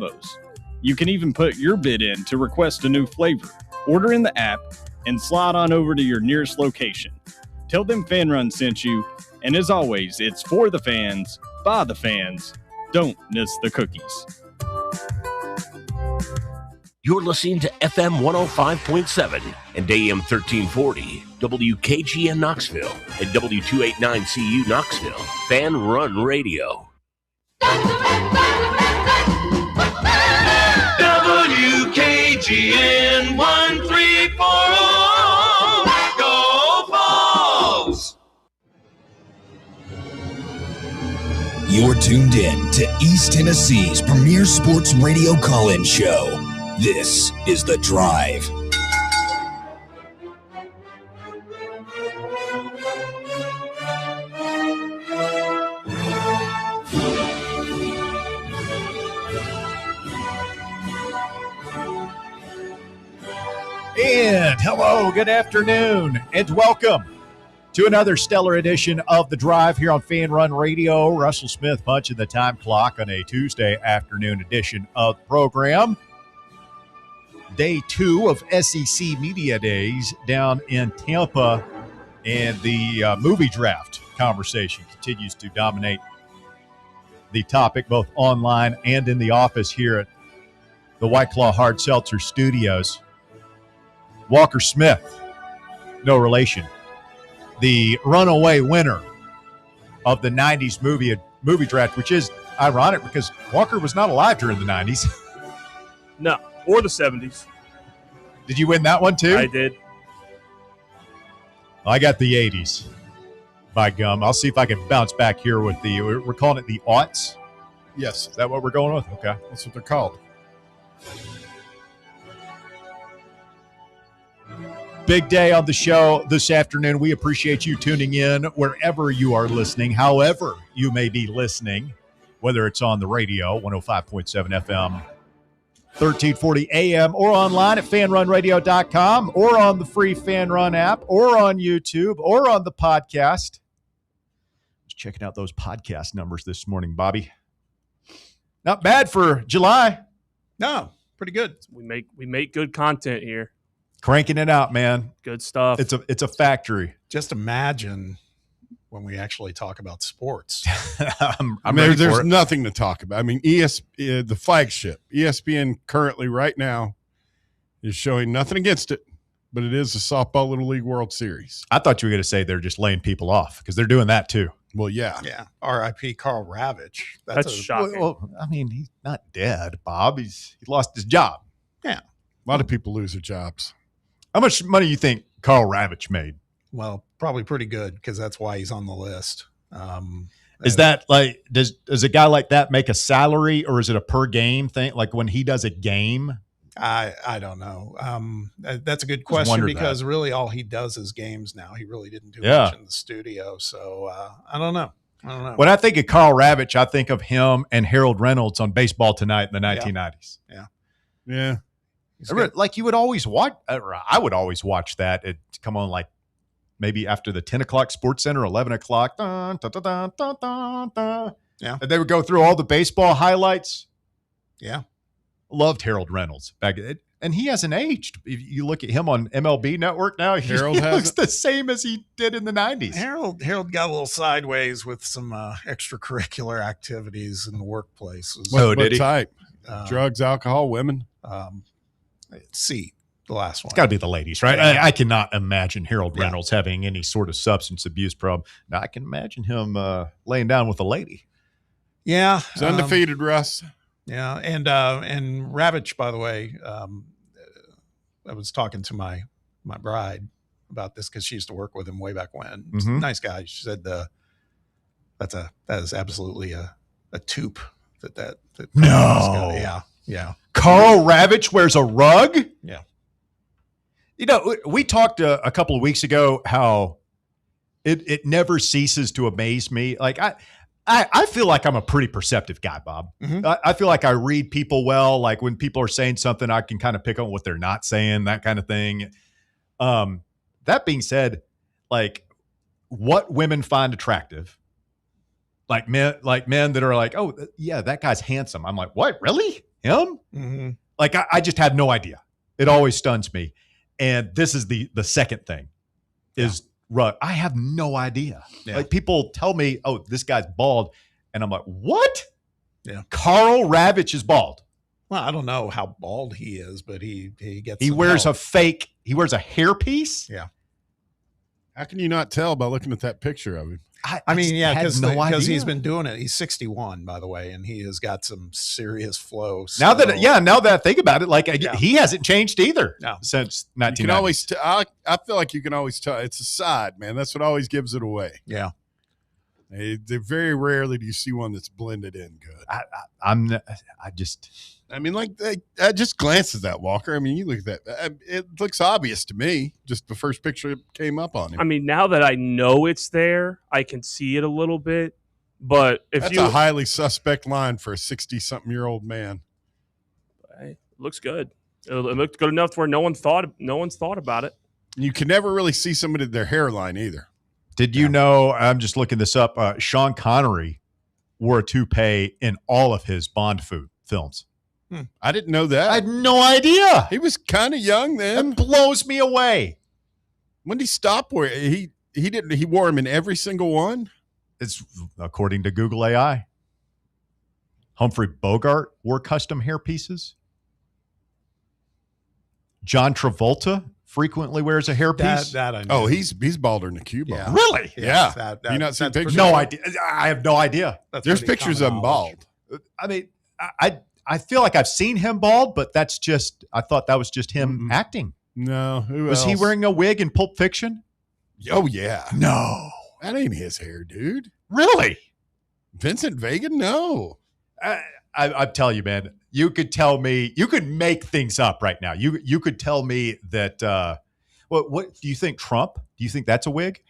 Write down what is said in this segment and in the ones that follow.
combos. You can even put your bid in to request a new flavor. Order in the app and slide on over to your nearest location. Tell them Fan Run sent you, and as always, it's for the fans, by the fans. Don't miss the cookies. You're listening to FM 105.7 and AM 1340, WKGN Knoxville, and W289CU Knoxville, Fan Run Radio. WKGN 1340, go Vols! You're tuned in to East Tennessee's premier sports radio call-in show. This is The Drive. And hello, good afternoon, and welcome to another stellar edition of The Drive here on Fan Run Radio. Russell Smith punching the time clock on a Tuesday afternoon edition of the program. Day 2 of SEC Media Days down in Tampa, and the movie draft conversation continues to dominate the topic both online and in the office here at the White Claw Hard Seltzer Studios. Walker Smith, no relation, the runaway winner of the 90s movie draft, which is ironic because Walker was not alive during the 90s. No, or the 70s. Did you win that one too? I did. I got the 80s. By gum. I'll see if I can bounce back here with we're calling it the aughts. Yes. Is that what we're going with? Okay. That's what they're called. Big day on the show this afternoon. We appreciate you tuning in wherever you are listening, however you may be listening, whether it's on the radio, 105.7 FM, 1340 AM, or online at fanrunradio.com, or on the free Fan Run app, or on YouTube, or on the podcast. Just checking out those podcast numbers this morning, Bobby. Not bad for July. No, pretty good. We make good content here. Cranking it out, man. Good stuff. It's a factory. Just imagine when we actually talk about sports. There's nothing to talk about. I mean, the flagship, ESPN currently right now is showing nothing against it, but it is the Softball Little League World Series. I thought you were going to say they're just laying people off because they're doing that too. Well, yeah. Yeah. R.I.P. Carl Ravitch. That's shocking. Well, I mean, he's not dead, Bob. He lost his job. Yeah. A lot of people lose their jobs. How much money do you think Carl Ravitch made? Well, probably pretty good because that's why he's on the list. Is that like, does a guy like that make a salary, or is it a per game thing? Like when he does a game? I don't know. That's a good question because really all he does is games now. He really didn't do much in the studio. So I don't know. When I think of Carl Ravitch, I think of him and Harold Reynolds on Baseball Tonight in the 1990s. Yeah. Like you would always watch, or I would always watch that. It come on like maybe after the 10 o'clock Sports Center, 11 o'clock. Dun, dun, dun, dun, dun, dun, dun. Yeah. And they would go through all the baseball highlights. Yeah. Loved Harold Reynolds back then. And he hasn't aged. If you look at him on MLB Network now, he looks the same as he did in the 90s. Harold got a little sideways with some extracurricular activities in the workplace. What type? Drugs, alcohol, women? C, the last one. It's got to be the ladies, right? I cannot imagine Harold Reynolds having any sort of substance abuse problem. Now, I can imagine him laying down with a lady. Yeah. He's undefeated, Russ. Yeah. And Ravitch, by the way, I was talking to my bride about this because she used to work with him way back when. He's a nice guy. She said that is absolutely a toope that no. Yeah. Carl Ravitch wears a rug? Yeah. You know, we talked a couple of weeks ago how it never ceases to amaze me. Like I feel like I'm a pretty perceptive guy, Bob. Mm-hmm. I feel like I read people well. Like when people are saying something, I can kind of pick on what they're not saying, that kind of thing. That being said, like what women find attractive, like men that are like, oh yeah, that guy's handsome. I'm like, what, really? Him? Mm-hmm. Like, I just had no idea. It always stuns me. And this is the second thing is rug. I have no idea. Yeah. Like, people tell me, oh, this guy's bald. And I'm like, what? Yeah. Karl Ravech is bald. Well, I don't know how bald he is, but he gets. He some wears help. he wears a hairpiece. Yeah. How can you not tell by looking at that picture of him? I mean, yeah, because he's he's been doing it. He's 61, by the way, and he has got some serious flow. Now that I think about it, like he hasn't changed either No. since You 1990. can always I feel like you can always tell. It's a side, man. That's what always gives it away. Yeah. They very rarely do you see one that's blended in good. I mean, like, I just glanced at that, Walker. I mean, you look at that. It looks obvious to me, just the first picture that came up on him. I mean, now that I know it's there, I can see it a little bit. But if That's a highly suspect line for a 60-something-year-old man. It looks good. It looked good enough to where no one's thought about it. You can never really see somebody their hairline either. Did you know, I'm just looking this up, Sean Connery wore a toupee in all of his Bond films. I didn't know that. I had no idea. He was kind of young then. That blows me away. When did he stop wearing? He wore him in every single one? It's according to Google AI. Humphrey Bogart wore custom hair pieces. John Travolta frequently wears a hairpiece. That I know. Oh, he's balder than a cue ball. Yeah. Really? Yeah. You not seen pictures? No idea. I have no idea. There's pictures of him bald. I mean, I feel like I've seen him bald, but I thought that was just him acting. No. Who Was else? he wearing a wig in Pulp Fiction? Oh, yeah. No. That ain't his hair, dude. Really? Vincent Vega? No. I tell you, man, you could tell me, you could make things up right now. You could tell me that, what do you think, Trump? Do you think that's a wig?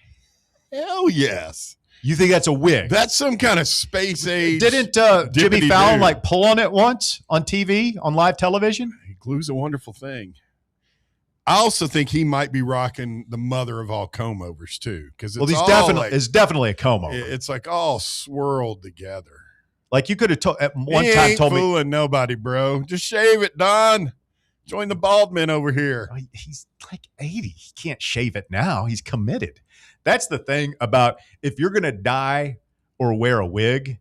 Hell yes. You think that's a wig? That's some kind of space age. Didn't Jimmy Fallon pull on it once on TV, on live television? Glue's a wonderful thing. I also think he might be rocking the mother of all comb overs too, because it's definitely a comb over. It's like all swirled together. Like, you could have at one he time ain't told me, fooling nobody, bro. Just shave it, Don. Join the bald men over here. He's like 80. He can't shave it now. He's committed. That's the thing about, if you're going to dye or wear a wig,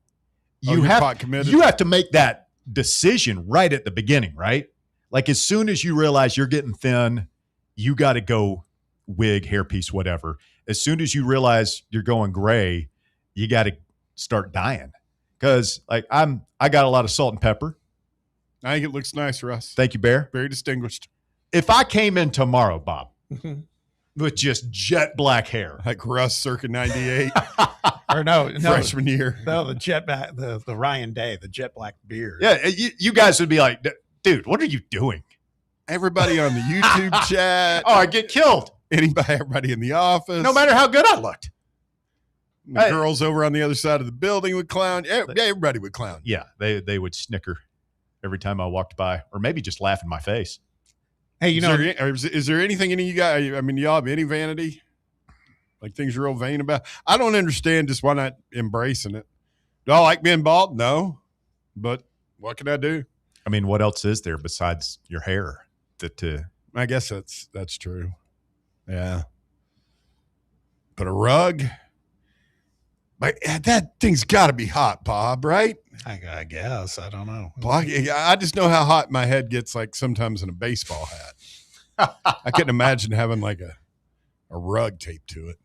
you have to make that decision right at the beginning, right? Like, as soon as you realize you're getting thin, you got to go wig, hairpiece, whatever. As soon as you realize you're going gray, you got to start dyeing. Because, like, I got a lot of salt and pepper. I think it looks nice, Russ. Thank you, Bear. Very distinguished. If I came in tomorrow, Bob, with just jet black hair, like Russ circa 98. Or no, freshman year. No, the Ryan Day, the jet black beard. Yeah, you guys would be like, dude, what are you doing? Everybody on the YouTube chat. Oh, I get killed. Everybody in the office. No matter how good I looked. The girls over on the other side of the building would clown. Yeah, everybody would clown. Yeah, they would snicker every time I walked by, or maybe just laugh in my face. Hey, is there anything any of you guys, I mean, y'all have any vanity? Like, things you're real vain about? I don't understand just why not embracing it. Do I like being bald? No. But what can I do? I mean, what else is there besides your hair? I guess that's true. Yeah. But a rug? Like, that thing's got to be hot, Bob, right? I guess. I don't know. I just know how hot my head gets, like, sometimes in a baseball hat. I couldn't imagine having, like, a rug taped to it.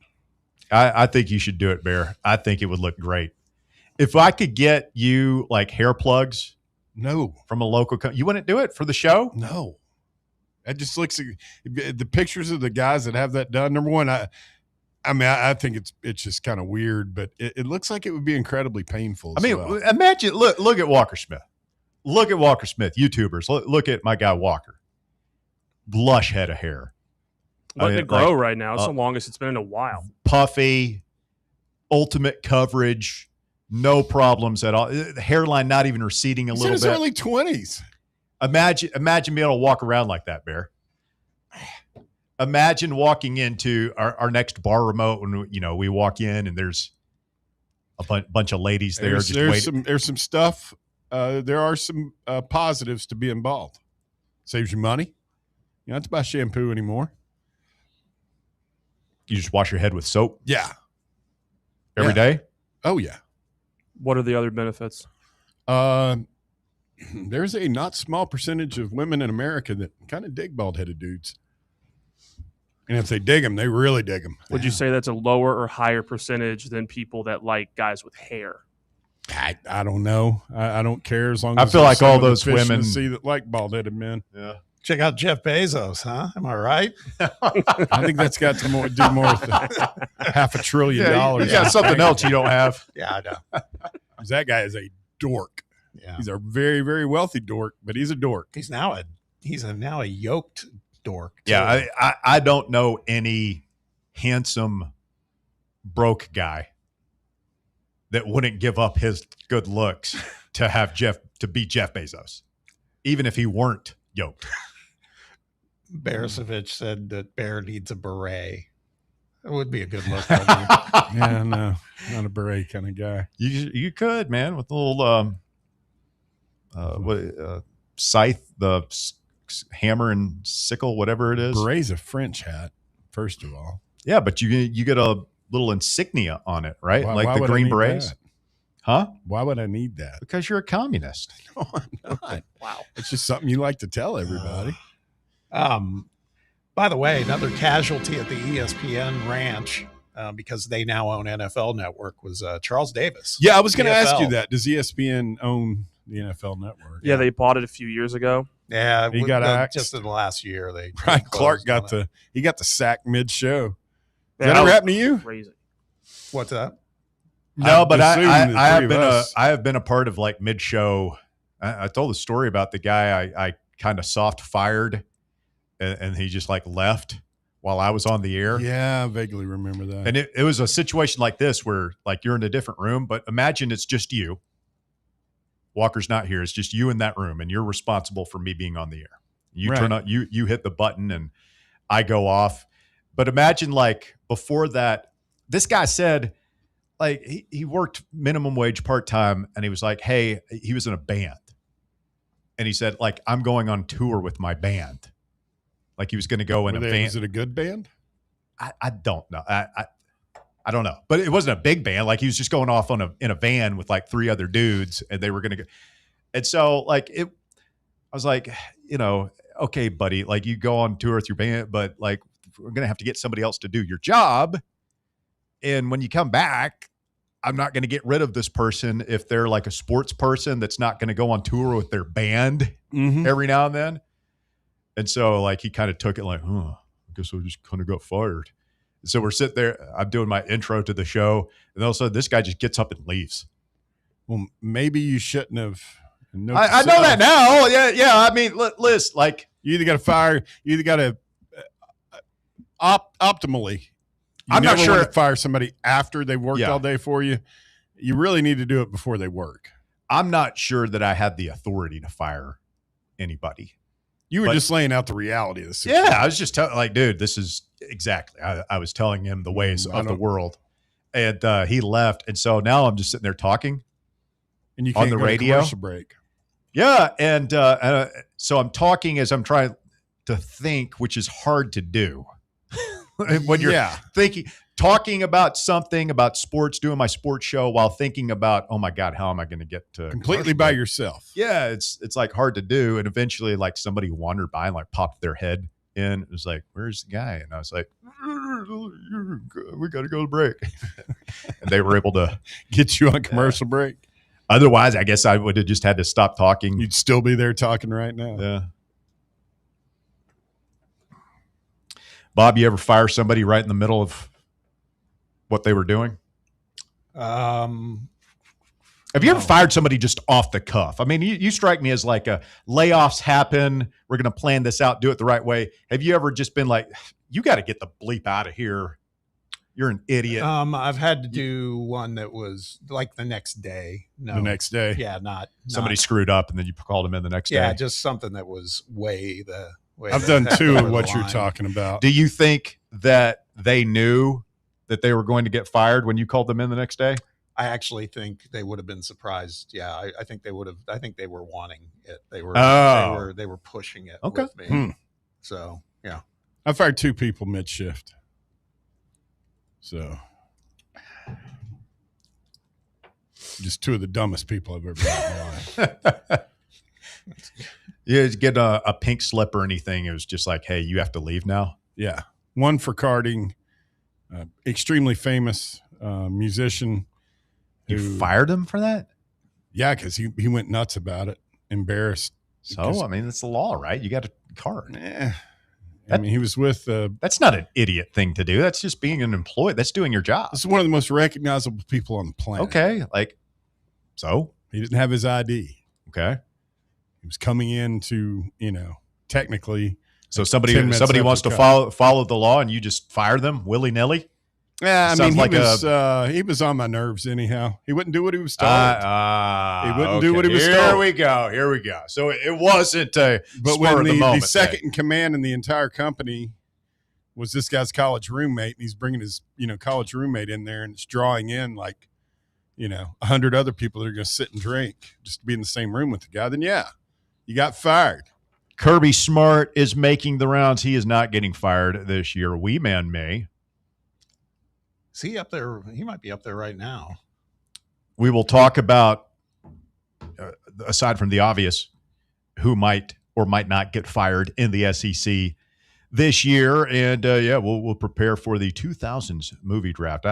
I think you should do it, Bear. I think it would look great. If I could get you, like, hair plugs from a local company, you wouldn't do it for the show? No. It just looks – the pictures of the guys that have that done, number one, I think it's just kind of weird, but it looks like it would be incredibly painful. Imagine, look at Walker Smith. Look at Walker Smith, YouTubers. Look at my guy Walker. Lush head of hair. Letting it grow right now. It's the longest it's been in a while. Puffy, ultimate coverage, no problems at all. The hairline not even receding a little bit. He's in his early 20s. Imagine being able to walk around like that, Bear. Imagine walking into our next bar remote when we walk in and there's a bunch of ladies there. There's some stuff there are some positives to being bald. Saves you money. You don't have to buy shampoo anymore. You just wash your head with soap? Yeah. Every day? Oh, yeah. What are the other benefits? There's a not small percentage of women in America that kind of dig bald-headed dudes. And if they dig them, they really dig them. Would you say that's a lower or higher percentage than people that like guys with hair? I don't know. I don't care as long as I feel like all those fish in women the sea that like bald-headed men. Yeah. Check out Jeff Bezos, huh? Am I right? I think that's got to do more with $500 billion. You got something else you don't have. Yeah, I know. That guy is a dork. Yeah. He's a very, very wealthy dork, but he's a dork. He's now a yoked dork. Too. Yeah, I don't know any handsome broke guy that wouldn't give up his good looks to be Jeff Bezos, even if he weren't yoked. Beresovich said that Bear needs a beret. It would be a good look. Yeah, no, not a beret kind of guy. You could, man, with a little scythe, the hammer and sickle, whatever it is. Beret's a French hat, first of all. Yeah, but you get a little insignia on it, right? Why like the would I Green need Berets. that? Huh? Why would I need that? Because you're a communist. No, I'm not. Wow. It's just something you like to tell everybody. By the way, another casualty at the ESPN ranch, because they now own NFL Network, was Charles Davis. Yeah, I was going to ask you NFL. that. Does ESPN own the NFL Network? Yeah, they bought it a few years ago. Yeah, He got axed. just in the last year. They Brian Clark closed on it. he got the sack mid-show. Yeah, Has that ever happened to you? Crazy. What's that? No, but assume the I three have of been us- I have been a part of like mid-show. I told the story about the guy I kind of soft fired, and he just like left while I was on the air. Yeah, I vaguely remember that. And it was a situation like this where like you're in a different room, but imagine it's just you. Walker's not here. It's just you in that room, and you're responsible for me being on the air. You Right. turn on, you hit the button, and I go off. But imagine like before that, this guy said like he worked minimum wage part-time, and he was like, hey, he was in a band. And he said, like, I'm going on tour with my band. Like he was going to go in a band. Was it a good band? I don't know. I don't know, but it wasn't a big band. Like he was just going off in a van with like 3 other dudes, and they were going to go. And so like I was like, okay, buddy, like you go on tour with your band, but like we're going to have to get somebody else to do your job. And when you come back, I'm not going to get rid of this person if they're like a sports person that's not going to go on tour with their band every now and then. And so like he kind of took it like, I guess I just kind of got fired. So we're sitting there, I'm doing my intro to the show, and all of a sudden this guy just gets up and leaves. Well, maybe you shouldn't have. I know that now. Yeah. I mean, listen, like You either got to fire, you either got to optimally. You I'm not never want sure- to fire somebody after they worked Yeah. all day for you. You really need to do it before they work. I'm not sure that I had the authority to fire anybody. You were But- just laying out the reality of the situation. Yeah, I was just telling, like, dude, this is exactly. I was telling him the ways of the world, and he left, and so now I'm just sitting there talking, And you on can't the go to radio? commercial break. Yeah, and so I'm talking as I'm trying to think, which is hard to do when you're talking about something about sports, doing my sports show while thinking about, oh my God, how am I going to get to Completely commercial by break? yourself. Yeah, it's like hard to do. And eventually like somebody wandered by and like popped their head in. It was like, where's the guy? And I was like, we got to go to break. And they were able to get you on commercial break. Otherwise, I guess I would have just had to stop talking. You'd still be there talking right now. Yeah. Bob, you ever fire somebody right in the middle of what they were doing? Have you ever fired somebody just off the cuff? I mean, you strike me as like layoffs happen. We're going to plan this out, do it the right way. Have you ever just been like, you got to get the bleep out of here? You're an idiot. I've had to do one that was like the next day. No, The next day. Yeah, not Somebody screwed up and then you called them in the next day. Yeah, just something that was way. I've done two over of the what you're line. talking about. Do you think that they knew that they were going to get fired when you called them in the next day? I actually think they would have been surprised. Yeah, I think they would have. I think they were wanting it. They were pushing it with me. So yeah, I fired 2 people mid-shift. So just 2 of the dumbest people I've ever met in my life. You get a pink slip or anything, it was just like, hey, you have to leave now. Yeah. One for carding, extremely famous musician. You fired him for that? Yeah, because he went nuts about it, embarrassed. So, I mean, it's the law, right? You got a card. I mean, he was with... that's not an idiot thing to do. That's just being an employee. That's doing your job. This is one of the most recognizable people on the planet. Okay. So? He didn't have his ID. Okay. He was coming in to, technically... So somebody wants to follow the law and you just fire them willy-nilly? Yeah, I mean, he was on my nerves anyhow. He wouldn't do what he was told. He wouldn't do what he was told. Here we go. So it wasn't a but spur when of the moment the second in command in the entire company was this guy's college roommate, and he's bringing his college roommate in there, and it's drawing in 100 other people that are going to sit and drink just to be in the same room with the guy. Then you got fired. Kirby Smart is making the rounds. He is not getting fired this year. Wee Man may. Is he up there? He might be up there right now. We will talk about, aside from the obvious, who might or might not get fired in the SEC this year. And we'll prepare for the 2000s movie draft.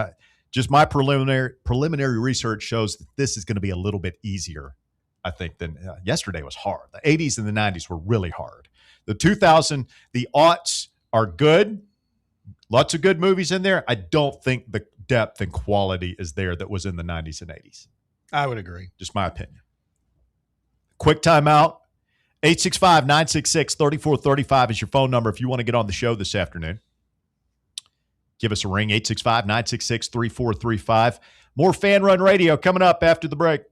Just my preliminary research shows that this is going to be a little bit easier, I think, than yesterday was hard. The 80s and the 90s were really hard. The 2000, the aughts are good. Lots of good movies in there. I don't think the depth and quality is there that was in the 90s and 80s. I would agree. Just my opinion. Quick timeout. 865-966-3435 is your phone number if you want to get on the show this afternoon. Give us a ring, 865-966-3435. More Fan Run Radio coming up after the break.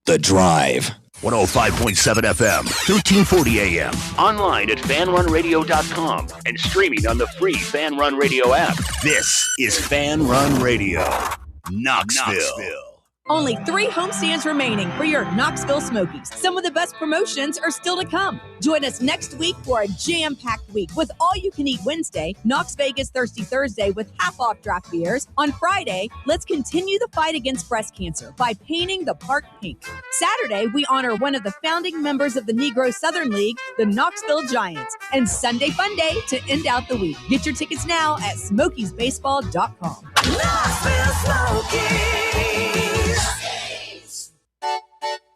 The Drive. 105.7 FM, 1340 AM. Online at fanrunradio.com and streaming on the free Fan Run Radio app. This is Fan Run Radio, Knoxville. Only 3 homestands remaining for your Knoxville Smokies. Some of the best promotions are still to come. Join us next week for a jam-packed week with all-you-can-eat Wednesday, Knox Vegas Thirsty Thursday with half-off draft beers. On Friday, let's continue the fight against breast cancer by painting the park pink. Saturday, we honor one of the founding members of the Negro Southern League, the Knoxville Giants. And Sunday Fun Day to end out the week. Get your tickets now at smokiesbaseball.com. Knoxville Smokies.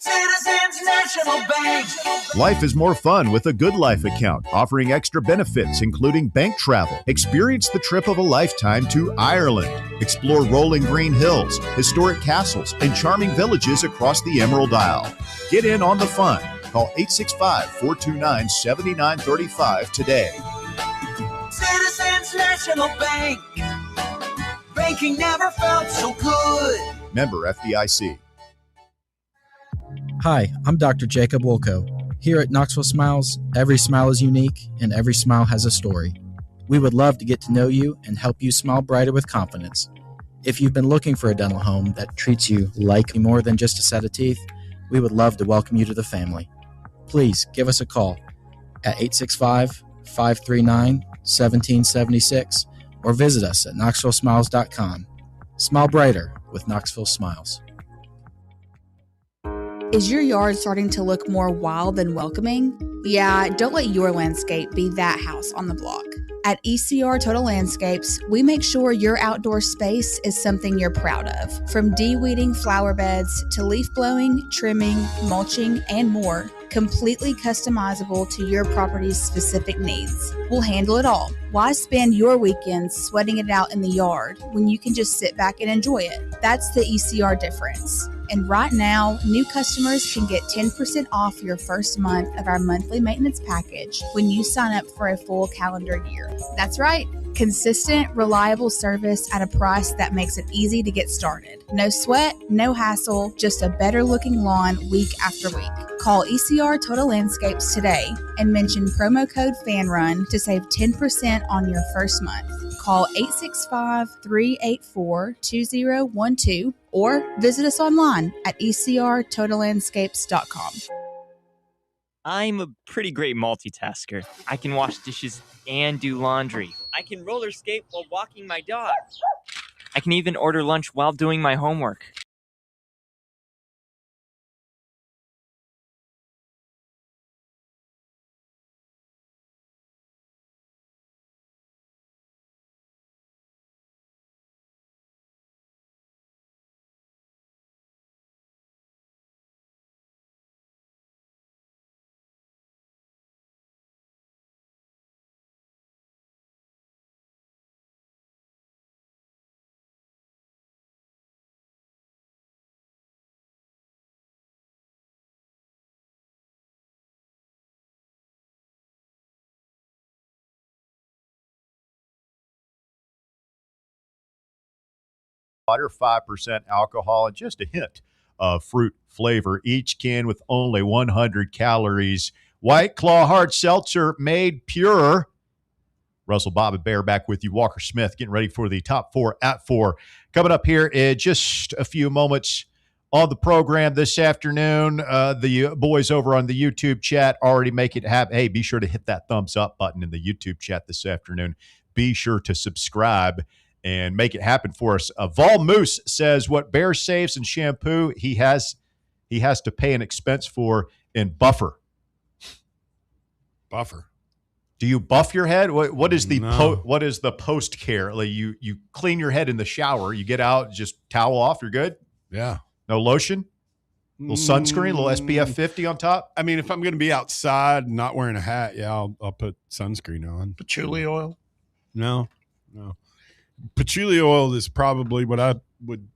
Citizens National Bank. Life is more fun with a Good Life account, offering extra benefits, including bank travel. Experience the trip of a lifetime to Ireland. Explore rolling green hills, historic castles, and charming villages across the Emerald Isle. Get in on the fun. Call 865-429-7935 today. Citizens National Bank. Banking never felt so good. Member FDIC. Hi, I'm Dr. Jacob Wolko. Here at Knoxville Smiles, every smile is unique and every smile has a story. We would love to get to know you and help you smile brighter with confidence. If you've been looking for a dental home that treats you like more than just a set of teeth, we would love to welcome you to the family. Please give us a call at 865-539-1776 or visit us at knoxvillesmiles.com. Smile brighter with Knoxville Smiles. Is your yard starting to look more wild than welcoming? Yeah, don't let your landscape be that house on the block. At ECR Total Landscapes, we make sure your outdoor space is something you're proud of. From de-weeding flower beds to leaf blowing, trimming, mulching, and more, completely customizable to your property's specific needs. We'll handle it all. Why spend your weekends sweating it out in the yard when you can just sit back and enjoy it? That's the ECR difference. And right now, new customers can get 10% off your first month of our monthly maintenance package when you sign up for a full calendar year. That's right. Consistent, reliable service at a price that makes it easy to get started. No sweat, no hassle, just a better looking lawn week after week. Call ECR Total Landscapes today and mention promo code FANRUN to save 10% on your first month. Call 865-384-2012 or visit us online at ecrtotallandscapes.com. I'm a pretty great multitasker. I can wash dishes and do laundry. I can roller skate while walking my dog. I can even order lunch while doing my homework. Water, 5% alcohol, and just a hint of fruit flavor. Each can with only 100 calories. White Claw Hard Seltzer made pure. Russell, Bob, and Bear back with you. Walker Smith getting ready for the top 4 at 4. Coming up here in just a few moments on the program this afternoon. The boys over on the YouTube chat already make it happen. Hey, be sure to hit that thumbs up button in the YouTube chat this afternoon. Be sure to subscribe and make it happen for us. Vol Moose says what Bear saves in shampoo, he has to pay an expense for in buffer. Buffer. Do you buff your head? What is the No. what is the post care? Like you clean your head in the shower, you get out, just towel off, you're good? Yeah. No lotion? Little sunscreen, little SPF 50 on top? I mean, if I'm going to be outside and not wearing a hat, yeah, I'll put sunscreen on. Patchouli oil? No. Patchouli oil is probably what I would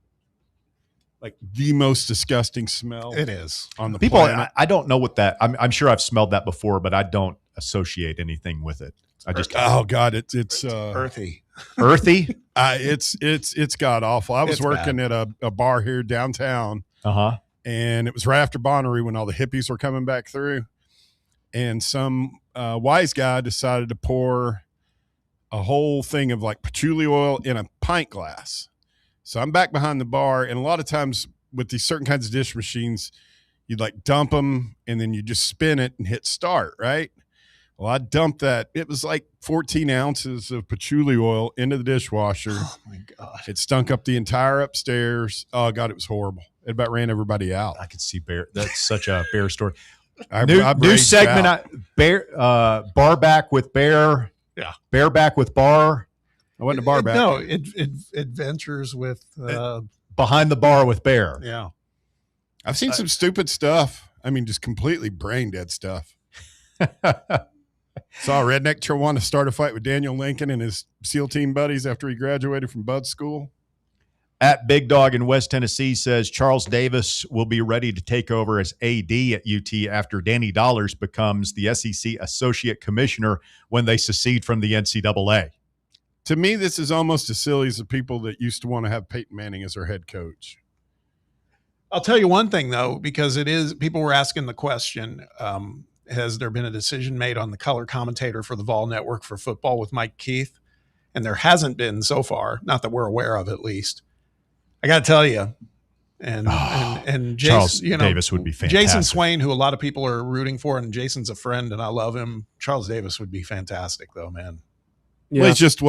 like the most disgusting smell. It is on the People, planet. I don't know what that. I'm sure I've smelled that before, but I don't associate anything with it. I just oh god, it's earthy. Earthy. It's god awful. I was working at a bar here downtown. And it was right after Bonnaroo when all the hippies were coming back through, and some wise guy decided to pour a whole thing of like patchouli oil in a pint glass. So I'm back behind the bar, and a lot of times with these certain kinds of dish machines, you'd like dump them and then you just spin it and hit start, right? Well, I dumped that. It was like 14 ounces of patchouli oil into the dishwasher. Oh my God. It stunk up the entire upstairs. Oh God, it was horrible. It about ran everybody out. I could see Bear. That's such a Bear story. I New raged segment. out. Bar back with Bear. Yeah. Bear back with Bar. I went to bar back. No, adventures with Behind the bar with Bear. yeah. I've seen some stupid stuff. I mean, just completely brain dead stuff. Saw a redneck want to start a fight with Daniel Lincoln and his SEAL team buddies after he graduated from Bud School. At Big Dog in West Tennessee says Charles Davis will be ready to take over as AD at UT after Danny Dollars becomes the SEC Associate Commissioner when they secede from the NCAA. To me, this is almost as silly as the people that used to want to have Peyton Manning as their head coach. I'll tell you one thing, though, because people were asking the question, has there been a decision made on the color commentator for the Vol Network for football with Mike Keith? And there hasn't been so far, not that we're aware of at least. I got to tell you, and Jason, Charles Davis would be fantastic. Jason Swain, who a lot of people are rooting for, and Jason's a friend, and I love him. Charles Davis would be fantastic, though, man. Yeah. Well, he's just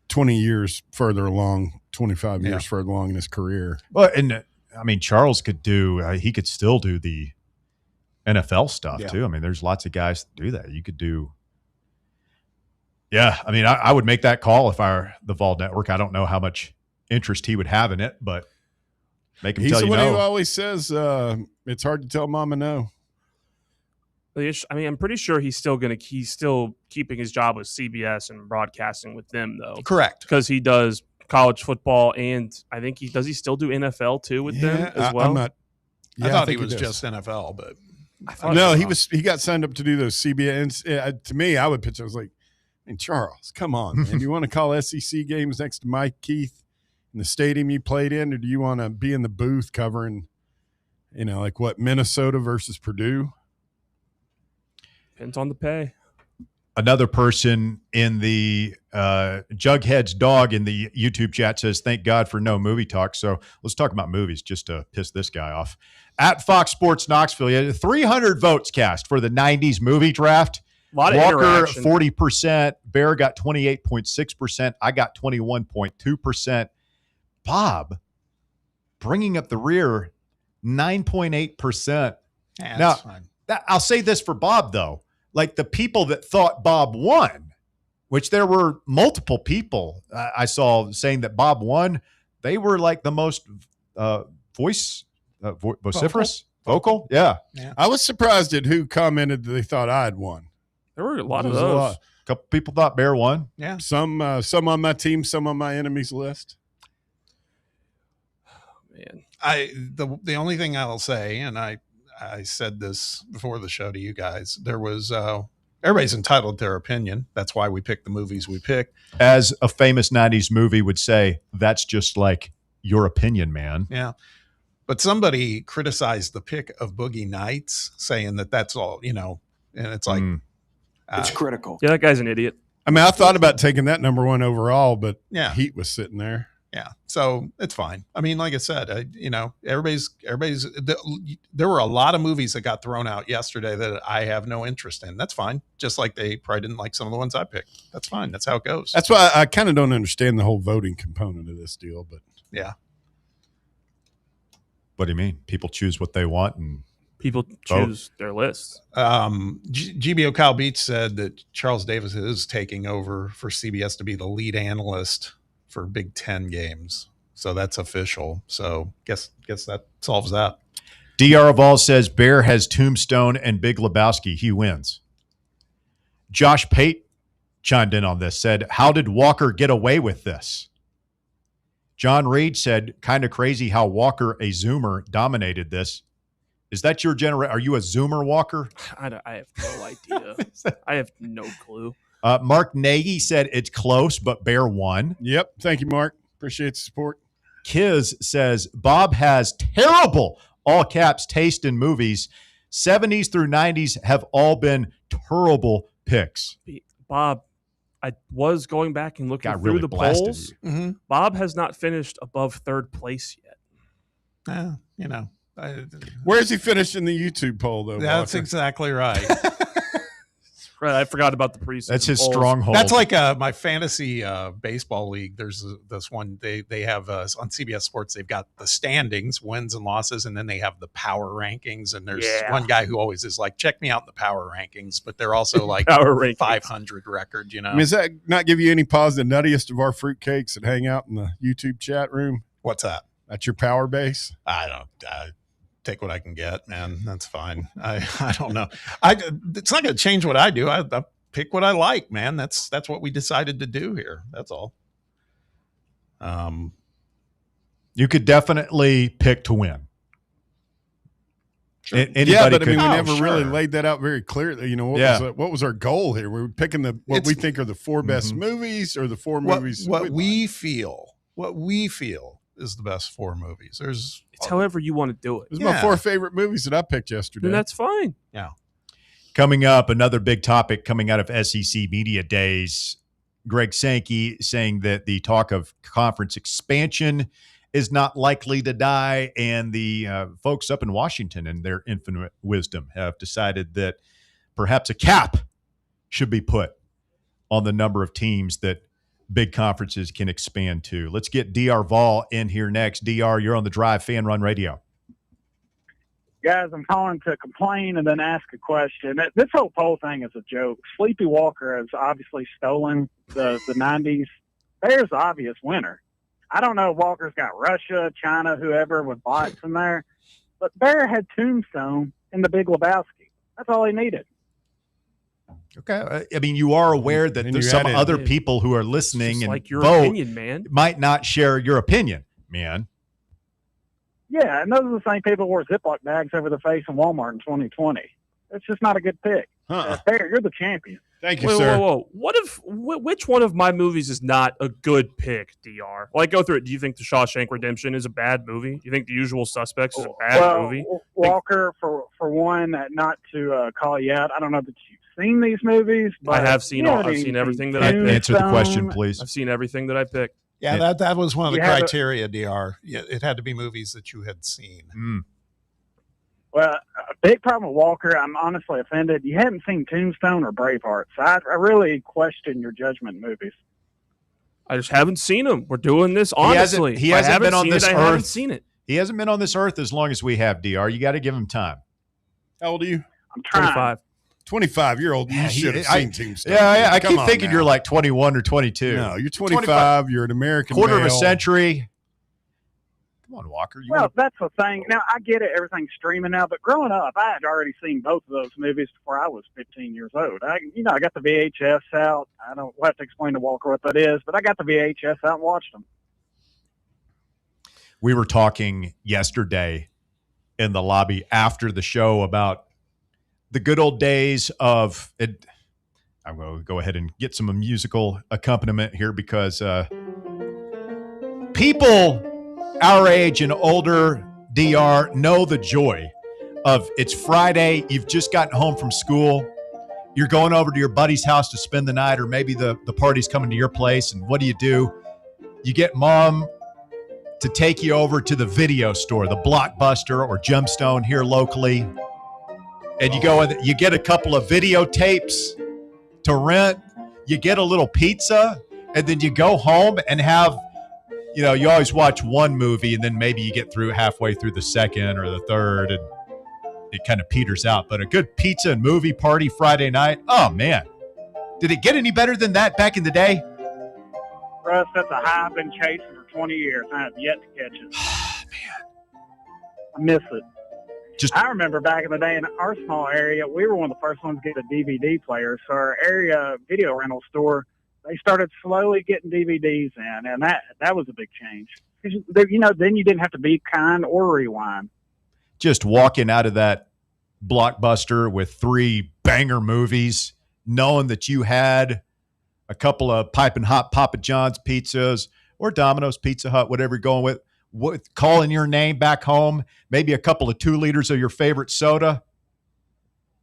20 years further along, 25 years further along in his career. Well, and I mean, Charles could do. He could still do the NFL stuff too. I mean, there's lots of guys that do that. You could do. Yeah, I mean, I would make that call if I were the Vol Network. I don't know how much interest he would have in it, but make him tell you no. He's the one who always says it's hard to tell Mama no. I mean, I'm pretty sure he's still keeping his job with CBS and broadcasting with them, though. Correct, because he does college football, and I think he still do NFL too with them as well. I thought he was just NFL, but no, he got signed up to do those CBS. To me, I would pitch. I was like, I mean, Charles, come on, man. Do you want to call SEC games next to Mike Keith in the stadium you played in, or do you want to be in the booth covering, like what, Minnesota versus Purdue? Depends on the pay. Another person in the Jughead's dog in the YouTube chat says, thank God for no movie talk. So let's talk about movies just to piss this guy off. At Fox Sports Knoxville, you had 300 votes cast for the 90s movie draft. A lot of Walker, interaction. 40%. Bear got 28.6%. I got 21.2%. Bob, bringing up the rear, 9.8%. Yeah, now, that's fine. I'll say this for Bob, though. Like the people that thought Bob won, which there were multiple people I saw saying that Bob won, they were like the most vociferous, vocal. Yeah. I was surprised at who commented that they thought I had won. There were a lot of There's those. A couple people thought Bear won. Yeah. Some on my team, some on my enemies list. Man. The only thing I'll say, and I said this before the show to you guys, there was everybody's entitled to their opinion. That's why we picked the movies we picked. As a famous 90s movie would say, that's just like your opinion, man. Yeah. But somebody criticized the pick of Boogie Nights, saying that that's all, and it's like it's critical. Yeah, that guy's an idiot. I mean, I thought about taking that number one overall, but Yeah. Heat was sitting there. Yeah, so it's fine. I mean, like I said, everybody's. There were a lot of movies that got thrown out yesterday that I have no interest in. That's fine. Just like they probably didn't like some of the ones I picked. That's fine. That's how it goes. That's why I kind of don't understand the whole voting component of this deal. But yeah. What do you mean? People choose what they want and people choose their lists. GBO Kyle Beach said that Charles Davis is taking over for CBS to be the lead analyst for Big Ten games. So that's official. So guess that solves that. DR Vols says Bear has Tombstone and Big Lebowski. He wins. Josh Pate chimed in on this, said, how did Walker get away with this? John Reed said, kind of crazy how Walker, a Zoomer, dominated this. Is that your generation? Are you a Zoomer, Walker? I have no idea. I have no clue. Mark Nagy said it's close, but Bear won. Yep. Thank you, Mark. Appreciate the support. Kiz says Bob has terrible, all caps, taste in movies. 70s through 90s have all been terrible picks. Bob, I was going back and looking Got through really the blasted polls. you. Mm-hmm. Bob has not finished above third place yet. Where's he finished in the YouTube poll, though? That's Walker? exactly right. Right, I forgot about the preseason. That's his polls. stronghold. That's like my fantasy baseball league. There's this one they have on CBS Sports. They've got the standings, wins and losses, and then they have the power rankings. And there's one guy who always is like, check me out in the power rankings, but they're also like Power rankings. 500 record. I mean, does that not give you any pause? The nuttiest of our fruitcakes that hang out in the YouTube chat room? What's that? That's your power base? I don't. Take what I can get, man. That's fine. I don't know. It's not going to change what I do. I pick what I like, man. That's what we decided to do here. That's all. You could definitely pick to win. Sure. Anybody Yeah, but I could, mean, we never really laid that out very clearly. What was our goal here? We were picking what we think are the four best movies, or the four movies. What we feel is the best four movies. It's however you want to do it. Those are my four favorite movies that I picked yesterday. Then that's fine. Yeah. Coming up, another big topic coming out of SEC Media Days. Greg Sankey saying that the talk of conference expansion is not likely to die, and the folks up in Washington, in their infinite wisdom, have decided that perhaps a cap should be put on the number of teams that big conferences can expand to. Let's get DR Vol in here next. DR, you're on the Drive, Fan Run Radio. Guys, I'm calling to complain and then ask a question. This whole poll thing is a joke. Sleepy Walker has obviously stolen the 90s. Bear's the obvious winner. I don't know if Walker's got Russia, China, whoever with bots in there, but Bear had Tombstone and the Big Lebowski. That's all he needed. Okay. I mean, you are aware that there's some other people who are listening and like your vote opinion, man. might not share your opinion, man. Yeah, and those are the same people who wore Ziploc bags over the face in Walmart in 2020. It's just not a good pick. Bear, you're the champion. Thank you, sir. Whoa. Which one of my movies is not a good pick, DR? Like, go through it. Do you think The Shawshank Redemption is a bad movie? Do you think The Usual Suspects is a bad movie? Walker, for one, not to call you out, I don't know that you've seen these movies, but I have seen I've seen everything that I picked. Answer the question, please. I've seen everything that I picked. Yeah, that was one of the criteria, DR. It had to be movies that you had seen. Well, a big problem with Walker, I'm honestly offended. You hadn't seen Tombstone or Braveheart, so I really question your judgment movies. I just haven't seen them. We're doing this honestly. He hasn't been on this earth. I haven't seen it. He hasn't been on this earth as long as we have, DR. You got to give him time. How old are you? I'm trying. 25. You're old. You should have seen Tombstone. Yeah, I keep thinking you're like 21 or 22. No, you're 25. You're an American quarter male. of a century. Come on, Walker. That's the thing. Now, I get it. Everything's streaming now. But growing up, I had already seen both of those movies before I was 15 years old. I got the VHS out. I don't have to explain to Walker what that is, but I got the VHS out and watched them. We were talking yesterday in the lobby after the show about the good old days of it. I'm going to go ahead and get some musical accompaniment here because people our age and older, DR, know the joy of it's Friday, you've just gotten home from school, you're going over to your buddy's house to spend the night, or maybe the party's coming to your place, and what do? You get mom to take you over to the video store, the Blockbuster or Gemstone here locally, and you go and you get a couple of videotapes to rent, you get a little pizza, and then you go home and have, you always watch one movie and then maybe you get through halfway through the second or the third and it kind of peters out. But a good pizza and movie party Friday night, oh man, did it get any better than that back in the day? Russ, that's a high I've been chasing for 20 years. I have yet to catch it. Man. I miss it. I remember back in the day in our small area, we were one of the first ones to get a DVD player. So our area video rental store, they started slowly getting DVDs in, and that was a big change. Then you didn't have to be kind or rewind. Just walking out of that Blockbuster with 3 banger movies, knowing that you had a couple of piping hot Papa John's pizzas or Domino's, Pizza Hut, whatever you're going with calling your name back home, maybe a couple of 2 liters of your favorite soda.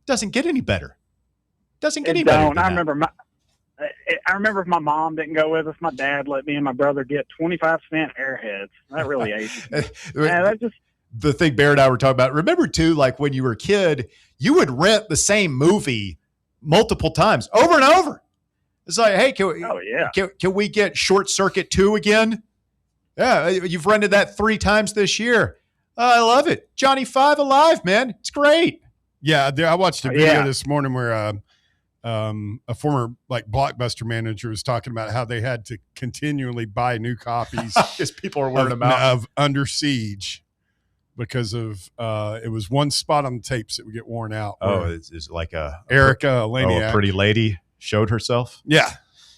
Doesn't get any better. Doesn't get any better. I remember if my mom didn't go with us, my dad let me and my brother get 25-cent Airheads. That really aged me. The thing Bear and I were talking about, remember too, like when you were a kid, you would rent the same movie multiple times, over and over. It's like, hey, can we get Short Circuit 2 again? Yeah, you've rented that 3 times this year. I love it. Johnny 5 Alive, man. It's great. Yeah, I watched a video this morning where a former Blockbuster manager was talking about how they had to continually buy new copies because people are wearing them out of Under Siege because of it was one spot on the tapes that would get worn out. Oh, it's like Erica Laniak, a pretty lady showed herself. Yeah,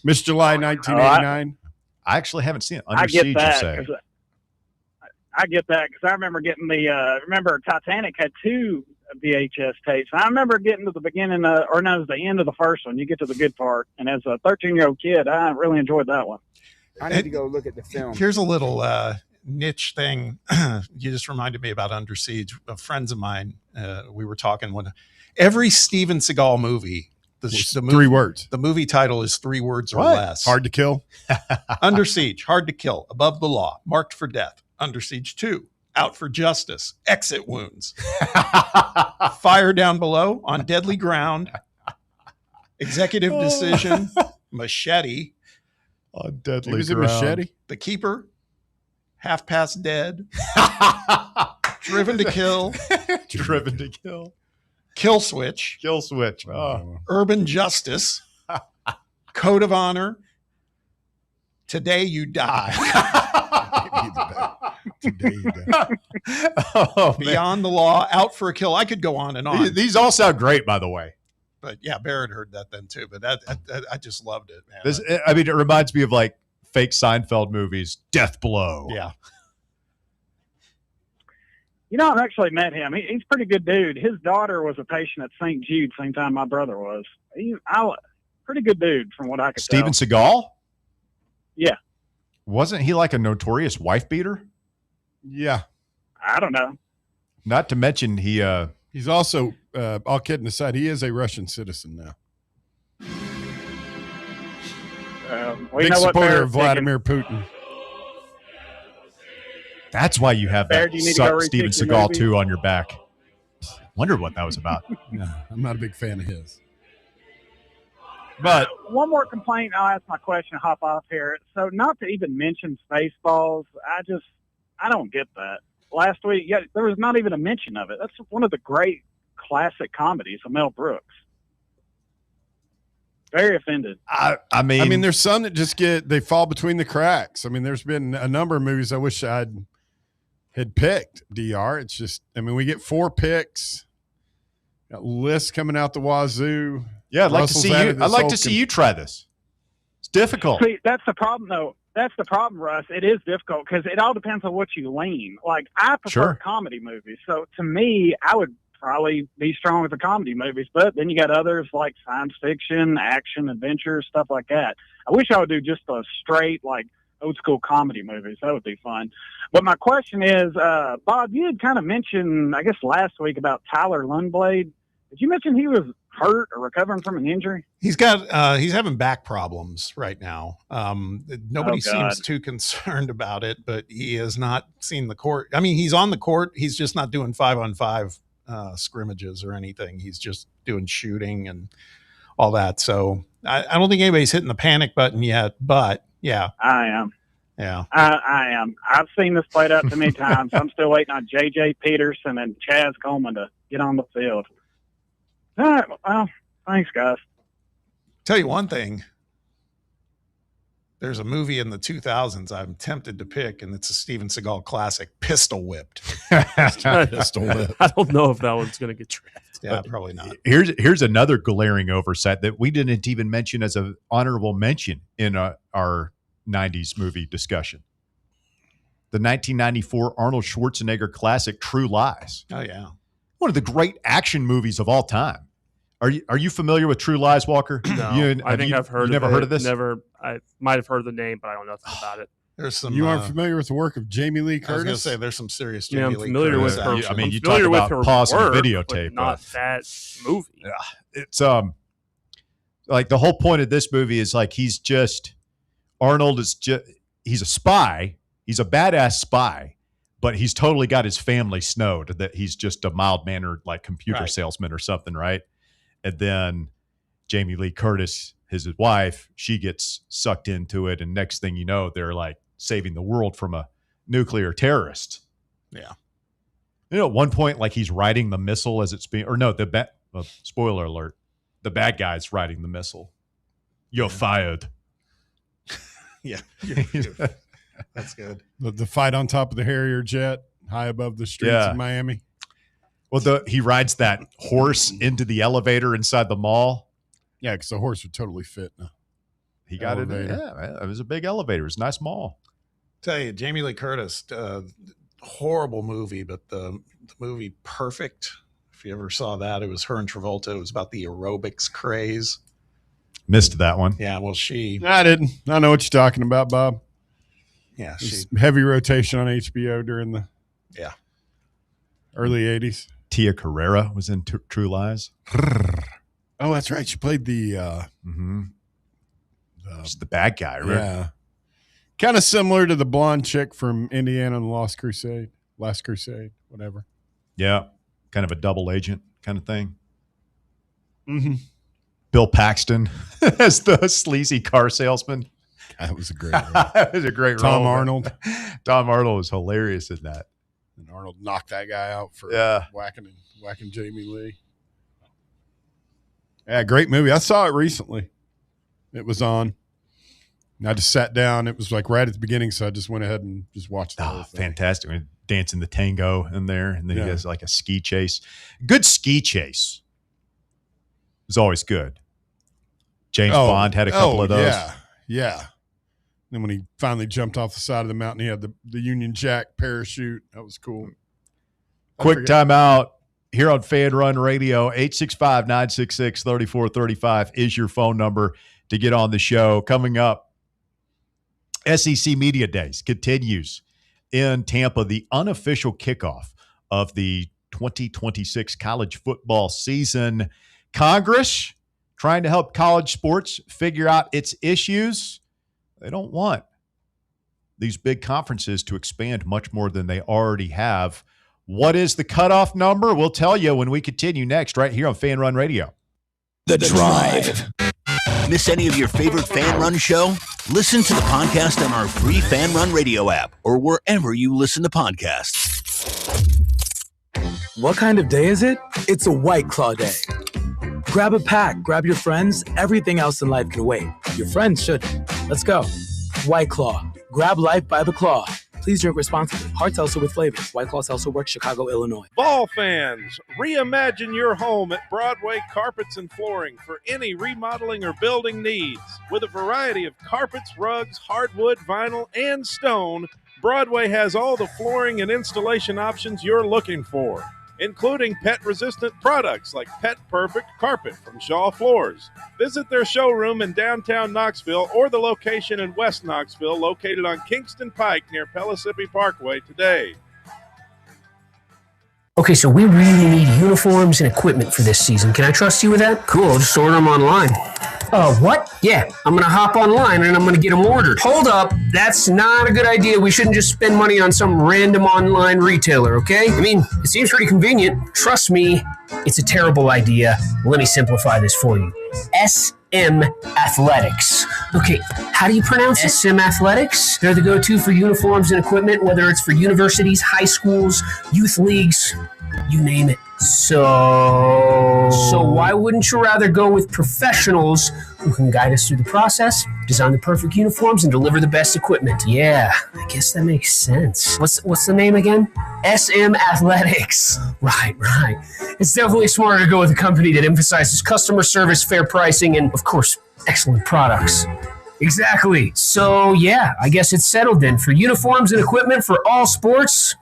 Miss July 1989. I actually haven't seen it. Under Siege, you say? I get that because I remember getting remember Titanic had 2 VHS tapes. I remember getting to the beginning, it was the end of the first one. You get to the good part, and as a 13-year-old kid, I really enjoyed that one. I need to go look at the film. Here's a little niche thing. You just reminded me about Under Siege. Friends of mine, we were talking when every Steven Seagal movie, the 3 words. The movie title is 3 words or less. Hard to kill. Under Siege, hard to kill, above the law, marked for death. Under Siege 2, out for justice, exit wounds. Fire down below, on deadly ground, executive decision, machete. On deadly ground. It machete? The keeper, half past dead. Driven to kill. Driven to kill. Kill switch. Kill switch. Urban justice. Code of honor. Today you die. Today you die. Beyond the law, out for a kill. I could go on and on. These all sound great, by the way. But yeah, Barrett heard that then too. But I just loved it, man. It reminds me of like fake Seinfeld movies. Death Blow. Yeah. You know, I've actually met him. He's a pretty good dude. His daughter was a patient at St. Jude, same time my brother was. Pretty good dude, from what I could Steven tell. Seagal? Yeah. Wasn't he like a notorious wife beater? Yeah. I don't know. Not to mention he's also, all kidding aside, he is a Russian citizen now. We Big know what supporter Bear's of Vladimir Putin. That's why you have Bear, that do you need to go Steven retake your Seagal movie? 2 on your back. Wondered what that was about. No, I'm not a big fan of his. But one more complaint, I'll ask my question and hop off here. So not to even mention Spaceballs, I don't get that. Last week, there was not even a mention of it. That's one of the great classic comedies of Mel Brooks. Very offended. I mean, there's some that just they fall between the cracks. I mean, there's been a number of movies I wish I had picked, DR. It's just, we get 4 picks. Got lists coming out the wazoo. Yeah, I'd like to see you. I'd like to see you try this. It's difficult. See, that's the problem, though. That's the problem, Russ. It is difficult because it all depends on what you lean. Like, I prefer comedy movies. So, to me, I would probably be strong with the comedy movies. But then you got others like science fiction, action, adventure, stuff like that. I wish I would do just a straight, old-school comedy movies. That would be fun. But my question is, Bob, you had kind of mentioned, I guess, last week about Tyler Lundblade. Did you mention he was hurt or recovering from an injury? He's having back problems right now. Nobody seems too concerned about it, but he has not seen the court. I mean, he's on the court. He's just not doing 5-on-5 scrimmages or anything. He's just doing shooting and all that. So I don't think anybody's hitting the panic button yet, but yeah. I am. Yeah. I am. I've seen this played out too many times. I'm still waiting on J.J. Peterson and Chaz Coleman to get on the field. All right. Well, thanks, guys. Tell you one thing. There's a movie in the 2000s I'm tempted to pick, and it's a Steven Seagal classic, Pistol Whipped. Pistol Whipped. I don't know if that one's going to get drafted. Yeah, probably not. Here's another glaring oversight that we didn't even mention as an honorable mention in our 90s movie discussion. The 1994 Arnold Schwarzenegger classic, True Lies. Oh, yeah. One of the great action movies of all time. Are you familiar with True Lies, Walker? No, I think I've heard. Never heard of this? Never. I might have heard the name, but I don't know nothing about it. There's some. You aren't familiar with the work of Jamie Lee Curtis? I was going to say there's some serious Yeah, Jamie I'm Lee familiar Curtis. with her. I mean, you familiar talk with about her pausing work, a videotape, but not that movie. It's like the whole point of this movie is like Arnold is just he's a spy. He's a badass spy. But he's totally got his family snowed that he's just a mild-mannered computer salesman or something, right? And then Jamie Lee Curtis, his wife, she gets sucked into it, and next thing you know, they're saving the world from a nuclear terrorist. Yeah. You know, at one point, he's riding the missile as it's being, or no, spoiler alert, the bad guy's riding the missile. You're fired. Yeah. That's good. The fight on top of the Harrier jet, high above the streets of Miami. Well, he rides that horse into the elevator inside the mall. Yeah, because the horse would totally fit. He got it. Yeah, it was a big elevator. It was a nice mall. Tell you, Jamie Lee Curtis, horrible movie, but the movie Perfect. If you ever saw that, it was her and Travolta. It was about the aerobics craze. Missed that one. Yeah, well, I didn't. I know what you're talking about, Bob. Yeah, heavy rotation on HBO during the early 80s. Tia Carrera was in True Lies. Oh, that's right. She played the she's the bad guy, right? Yeah. Kind of similar to the blonde chick from Indiana and the Last Crusade, whatever. Yeah. Kind of a double agent kind of thing. Mm-hmm. Bill Paxton as the sleazy car salesman. That was a great role. That was a great Tom role. Arnold. Tom Arnold was hilarious in that. And Arnold knocked that guy out for whacking Jamie Lee. Yeah, great movie. I saw it recently. It was on. And I just sat down. It was right at the beginning, so I just went ahead and just watched the whole thing. Fantastic. Dancing the tango in there, and then he does a ski chase. Good ski chase is always good. James Bond had a couple of those. Yeah. Then when he finally jumped off the side of the mountain, he had the Union Jack parachute. That was cool. Quick timeout here on Fan Run Radio. 865-966-3435 is your phone number to get on the show. Coming up, SEC Media Days continues in Tampa, the unofficial kickoff of the 2026 college football season. Congress trying to help college sports figure out its issues. They don't want these big conferences to expand much more than they already have. What is the cutoff number? We'll tell you when we continue next right here on Fan Run Radio. The Drive. Miss any of your favorite Fan Run show? Listen to the podcast on our free Fan Run Radio app or wherever you listen to podcasts. What kind of day is it? It's a White Claw day. Grab a pack, grab your friends. Everything else in life can wait. Your friends shouldn't. Let's go. White Claw. Grab life by the claw. Please drink responsibly. Hard seltzer with flavors. White Claw Seltzer Works, Chicago, Illinois. Vol fans, reimagine your home at Broadway Carpets and Flooring for any remodeling or building needs. With a variety of carpets, rugs, hardwood, vinyl, and stone, Broadway has all the flooring and installation options you're looking for, including pet-resistant products like Pet Perfect Carpet from Shaw Floors. Visit their showroom in downtown Knoxville or the location in West Knoxville located on Kingston Pike near Pellissippi Parkway today. Okay, so we really need uniforms and equipment for this season. Can I trust you with that? Cool, just order them online. What? Yeah, I'm going to hop online and I'm going to get them ordered. Hold up, that's not a good idea. We shouldn't just spend money on some random online retailer, okay? I mean, it seems pretty convenient. Trust me, it's a terrible idea. Let me simplify this for you. SM Athletics. Okay, how do you pronounce it? SM Athletics? They're the go-to for uniforms and equipment, whether it's for universities, high schools, youth leagues, you name it. So why wouldn't you rather go with professionals who can guide us through the process, design the perfect uniforms, and deliver the best equipment? Yeah, I guess that makes sense. What's the name again? SM Athletics. Right. It's definitely smarter to go with a company that emphasizes customer service, fair pricing, and, of course, excellent products. Exactly. So, yeah, I guess it's settled then. For uniforms and equipment for all sports,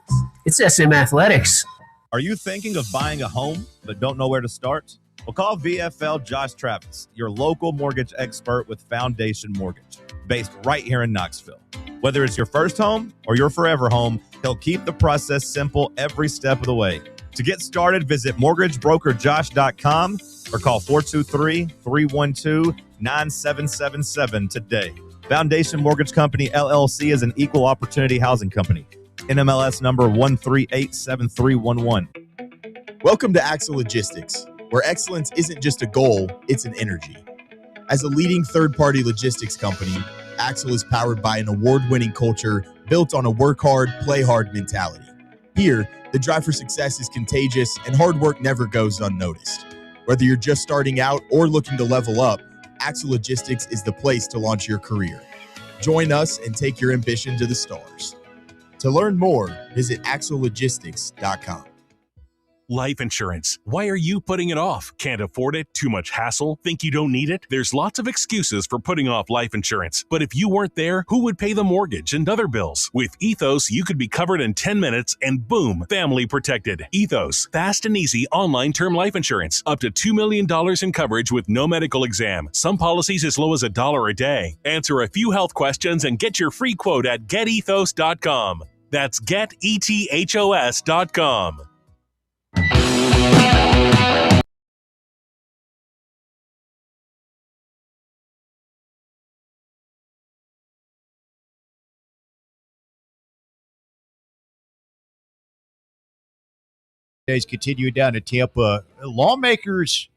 it's SM Athletics. Are you thinking of buying a home but don't know where to start? Well, call VFL Josh Travis, your local mortgage expert with Foundation Mortgage, based right here in Knoxville. Whether it's your first home or your forever home, he'll keep the process simple every step of the way. To get started, visit mortgagebrokerjosh.com or call 423-312-9777 today. Foundation Mortgage Company, LLC is an equal opportunity housing company. NMLS number 1387311. Welcome to Axle Logistics, where excellence isn't just a goal, it's an energy. As a leading third-party logistics company, Axle is powered by an award-winning culture built on a work hard, play hard mentality. Here, the drive for success is contagious and hard work never goes unnoticed. Whether you're just starting out or looking to level up, Axle Logistics is the place to launch your career. Join us and take your ambition to the stars. To learn more, visit axlelogistics.com. Life insurance. Why are you putting it off? Can't afford it? Too much hassle? Think you don't need it? There's lots of excuses for putting off life insurance. But if you weren't there, who would pay the mortgage and other bills? With Ethos, you could be covered in 10 minutes and boom, family protected. Ethos, fast and easy online term life insurance. Up to $2 million in coverage with no medical exam. Some policies as low as $1 a day. Answer a few health questions and get your free quote at getethos.com. That's getethos.com. Days continue down to Tampa. Lawmakers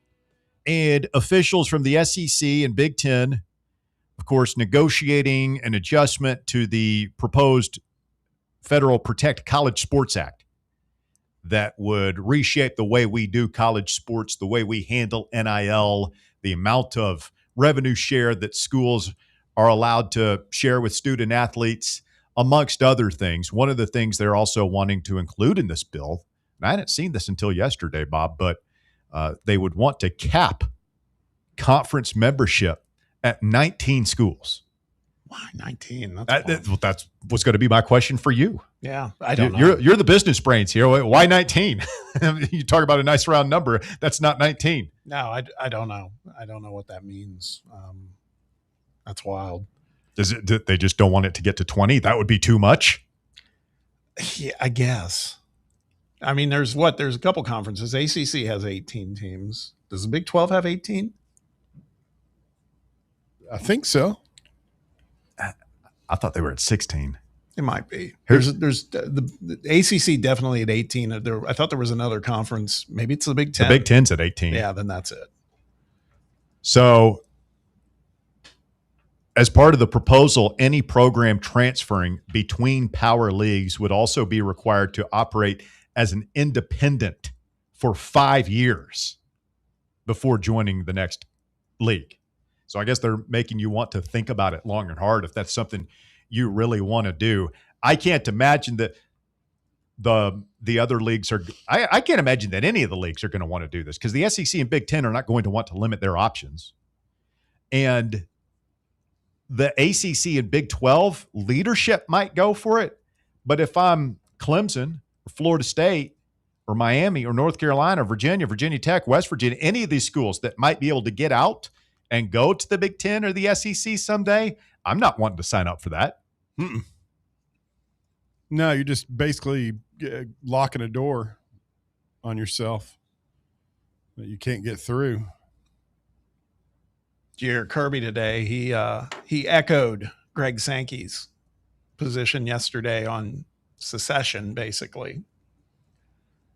and officials from the SEC and Big Ten, of course, negotiating an adjustment to the proposed Federal Protect College Sports Act that would reshape the way we do college sports, the way we handle NIL, the amount of revenue share that schools are allowed to share with student athletes, amongst other things. One of the things they're also wanting to include in this bill, and I hadn't seen this until yesterday, Bob, but they would want to cap conference membership at 19 schools. Why 19? That's what's going to be my question for you. Yeah, I don't know. You're the business brains here. Why 19? You talk about a nice round number. That's not 19. No, I don't know. I don't know what that means. That's wild. They just don't want it to get to 20? That would be too much? Yeah, I guess. I mean, there's a couple conferences. ACC has 18 teams. Does the Big 12 have 18? I think so. I thought they were at 16. It might be. There's the ACC definitely at 18. I thought there was another conference. Maybe it's the Big 10. The Big 10's at 18. Yeah, then that's it. So, as part of the proposal, any program transferring between power leagues would also be required to operate as an independent for 5 years before joining the next league. So I guess they're making you want to think about it long and hard if that's something you really want to do. I can't imagine that the other leagues are – I can't imagine that any of the leagues are going to want to do this because the SEC and Big Ten are not going to want to limit their options. And the ACC and Big 12 leadership might go for it. But if I'm Clemson or Florida State or Miami or North Carolina, Virginia, Virginia Tech, West Virginia, any of these schools that might be able to get out – and go to the Big Ten or the SEC someday, I'm not wanting to sign up for that. Mm-mm. No, you're just basically locking a door on yourself that you can't get through. Did you hear Kirby today? He echoed Greg Sankey's position yesterday on secession, basically.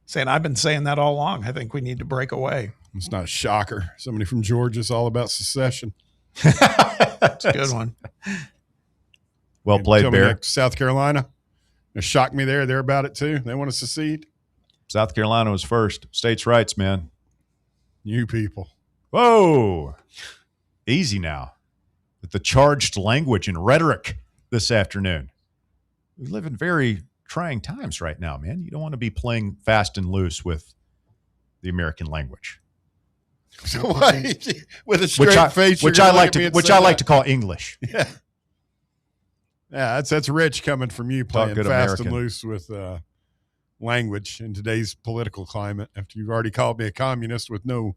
Saying, I've been saying that all along. I think we need to break away. It's not a shocker. Somebody from Georgia's all about secession. That's a good one. Well played, Bear. South Carolina. It shocked me there. They're about it too. They want to secede. South Carolina was first. States' rights, man. You people. Whoa. Easy now. With the charged language and rhetoric this afternoon. We live in very trying times right now, man. You don't want to be playing fast and loose with the American language. So with a straight face, which I like to call English. Yeah, yeah, that's rich coming from you playing fast American. and loose with language in today's political climate. After you've already called me a communist with no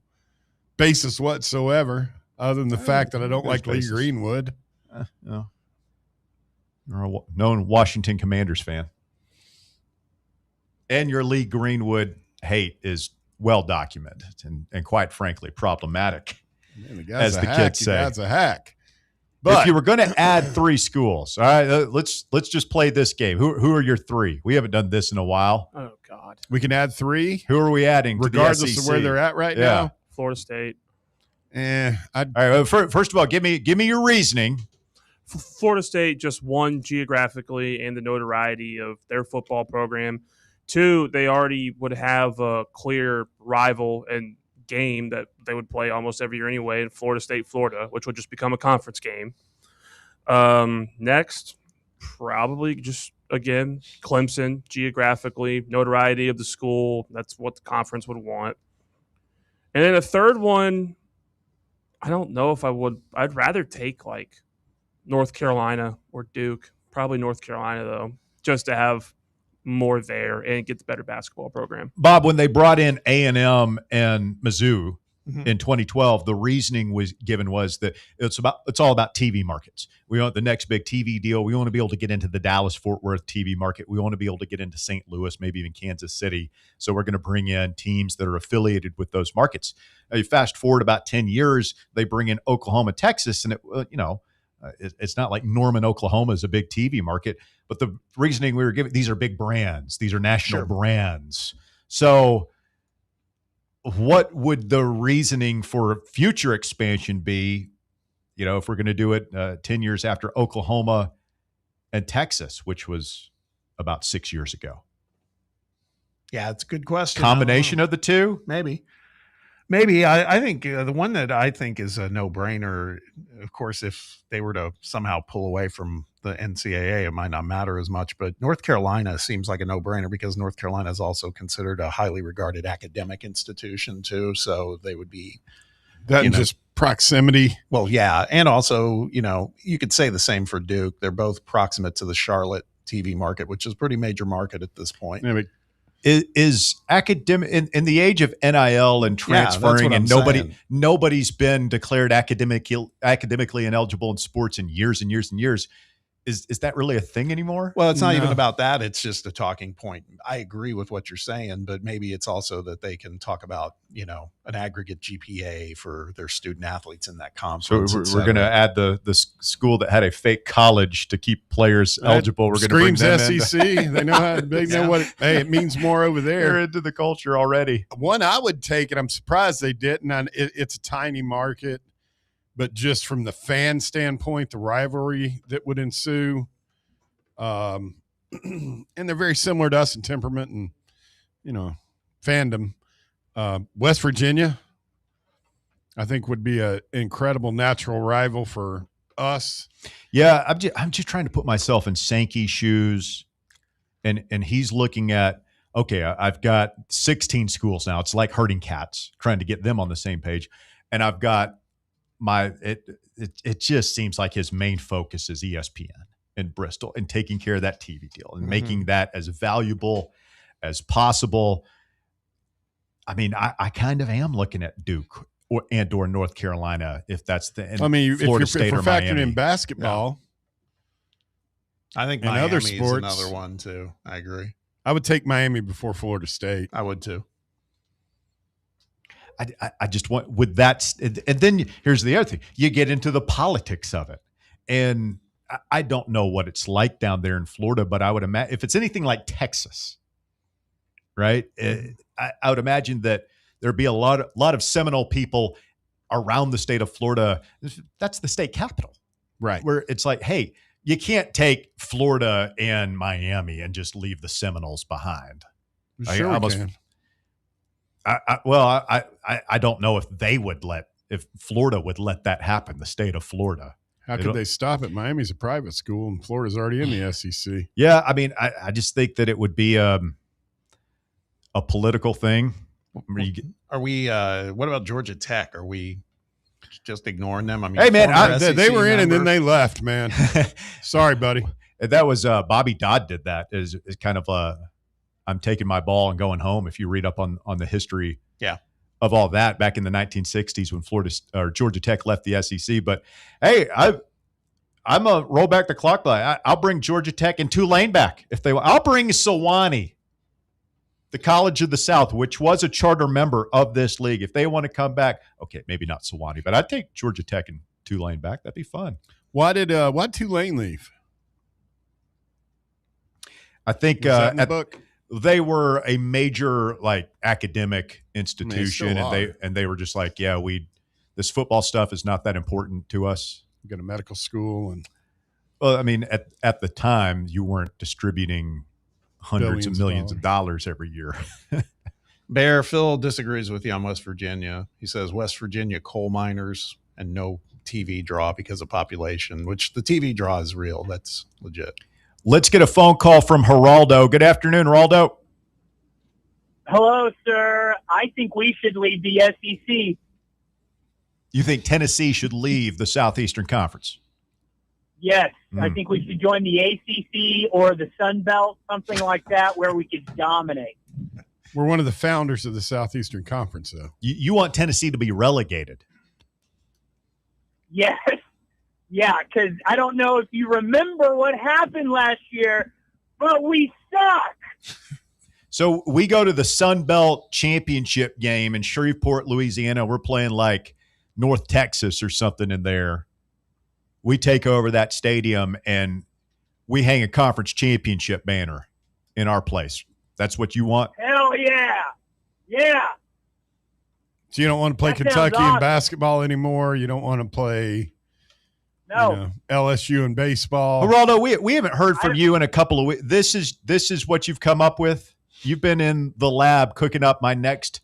basis whatsoever, other than the fact that I don't like Lee Greenwood. No. You're a known Washington Commanders fan, and your Lee Greenwood hate is well documented and quite frankly problematic. Man, as the kids say. That's a hack. But if you were going to add 3 schools, all right, let's just play this game. Who are your 3? We haven't done this in a while. Oh God, we can add 3. Who are we adding? Regardless to the SEC? of where they're at right now. Florida State. All right. Well, first of all, give me your reasoning. Florida State, just one, geographically and the notoriety of their football program. 2, they already would have a clear rival and game that they would play almost every year anyway in Florida State, Florida, which would just become a conference game. Next, probably just, again, Clemson, geographically, notoriety of the school. That's what the conference would want. And then a third one, I don't know if I would. I'd rather take like North Carolina or Duke. Probably North Carolina, though, just to have more there and get the better basketball program. Bob, when they brought in A&M and Mizzou in 2012, the reasoning was that it's all about TV markets. We want the next big TV deal. We want to be able to get into the Dallas-Fort Worth TV market. We want to be able to get into St. Louis, maybe even Kansas City. So we're going to bring in teams that are affiliated with those markets. Now, you fast forward about 10 years, they bring in Oklahoma, Texas, and it's not like Norman, Oklahoma is a big TV market, but the reasoning we were given, these are big brands. These are national brands. So what would the reasoning for future expansion be, if we're going to do it 10 years after Oklahoma and Texas, which was about 6 years ago? Yeah, it's a good question. Combination of the two? Maybe. I think the one that I think is a no-brainer, of course, if they were to somehow pull away from the NCAA, it might not matter as much. But North Carolina seems like a no-brainer because North Carolina is also considered a highly regarded academic institution too. So they would be That and just proximity. Well, yeah. And also, you could say the same for Duke. They're both proximate to the Charlotte TV market, which is a pretty major market at this point. Yeah, but is academic in the age of NIL and transferring, and nobody's been declared academically ineligible in sports in years and years and years. Is that really a thing anymore? Well, it's not even about that. It's just a talking point. I agree with what you're saying, but maybe it's also that they can talk about, an aggregate GPA for their student athletes in that conference. So we're going to add the school that had a fake college to keep players eligible. We're going to bring them SEC. They know how. They know what. Hey, it means more over there. They're into the culture already. One I would take, and I'm surprised they didn't. It's a tiny market. But just from the fan standpoint, the rivalry that would ensue, and they're very similar to us in temperament and, fandom. West Virginia, I think, would be an incredible natural rival for us. Yeah, I'm just trying to put myself in Sankey's shoes, and he's looking at, okay, I've got 16 schools now. It's like herding cats, trying to get them on the same page, and I've got it just seems like his main focus is ESPN in Bristol and taking care of that TV deal and making that as valuable as possible. I mean, I kind of am looking at Duke or North Carolina, if that's the Florida State if we're or factoring Miami. in basketball. Yeah. I think and Miami other sports, is another one too. I agree. I would take Miami before Florida State. I would too. I just want with that, and then here's the other thing: you get into the politics of it, and I don't know what it's like down there in Florida, but I would imagine if it's anything like Texas, right? I would imagine that there'd be a lot of Seminole people around the state of Florida. That's the state capital, right? Where it's like, hey, you can't take Florida and Miami and just leave the Seminoles behind. Sure, we can. I don't know if Florida would let that happen, the state of Florida. How could they stop it? Miami's a private school and Florida's already in the SEC. Yeah, I mean, I just think that it would be a political thing. Are we what about Georgia Tech? Are we just ignoring them? I mean, hey man, they were in and then they left, man. Sorry, buddy. That was Bobby Dodd did that is kind of I'm taking my ball and going home. If you read up on the history of all that back in the 1960s when Georgia Tech left the SEC. But hey, I'm a roll back the clock. I'll bring Georgia Tech and Tulane back if they want. I'll bring Sewanee, the College of the South, which was a charter member of this league. If they want to come back, okay, maybe not Sewanee, but I'd take Georgia Tech and Tulane back. That'd be fun. Why did Tulane leave? I think they were a major academic institution, and they were just like, yeah, this football stuff is not that important to us. You go to medical school, and well, I mean, at the time, you weren't distributing hundreds of millions of dollars every year. Bear Phil disagrees with you on West Virginia. He says West Virginia coal miners and no TV draw because of population, which the TV draw is real. That's legit. Let's get a phone call from Geraldo. Good afternoon, Geraldo. Hello, sir. I think we should leave the SEC. You think Tennessee should leave the Southeastern Conference? Yes. I think we should join the ACC or the Sun Belt, something like that, where we could dominate. We're one of the founders of the Southeastern Conference, though. You want Tennessee to be relegated? Yes. Yeah, because I don't know if you remember what happened last year, but we suck. So we go to the Sun Belt Championship game in Shreveport, Louisiana. We're playing like North Texas or something in there. We take over that stadium and we hang a conference championship banner in our place. That's what you want? Hell yeah. Yeah. So you don't want to play Kentucky in basketball anymore? You don't want to play LSU in baseball? Geraldo, we haven't heard from you in a couple of weeks. This is what you've come up with? You've been in the lab cooking up my next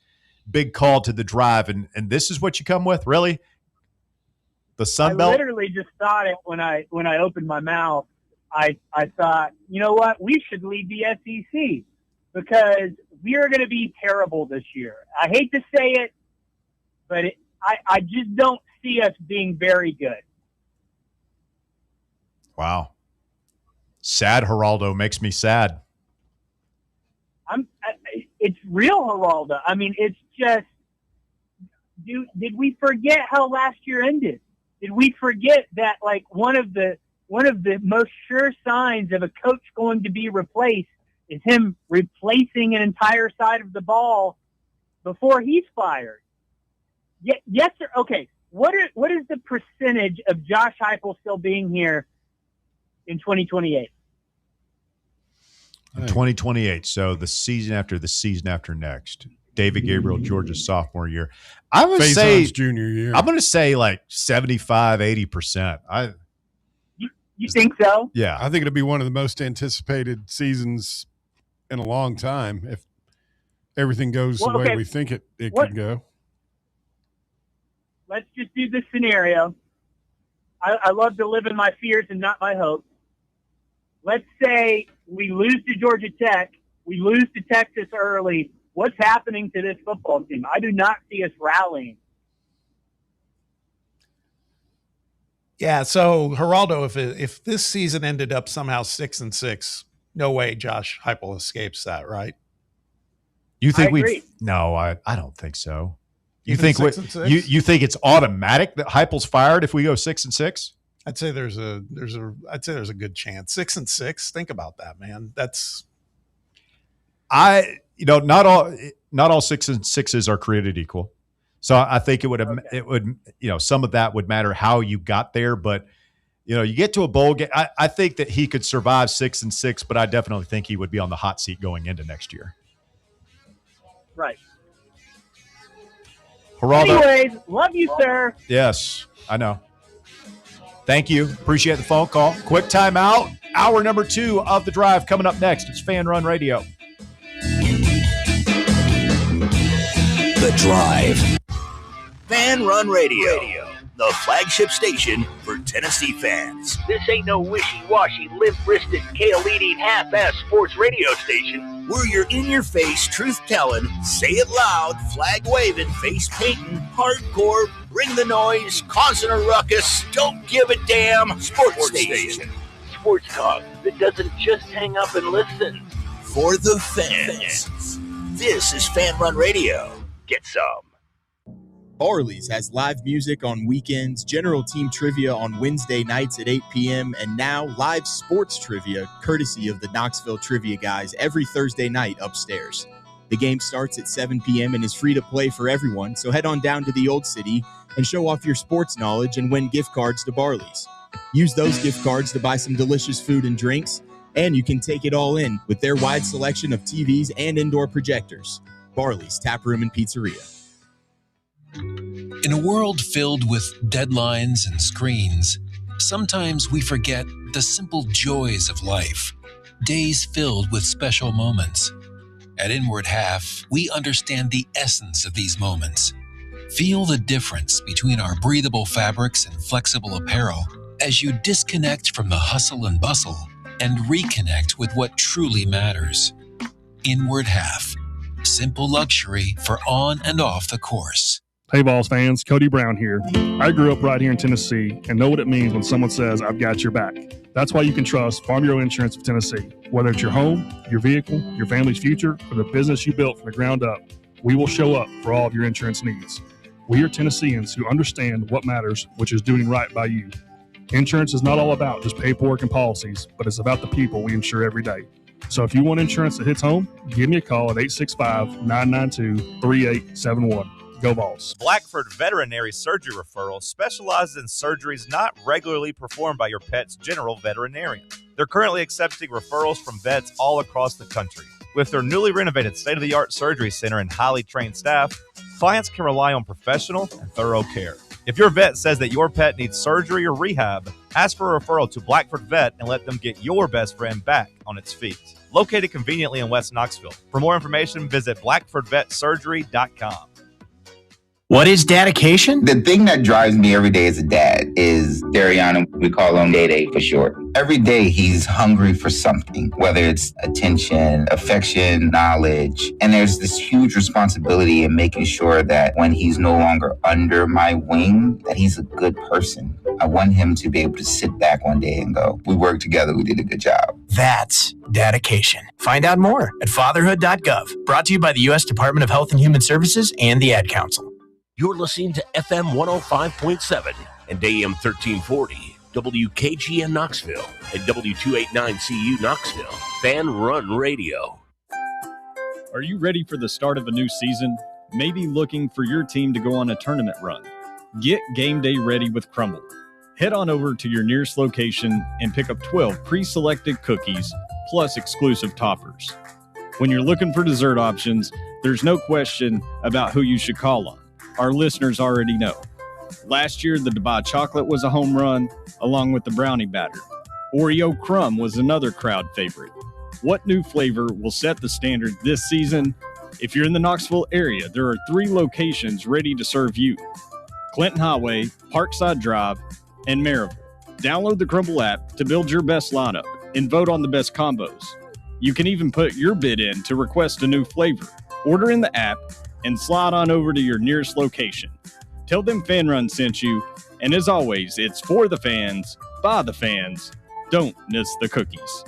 big call to the drive, and this is what you come with? Really? The Sun Belt? I literally just thought it when I opened my mouth. I thought, you know what? We should lead the SEC because we are going to be terrible this year. I hate to say it, but I just don't see us being very good. Wow. Sad Geraldo makes me sad. It's real, Geraldo. I mean, it's just, did we forget how last year ended? Did we forget that, like, one of the most sure signs of a coach going to be replaced is him replacing an entire side of the ball before he's fired? Yes, sir. Okay. What is the percentage of Josh Heupel still being here in 2028? In 2028. So the season after next. David Gabriel, Georgia's sophomore year. I'm going to say junior year. I'm going to say like 75, 80%. You think so? Yeah. I think it'll be one of the most anticipated seasons in a long time if everything goes the way we think it could go. Let's just do this scenario. I love to live in my fears and not my hopes. Let's say we lose to Georgia Tech. We lose to Texas early. What's happening to this football team? I do not see us rallying. Yeah, so Geraldo, if this season ended up somehow 6-6, no way Josh Heupel escapes that, right? You think No, I don't think so. You think you think it's automatic that Heupel's fired if we go 6-6? I'd say there's a good chance. 6-6. Think about that, man. That's not all 6-6s are created equal. So I think it would some of that would matter how you got there, but you get to a bowl game. I think that he could survive 6-6, but I definitely think he would be on the hot seat going into next year. Right. Geraldo, anyways, love you, sir. Yes, I know. Thank you. Appreciate the phone call. Quick timeout. Hour number 2 of the drive coming up next. It's Fan Run Radio. The Drive. Fan Run Radio, the flagship station for Tennessee fans. This ain't no wishy-washy, limp-wristed, kale-eating, half-ass sports radio station. We're your in-your-face, truth-telling, say-it-loud, flag-waving, face-painting, hardcore, bring the noise, causing a ruckus, don't give a damn sports station. Sports talk that doesn't just hang up and listen. For the fans. This is Fan Run Radio. Get some. Barley's has live music on weekends, general team trivia on Wednesday nights at 8 p.m., and now live sports trivia courtesy of the Knoxville Trivia Guys every Thursday night upstairs. The game starts at 7 p.m. and is free to play for everyone, so head on down to the Old City and show off your sports knowledge and win gift cards to Barley's. Use those gift cards to buy some delicious food and drinks, and you can take it all in with their wide selection of TVs and indoor projectors. Barley's Tap Room and Pizzeria. In a world filled with deadlines and screens, sometimes we forget the simple joys of life, days filled with special moments. At Inward Half, we understand the essence of these moments. Feel the difference between our breathable fabrics and flexible apparel as you disconnect from the hustle and bustle and reconnect with what truly matters. Inward Half. Simple luxury for on and off the course. Hey, Vols fans, Cody Brown here. I grew up right here in Tennessee and know what it means when someone says, I've got your back. That's why you can trust Farm Bureau Insurance of Tennessee. Whether it's your home, your vehicle, your family's future, or the business you built from the ground up, we will show up for all of your insurance needs. We are Tennesseans who understand what matters, which is doing right by you. Insurance is not all about just paperwork and policies, but it's about the people we insure every day. So if you want insurance that hits home, give me a call at 865-992-3871. Go Vols. Blackford Veterinary Surgery Referral specializes in surgeries not regularly performed by your pet's general veterinarian. They're currently accepting referrals from vets all across the country. With their newly renovated state-of-the-art surgery center and highly trained staff, clients can rely on professional and thorough care. If your vet says that your pet needs surgery or rehab, ask for a referral to Blackford Vet and let them get your best friend back on its feet. Located conveniently in West Knoxville. For more information, visit BlackfordVetSurgery.com. What is dedication? The thing that drives me every day as a dad is Dariana, we call him Day for short. Every day he's hungry for something, whether it's attention, affection, knowledge. And there's this huge responsibility in making sure that when he's no longer under my wing, that he's a good person. I want him to be able to sit back one day and go, we worked together, we did a good job. That's dedication. Find out more at fatherhood.gov. Brought to you by the U.S. Department of Health and Human Services and the Ad Council. You're listening to FM 105.7 and AM 1340, WKGN Knoxville, and W289CU Knoxville, Fan Run Radio. Are you ready for the start of a new season? Maybe looking for your team to go on a tournament run? Get game day ready with Crumble. Head on over to your nearest location and pick up 12 pre-selected cookies plus exclusive toppers. When you're looking for dessert options, there's no question about who you should call on. Our listeners already know. Last year, the Dubai chocolate was a home run, along with the brownie batter. Oreo crumb was another crowd favorite. What new flavor will set the standard this season? If you're in the Knoxville area, there are 3 locations ready to serve you: Clinton Highway, Parkside Drive, and Maryville. Download the Crumble app to build your best lineup and vote on the best combos. You can even put your bid in to request a new flavor. Order in the app and slide on over to your nearest location. Tell them Fan Run sent you, and as always, it's for the fans, by the fans. Don't miss the cookies.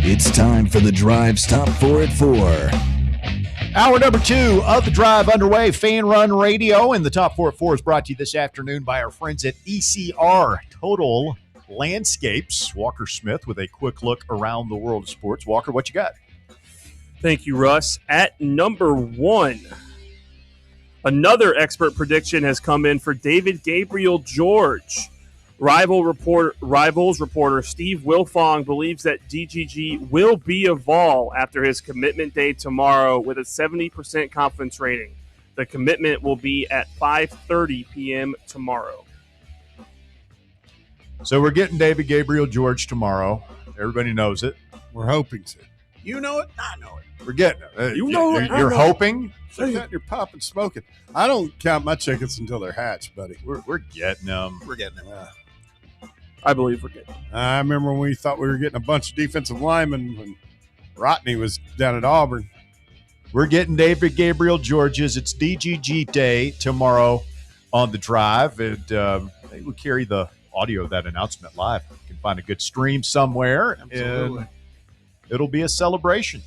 It's time for the Drive's Top 4 at 4. Hour number 2 of the Drive underway. Fan Run Radio, and the Top 4 at 4 is brought to you this afternoon by our friends at ECR Total Landscapes. Walker Smith with a quick look around the world of sports. Walker, what you got? Thank you, Russ. At number 1, another expert prediction has come in for David Gabriel George. Rivals reporter Steve Wilfong believes that DGG will be a Vol after his commitment day tomorrow with a 70% confidence rating. The commitment will be at 5:30 p.m. tomorrow. So we're getting David Gabriel George tomorrow. Everybody knows it. We're hoping to. You know it, I know it. We're getting it. You know it. You're hoping? Say that you're popping, smoking. I don't count my chickens until they're hatched, buddy. We're getting them. We're getting them. I believe we're getting them. I remember when we thought we were getting a bunch of defensive linemen when Rodney was down at Auburn. We're getting David Gabriel George's. It's DGG Day tomorrow on the Drive. And they will carry the audio of that announcement live. You can find a good stream somewhere. Absolutely. And it'll be a celebration,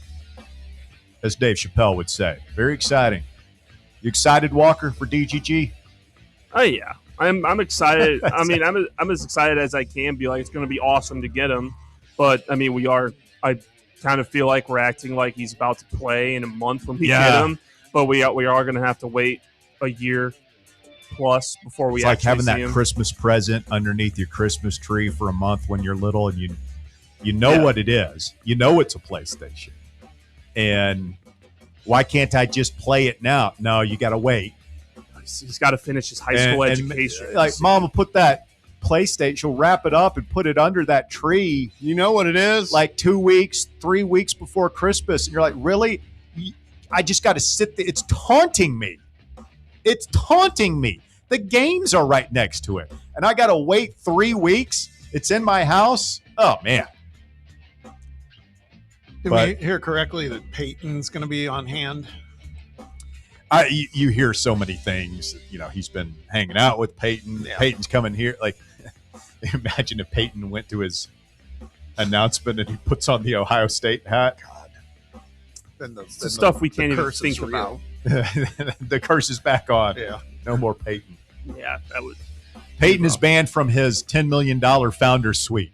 as Dave Chappelle would say. Very exciting. You excited, Walker, for DGG? Oh, yeah. I'm excited. I mean, I'm as excited as I can be. Like, it's going to be awesome to get him. But, I mean, I kind of feel like we're acting like he's about to play in a month when we get him. But we are going to have to wait a year plus before we it's like actually having see that him. Christmas present underneath your Christmas tree for a month when you're little, and you know what it is. You know it's a PlayStation. And why can't I just play it now? No, you got to wait. He's got to finish his high school education. Like, Mom will put that PlayStation, she'll wrap it up and put it under that tree. You know what it is? Like 2 weeks, 3 weeks before Christmas. And you're like, really? I just got to sit there. It's taunting me. It's taunting me. The games are right next to it. And I got to wait 3 weeks. It's in my house. Oh, man. Did we hear correctly that Peyton's going to be on hand? You hear so many things. You know, he's been hanging out with Peyton. Yeah. Peyton's coming here. Like, imagine if Peyton went to his announcement and he puts on the Ohio State hat. God. Then the stuff we can't even think about. The curse is back on. Yeah. No more Peyton. Yeah, that would. Peyton is banned from his $10 million founder's suite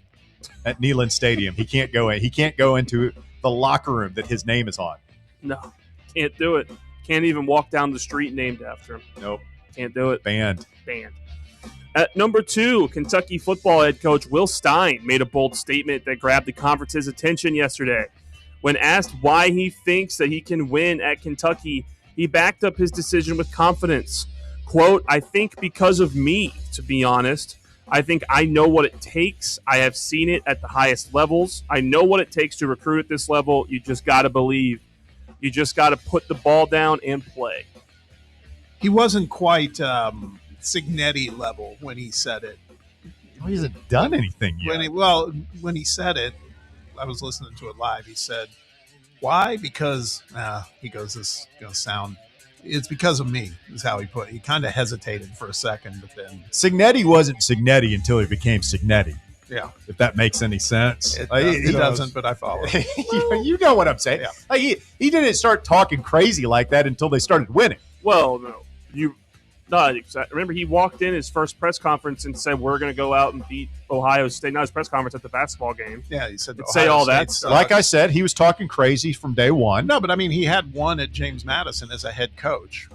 at Neyland Stadium. He can't go in. He can't go into the locker room that his name is on. No, can't do it. Can't even walk down the street named after him. Nope. Can't do it. Banned. At number 2, Kentucky football head coach Will Stein made a bold statement that grabbed the conference's attention yesterday. When asked why he thinks that he can win at Kentucky, he backed up his decision with confidence. Quote, I think because of me, to be honest. I think I know what it takes. I have seen it at the highest levels. I know what it takes to recruit at this level. You just got to believe. You just got to put the ball down and play. He wasn't quite Signetti level when he said it. He hasn't done anything yet. When he said it, I was listening to it live. He said, "Why?" Because he goes, "This is going to sound. It's because of me." Is how he put it. He kind of hesitated for a second, but then Signetti wasn't Signetti until he became Signetti. Yeah, if that makes any sense. It doesn't, but I follow. You know what I'm saying? Yeah. He didn't start talking crazy like that until they started winning. Well, no, remember, he walked in his first press conference and said, "We're going to go out and beat Ohio State." Not his press conference at the basketball game. Yeah, he said, say all that. Like I said, he was talking crazy from day one. No, but I mean, he had one at James Madison as a head coach.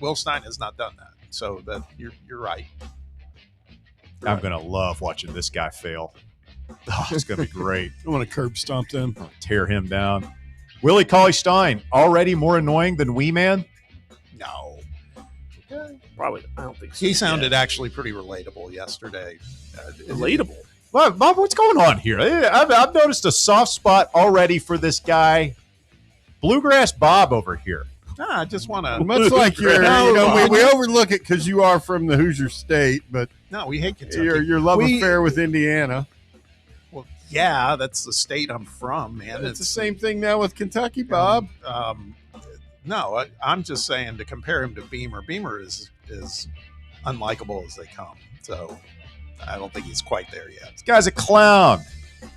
Will Stein has not done that, so that you're right. I'm going to love watching this guy fail. Oh, it's going to be great. I want to curb stomp him. Tear him down. Willie Cauley-Stein, already more annoying than Wee Man? No. Probably. I don't think so. He sounded actually pretty relatable yesterday. Relatable? Well, Bob, what's going on here? I've noticed a soft spot already for this guy. Bluegrass Bob over here. I just want to. Much like we overlook it because you are from the Hoosier State, but no, we hate Kentucky. Your love affair with Indiana. Well, yeah, that's the state I'm from, man. It's the same thing now with Kentucky, Bob. No, I'm just saying to compare him to Beamer. Beamer is unlikable as they come. So I don't think he's quite there yet. This guy's a clown.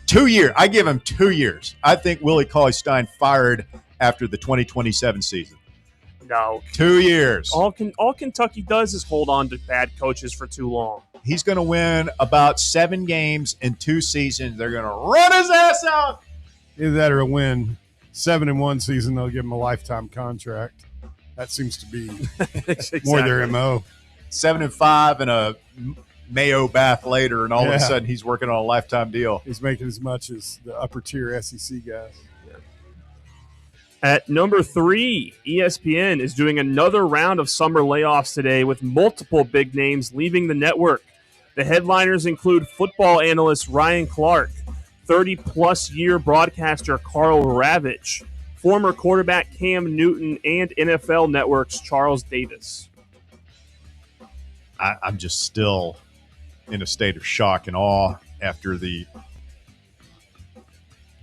2 years. I give him 2 years. I think Willie Cauley-Stein fired after the 2027 season. No. 2 years. All Kentucky does is hold on to bad coaches for too long. He's going to win about 7 games in 2 seasons. They're going to run his ass out. Either that or a win. 7-1 season, they'll give him a lifetime contract. That seems to be more their MO. 7-5 and a Mayo bath later, and all of a sudden he's working on a lifetime deal. He's making as much as the upper tier SEC guys. At number 3, ESPN is doing another round of summer layoffs today with multiple big names leaving the network. The headliners include football analyst Ryan Clark, 30-plus year broadcaster Carl Ravitch, former quarterback Cam Newton, and NFL Network's Charles Davis. I'm just still in a state of shock and awe after the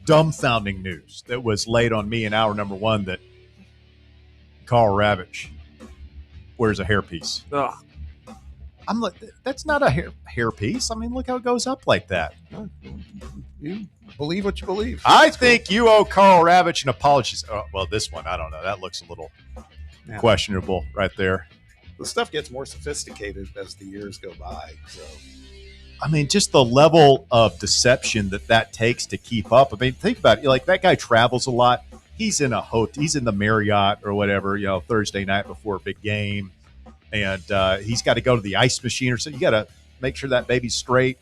dumbfounding news that was laid on me in hour number 1 that Carl Ravitch wears a hairpiece. Ugh. I'm like, that's not a hairpiece. I mean, look how it goes up like that. You believe what you believe. I think you owe Carl Ravitch an apology. Oh, well, this one, I don't know. That looks a little questionable right there. The stuff gets more sophisticated as the years go by. So, I mean, just the level of deception that takes to keep up. I mean, think about it. Like, that guy travels a lot. He's in a hotel. He's in the Marriott or whatever, Thursday night before a big game. And he's got to go to the ice machine or something. You got to make sure that baby's straight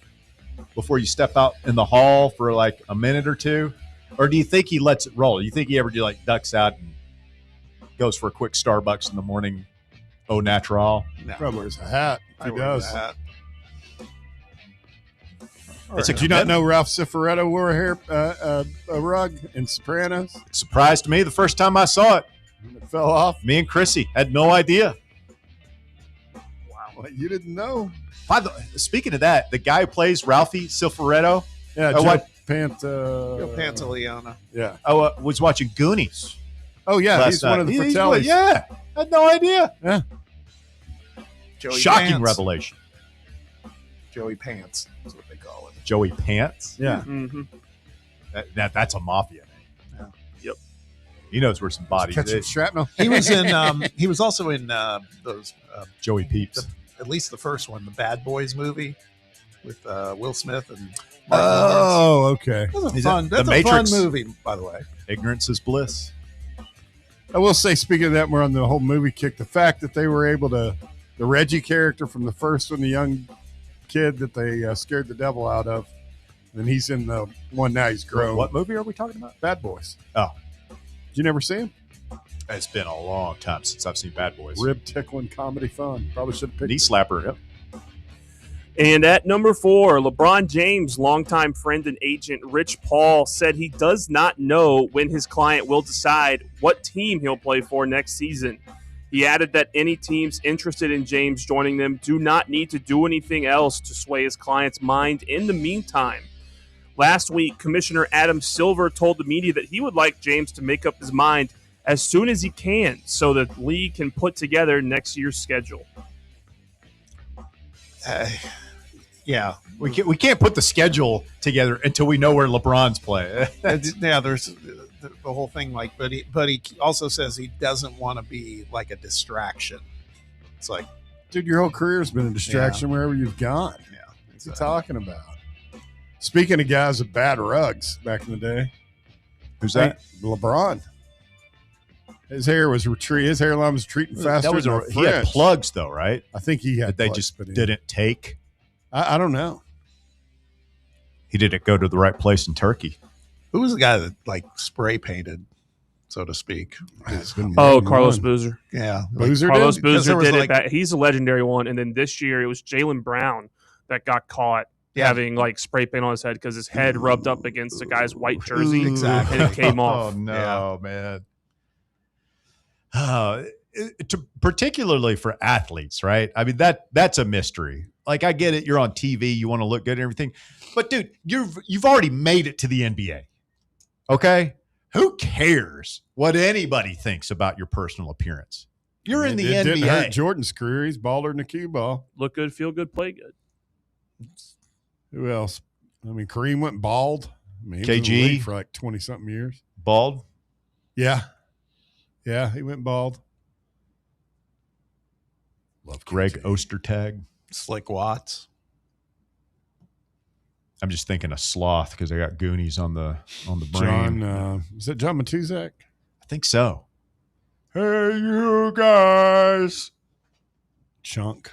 before you step out in the hall for like a minute or two. Or do you think he lets it roll? Do you think he ever ducks out and goes for a quick Starbucks in the morning au natural? No. Probably wears a hat. He does. Did you not know Ralph Cifaretto wore a rug in Sopranos? It surprised me the first time I saw it. It fell off. Me and Chrissy had no idea. Well, you didn't know. Speaking of that, the guy who plays Ralphie Cifaretto. Yeah, Joe Pantoliano. Yeah. I was watching Goonies. Oh, yeah. He's one of the Fratellis. Yeah. I had no idea. Yeah. Shocking revelation. Joey Pants is what they call it. Joey Pants? Yeah. Mm-hmm. That's a mafia name. Yeah. Yep. He knows where some bodies catching shrapnel. He was in. He was also in those Joey Peeps. At least the first one, the Bad Boys movie with Will Smith and. Okay. That's a fun movie, by the way. Ignorance is bliss. I will say, speaking of that, we're on the whole movie kick. The fact that they were able to, the Reggie character from the first one, the young kid that they scared the devil out of, and he's in the one now. He's grown. What movie are we talking about? Bad Boys. Oh, did you never see him? It's been a long time since I've seen Bad Boys. Rib tickling comedy fun. Probably should have picked knee slapper. Yep. And at number 4, LeBron James' longtime friend and agent Rich Paul said he does not know when his client will decide what team he'll play for next season. He added that any teams interested in James joining them do not need to do anything else to sway his client's mind in the meantime. Last week, Commissioner Adam Silver told the media that he would like James to make up his mind as soon as he can so the league can put together next year's schedule. Yeah. We can't put the schedule together until we know where LeBron's play. Yeah, there's the whole thing, like, but he also says he doesn't want to be like a distraction. It's like, dude, your whole career's been a distraction wherever you've gone. Yeah, what's he talking about? Speaking of guys with bad rugs back in the day, who's that? LeBron. His hair was his hairline was retreating faster. He had plugs though, right? I think he had. That they just didn't take. I don't know. He didn't go to the right place in Turkey. Who was the guy that like spray painted, so to speak? Carlos Boozer. Yeah, Carlos Boozer did it back. He's a legendary one. And then this year it was Jaylen Brown that got caught having like spray paint on his head because his head rubbed up against a guy's white jersey. Exactly. And it came off. Oh no, man. Particularly for athletes, right? I mean, that's a mystery. Like, I get it. You're on TV. You want to look good and everything. But, dude, you've already made it to the NBA. Okay? Who cares what anybody thinks about your personal appearance? You're in the NBA. It didn't hurt Jordan's career. He's baller than a cue ball. Look good, feel good, play good. Who else? I mean, Kareem went bald. I mean, he was in the KG league for like 20-something years. Bald? Yeah. Yeah, he went bald. Love Greg Ostertag. Slick Watts. I'm just thinking of Sloth because I got Goonies on the brain. Is that John Matuzak? I think so. Hey, you guys. Chunk.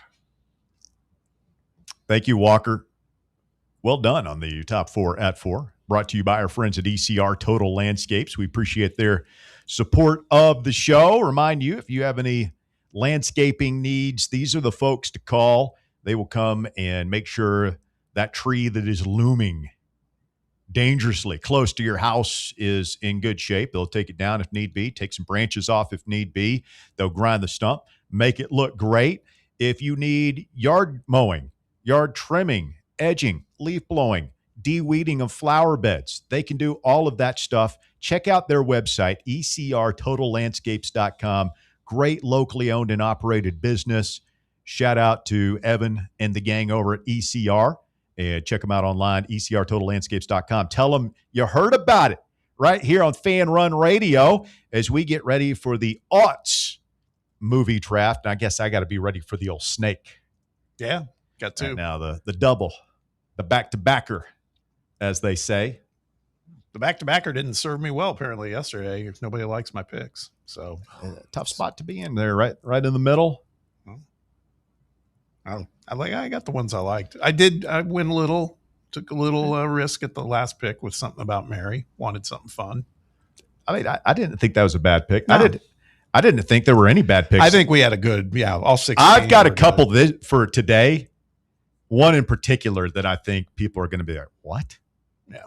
Thank you, Walker. Well done on the top 4 at 4. Brought to you by our friends at ECR Total Landscapes. We appreciate their support of the show. Remind you, if you have any landscaping needs, these are the folks to call. They will come and make sure that tree that is looming dangerously close to your house is in good shape. They'll take it down if need be, take some branches off if need be. They'll grind the stump, make it look great. If you need yard mowing, yard trimming, edging, leaf blowing, de-weeding of flower beds, they can do all of that stuff. Check out their website, ecrtotallandscapes.com. Great locally owned and operated business. Shout out to Evan and the gang over at ECR. And check them out online, ecrtotallandscapes.com. Tell them you heard about it right here on Fan Run Radio as we get ready for the aughts movie draft. And I guess I got to be ready for the old snake. Yeah, got to. Right now, the double, the back-to-backer, as they say. The back-to-backer didn't serve me well, apparently, yesterday. If nobody likes my picks. So tough spot to be in there, right in the middle. I got the ones I liked. I win a little, took a little risk at the last pick with something about Mary. Wanted something fun. I mean, I didn't think that was a bad pick. No. I didn't think there were any bad picks. I think we had a good, all 16. I've got a couple for today. One in particular that I think people are going to be like, what? Yeah.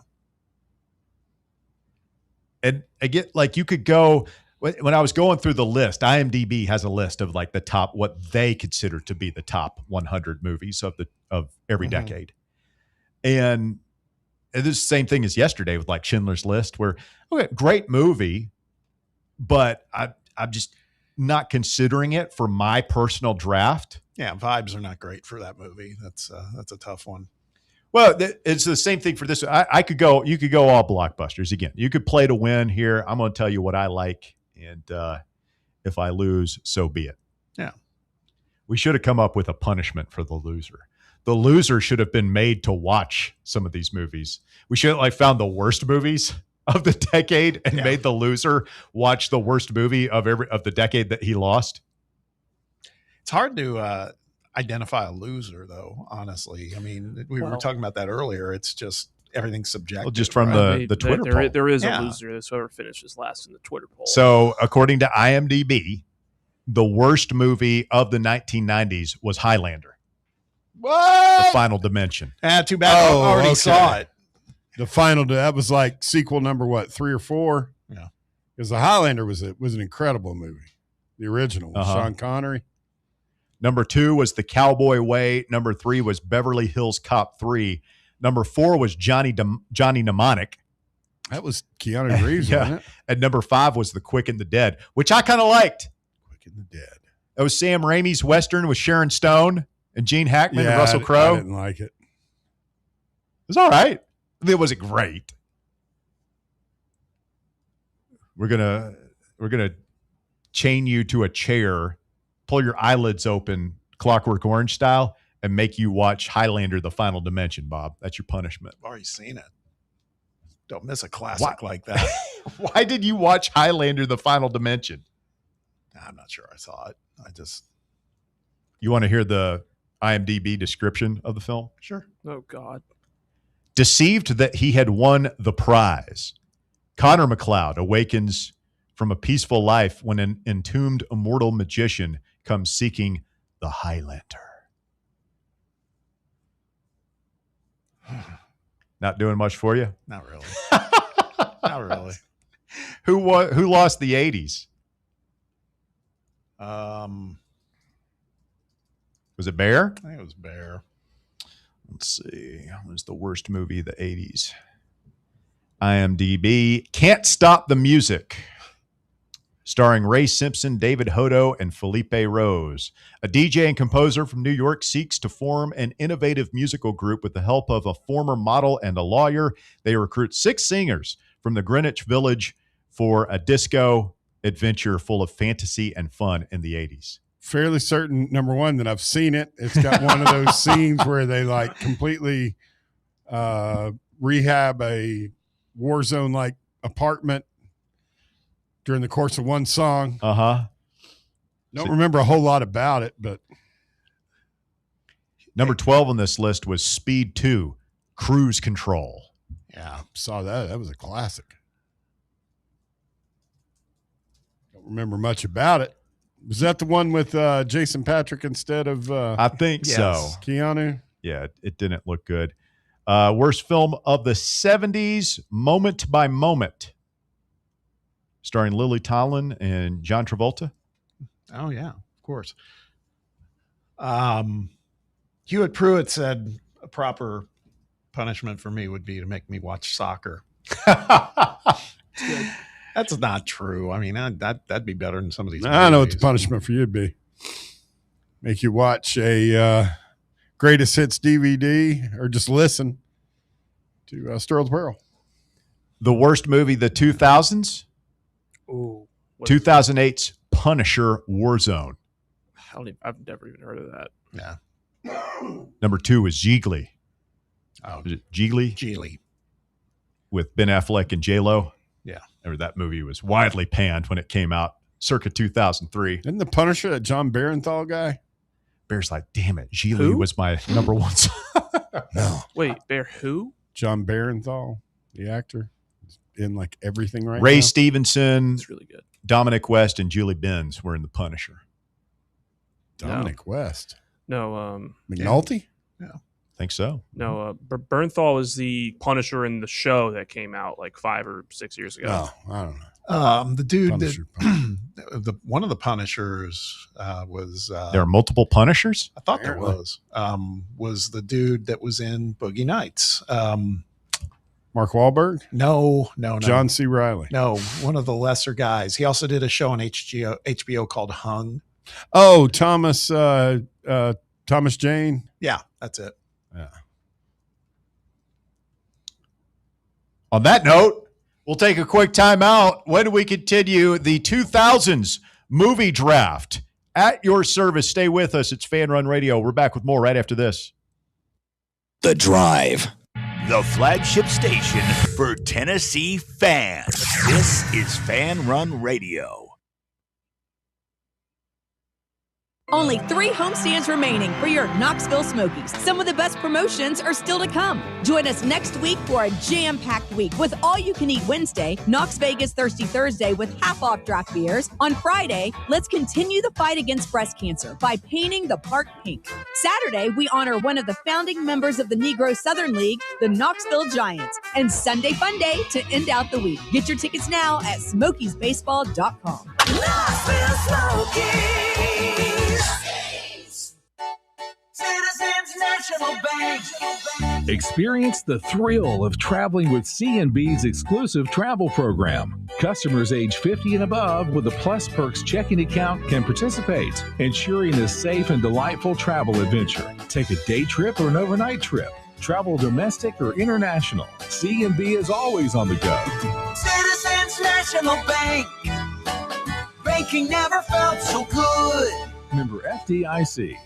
And again, like you could go, when I was going through the list, IMDb has a list of like the top, what they consider to be the top 100 movies of every decade. And this is the same thing as yesterday with like Schindler's List, where, okay, great movie, but I'm just not considering it for my personal draft. Yeah, vibes are not great for that movie. That's a tough one. Well, it's the same thing for this. You could go all blockbusters again. You could play to win here. I'm going to tell you what I like. And if I lose, so be it. Yeah. We should have come up with a punishment for the loser. The loser should have been made to watch some of these movies. We should have found the worst movies of the decade and made the loser watch the worst movie of the decade that he lost. It's hard to identify a loser, though, honestly. I mean, we were talking about that earlier. It's just everything's subjective. Well, just from the Twitter poll. There is a loser. That's whoever finishes last in the Twitter poll. So according to IMDb, the worst movie of the 1990s was Highlander. What? The Final Dimension. Too bad I already saw it. The final, that was like sequel number, 3 or 4? Yeah. Because the Highlander was an incredible movie. The original, Sean Connery. Number 2 was The Cowboy Way. Number 3 was Beverly Hills Cop 3. Number 4 was Johnny Mnemonic. That was Keanu Reeves, wasn't it? And number 5 was The Quick and the Dead, which I kind of liked. Quick and the Dead. That was Sam Raimi's Western with Sharon Stone and Gene Hackman and Russell Crowe. I didn't like it. It was all right. It wasn't great. We're gonna chain you to a chair, pull your eyelids open, Clockwork Orange style, and make you watch Highlander: The Final Dimension, Bob. That's your punishment. I've already seen it. Don't miss a classic like that. Why did you watch Highlander: The Final Dimension? I'm not sure I saw it. You want to hear the IMDb description of the film? Sure. Oh, God. Deceived that he had won the prize, Connor McLeod awakens from a peaceful life when an entombed immortal magician comes seeking the Highlander. Not doing much for you? Not really. Not really. Who lost the 80s? Was it Bear? I think it was Bear. Let's see. What was the worst movie of the 80s? IMDb. Can't Stop the Music. Starring Ray Simpson, David Hodo, and Felipe Rose. A DJ and composer from New York seeks to form an innovative musical group with the help of a former model and a lawyer. They recruit 6 singers from the Greenwich Village for a disco adventure full of fantasy and fun in the 80s. Fairly certain, number one, that I've seen it. It's got one of those scenes where they like completely rehab a war zone like apartment during the course of one song. Don't remember a whole lot about it, but number 12 on this list was Speed 2, Cruise Control. Yeah, saw that. That was a classic. Don't remember much about it. Was that the one with Jason Patrick instead of I think so. Keanu? Yeah, it didn't look good. Worst film of the 70s, Moment by Moment. Starring Lily Tomlin and John Travolta. Oh, yeah, of course. Hewitt Pruitt said a proper punishment for me would be to make me watch soccer. That's not true. I mean, that'd be better than some of these movies. I know what the punishment for you would be. Make you watch a greatest hits DVD or just listen to Sterling Pearl. The worst movie, the 2000s? Ooh. 2008's Punisher Warzone. I've never even heard of that. Yeah. Number 2 was Gigli. Oh, was it Gigli? Gigli. With Ben Affleck and J-Lo. Yeah. Remember that movie was widely panned when it came out, circa 2003. Isn't the Punisher that John Barenthal guy? Bear's like, damn it, Gigli was my number 1 song. No. Wait, Bear who? John Barenthal, the actor. In like everything right Ray now. Stevenson. It's really good. Dominic West and Julie Benz were in The Punisher. Dominic West. No. McNulty? Yeah. Think so. No, Bernthal is the Punisher in the show that came out like 5 or 6 years ago. Oh, I don't know. The dude Punisher, that one of the Punishers was there are multiple Punishers? I thought there was the dude that was in Boogie Nights. Mark Wahlberg? No. John C. Reilly. No, one of the lesser guys. He also did a show on HBO called Hung. Oh, Thomas Jane. Yeah, that's it. Yeah. On that note, we'll take a quick time out. When we continue the 2000s movie draft at your service, stay with us. It's Fan Run Radio. We're back with more right after this. The Drive. The flagship station for Tennessee fans. This is Fan Run Radio. Only 3 homestands remaining for your Knoxville Smokies. Some of the best promotions are still to come. Join us next week for a jam-packed week with all-you-can-eat Wednesday, Knox Vegas Thirsty Thursday with half-off draft beers. On Friday, let's continue the fight against breast cancer by painting the park pink. Saturday, we honor one of the founding members of the Negro Southern League, the Knoxville Giants. And Sunday Fun Day to end out the week. Get your tickets now at SmokiesBaseball.com. Knoxville Smokies. Citizens National Bank. Experience the thrill of traveling with C&B's exclusive travel program. Customers age 50 and above with a Plus Perks checking account can participate, ensuring a safe and delightful travel adventure. Take a day trip or an overnight trip. Travel domestic or international. C&B is always on the go. Citizens National Bank. Banking never felt so good. Member FDIC.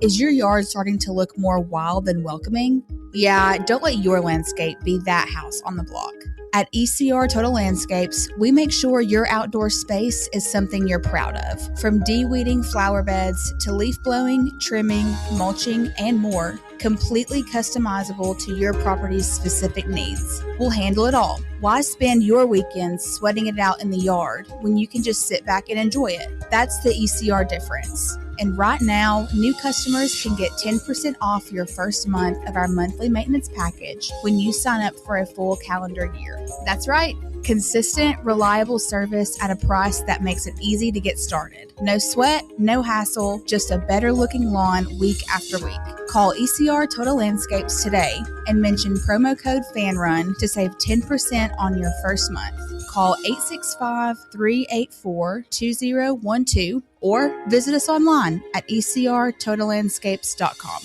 Is your yard starting to look more wild than welcoming? Yeah, don't let your landscape be that house on the block. At ECR Total Landscapes, we make sure your outdoor space is something you're proud of. From de-weeding flower beds to leaf blowing, trimming, mulching, and more, completely customizable to your property's specific needs. We'll handle it all. Why spend your weekends sweating it out in the yard when you can just sit back and enjoy it? That's the ECR difference. And right now, new customers can get 10% off your first month of our monthly maintenance package when you sign up for a full calendar year. That's right. Consistent, reliable service at a price that makes it easy to get started. No sweat, no hassle, just a better looking lawn week after week. Call ECR Total Landscapes today and mention promo code FANRUN to save 10% on your first month. Call 865-384-2012 or visit us online at ecrtotallandscapes.com.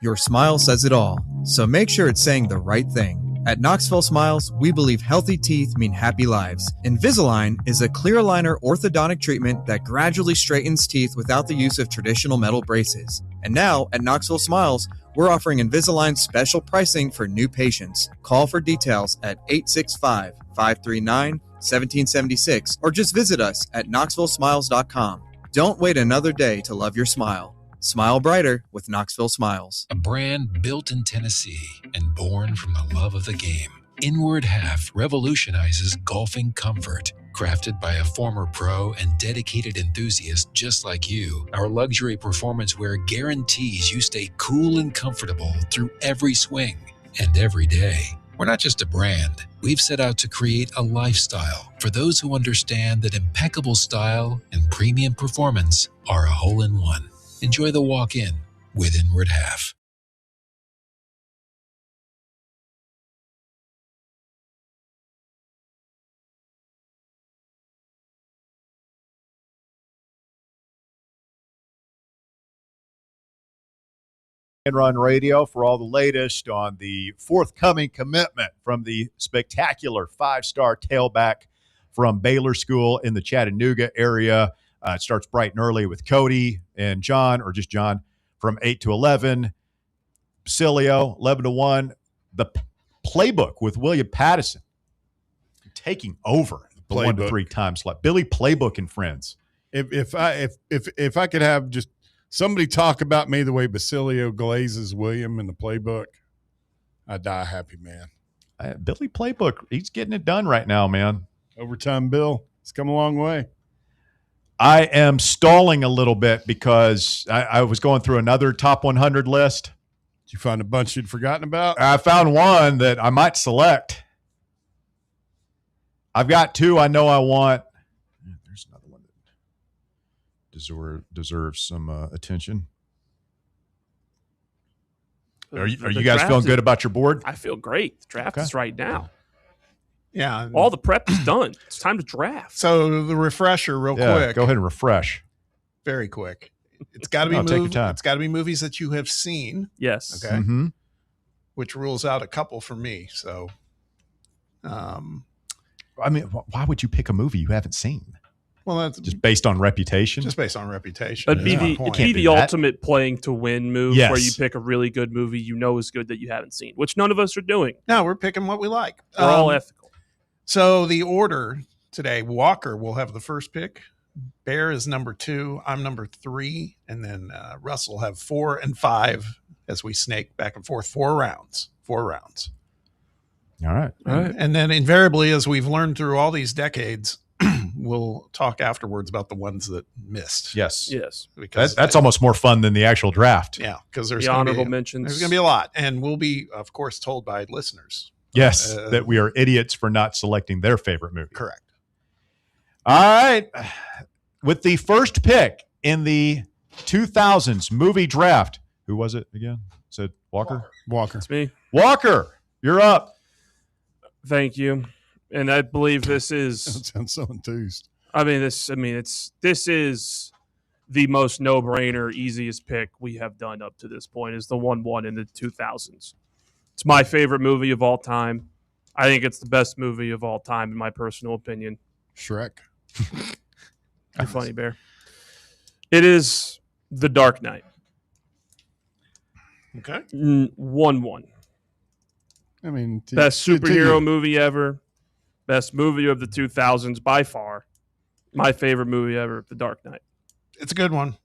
Your smile says it all, so make sure it's saying the right thing. At Knoxville Smiles, we believe healthy teeth mean happy lives. Invisalign is a clear aligner orthodontic treatment that gradually straightens teeth without the use of traditional metal braces. And now, at Knoxville Smiles, we're offering Invisalign special pricing for new patients. Call for details at 865-539-1776 or just visit us at knoxvillesmiles.com. Don't wait another day to love your smile. Smile brighter with Knoxville Smiles. A brand built in Tennessee and born from the love of the game. Inward Half revolutionizes golfing comfort. Crafted by a former pro and dedicated enthusiast just like you, our luxury performance wear guarantees you stay cool and comfortable through every swing and every day. We're not just a brand. We've set out to create a lifestyle for those who understand that impeccable style and premium performance are a hole-in-one. Enjoy the walk-in with Inward Half. And Run Radio for all the latest on the forthcoming commitment from the spectacular 5-star tailback from Baylor School in the Chattanooga area. It starts bright and early with Cody and John, or just John, from 8 to 11. Basilio, 11 to 1. The playbook with William Pattison taking over the 1 to 3 time slot. Billy Playbook and friends. If I could have just somebody talk about me the way Basilio glazes William in the playbook, I die a happy man. Billy Playbook, he's getting it done right now, man. Overtime Bill, it's come a long way. I am stalling a little bit because I was going through another top 100 list. Did you find a bunch you'd forgotten about? I found one that I might select. I've got 2 I know I want. There's another one that deserves some attention. Are you guys feeling good about your board? I feel great. The draft is right now. Yeah. All the prep is done. It's time to draft. So the refresher real quick. Go ahead and refresh. Very quick. It's got to be take your time. It's got to be movies that you have seen. Yes. Okay. Mm-hmm. Which rules out a couple for me. So I mean, why would you pick a movie you haven't seen? Well, that's just based on reputation. Just based on reputation. It'd be the ultimate playing to win move, yes, where you pick a really good movie you know is good that you haven't seen, which none of us are doing. No, we're picking what we like. We're all ethical. So the order today, Walker will have the first pick. Bear is number 2. I'm number 3. And then Russ will have 4 and 5 as we snake back and forth. 4 rounds. All right. And then invariably, as we've learned through all these decades, we'll talk afterwards about the ones that missed. Yes. Because that's almost more fun than the actual draft. Yeah, because there's the honorable mentions. There's going to be a lot. And we'll be, of course, told by listeners. Yes, that we are idiots for not selecting their favorite movie. Correct. All right. With the first pick in the 2000s movie draft, who was it again? Said Walker? Walker. It's me. Walker, you're up. Thank you. And I believe this is. That sounds so enthused. This is the most no-brainer, easiest pick we have done up to this point. Is the 1-1 in the 2000s. It's my favorite movie of all time. I think it's the best movie of all time, in my personal opinion. Shrek. You're funny, Bear. It is The Dark Knight. Okay. 1-1. I mean, best superhero movie ever. Best movie of the 2000s by far. My favorite movie ever, The Dark Knight. It's a good one.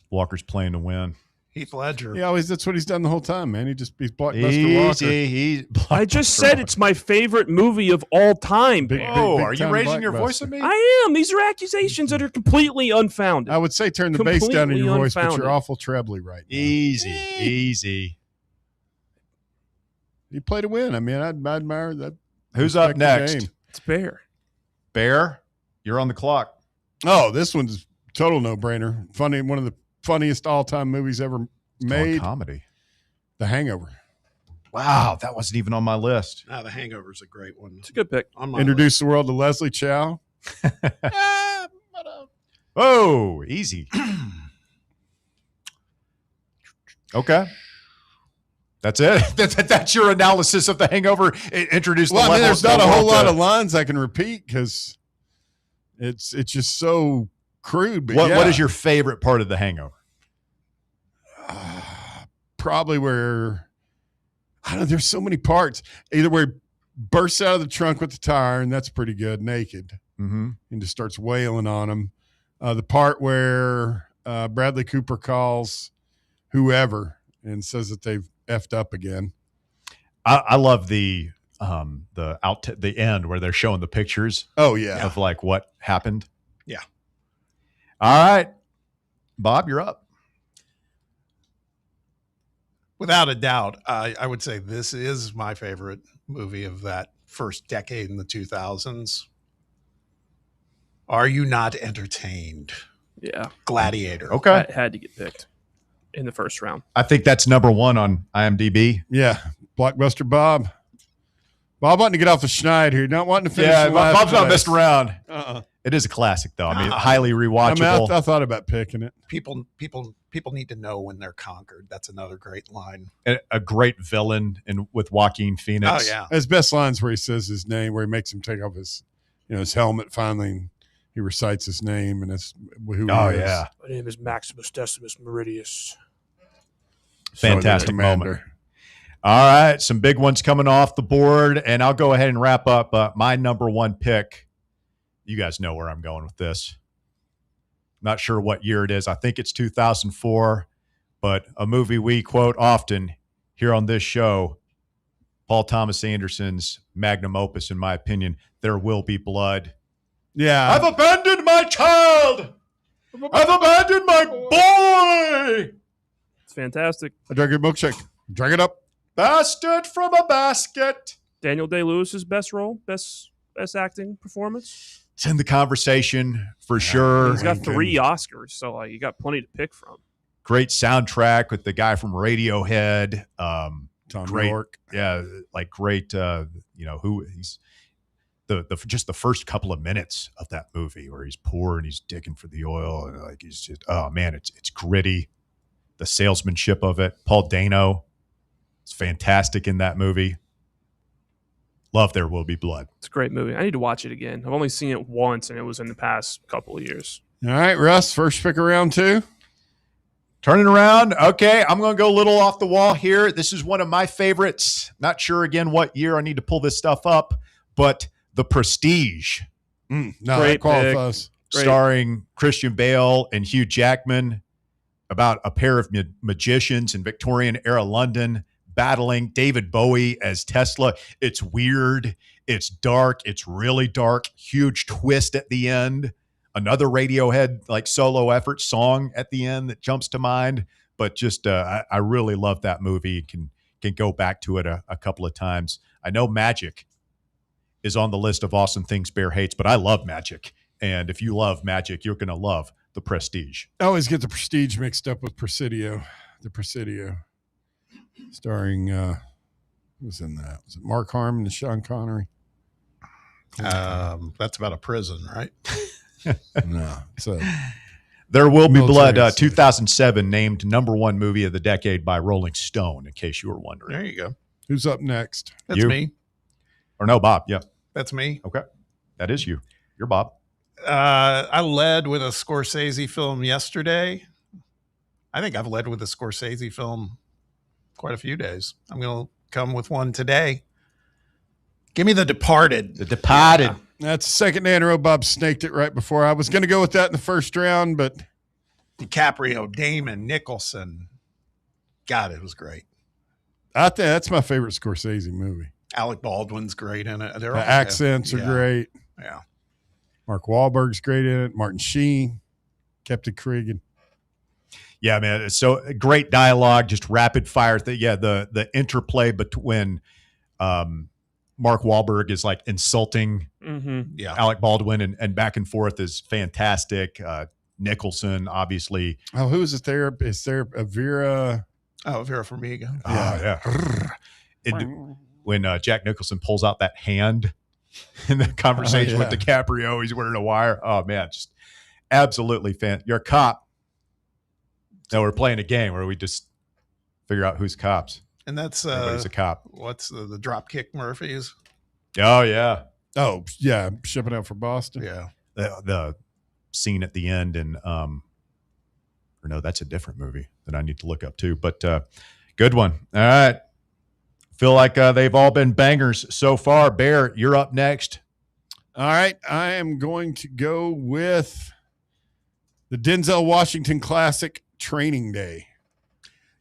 Walker's playing to win. Heath Ledger. Yeah, that's what he's done the whole time, man. He's Blockbuster Walker. I just said it's my favorite movie of all time. Big are you raising your voice at me? I am. These are accusations that are completely unfounded. I would say turn the bass down in your voice, but unfounded. you're awful trebly right now. Easy. You play to win. I mean, I admire that. Who's up next? It's Bear. Bear, you're on the clock. Oh, this one's total no-brainer. Funny, one of the funniest all-time movies ever made. Comedy. The Hangover. Wow, that wasn't even on my list. The Hangover is a great one. It's a good pick. Introduce the world to Leslie Chow. Oh, easy. Okay. That's it. That's your analysis of The Hangover. Introduce the level. There's not a whole lot of lines I can repeat because it's just so crude. But what is your favorite part of The Hangover? Probably where, I don't know, there's so many parts. Either where he bursts out of the trunk with the tire, and that's pretty good, naked, and just starts wailing on him. The part where Bradley Cooper calls whoever and says that they've effed up again. I love the end where they're showing the pictures. Oh yeah, of like what happened. Yeah. All right, Bob, you're up. Without a doubt, I would say this is my favorite movie of that first decade in the 2000s. Are you not entertained? Yeah. Gladiator. Okay. That had to get picked in the first round. I think that's number 1 on IMDb. Yeah. Blockbuster Bob. Bob wanting to get off the schneid here. Not wanting to finish. Yeah, Bob's not messing around. Uh-uh. It is a classic, though. I mean, highly rewatchable. I thought about picking it. People need to know when they're conquered. That's another great line. A great villain with Joaquin Phoenix. Oh yeah. His best lines where he says his name, where he makes him take off his helmet finally. And he recites his name, and it's who he is. Yeah. My name is Maximus Decimus Meridius. Fantastic moment. All right, some big ones coming off the board, and I'll go ahead and wrap up my number 1 pick. You guys know where I'm going with this. Not sure what year it is. I think it's 2004, but a movie we quote often here on this show, Paul Thomas Anderson's magnum opus, in my opinion, There Will Be Blood. Yeah. I've abandoned my child. I've abandoned my boy. It's fantastic. I drank your milkshake. Drink it up. Bastard from a basket. Daniel Day-Lewis's best role, best acting performance. It's in the conversation for sure. He's got 3 Oscars, so you got plenty to pick from. Great soundtrack with the guy from Radiohead. Tom great, York. Yeah, like great. Who he's just the first couple of minutes of that movie where he's poor and he's digging for the oil, and like he's just, oh man, it's gritty. The salesmanship of it. Paul Dano is fantastic in that movie. Love There Will Be Blood. It's a great movie. I need to watch it again. I've only seen it once, and it was in the past couple of years. All right, Russ, first pick of round 2. Turning around. Okay, I'm going to go a little off the wall here. This is one of my favorites. Not sure, again, what year I need to pull this stuff up, but The Prestige. No, that qualifies. starring Christian Bale and Hugh Jackman, about a pair of magicians in Victorian-era London battling. David Bowie as Tesla. It's weird. It's dark. It's really dark. Huge twist at the end. Another Radiohead like solo effort song at the end that jumps to mind. But just I really love that movie. Can go back to it a couple of times. I know Magic is on the list of awesome things Bear hates, but I love Magic. And if you love Magic, you're going to love The Prestige. I always get The Prestige mixed up with Presidio. The Presidio. Starring, who was in that? Was it Mark Harmon and Sean Connery? That's about a prison, right? No. So There Will Be Blood, 2007, named #1 movie of the decade by Rolling Stone, in case you were wondering. There you go. Who's up next? That's me. Or no, Bob. Yeah. That's me. Okay. That is you. You're Bob. I led with a Scorsese film yesterday. I think I've led with a Scorsese film quite a few days. I'm going to come with one today. Give me The Departed. The Departed. Yeah. That's the second day in a row. Bob snaked it right before. I was going to go with that in the first round, but DiCaprio, Damon, Nicholson. God, it was great. I think that's my favorite Scorsese movie. Alec Baldwin's great in it. The accents are great. Yeah. Mark Wahlberg's great in it. Martin Sheen, Captain Cregan. Yeah, man. It's so great dialogue, just rapid fire. The interplay between Mark Wahlberg is like insulting Alec Baldwin and back and forth is fantastic. Nicholson, obviously. Oh, who is it there? Is there a Vera? Oh, Vera Farmiga. Yeah. When Jack Nicholson pulls out that hand in the conversation with DiCaprio, he's wearing a wire. Oh, man, just absolutely You're a cop. No, we're playing a game where we just figure out who's cops. And that's everybody's a cop. What's the Dropkick Murphys? Oh yeah. Oh yeah. Shipping out for Boston. Yeah. The scene at the end and or no, that's a different movie that I need to look up too. But good one. All right. Feel like they've all been bangers so far. Bear, you're up next. All right. I am going to go with the Denzel Washington classic, Training Day.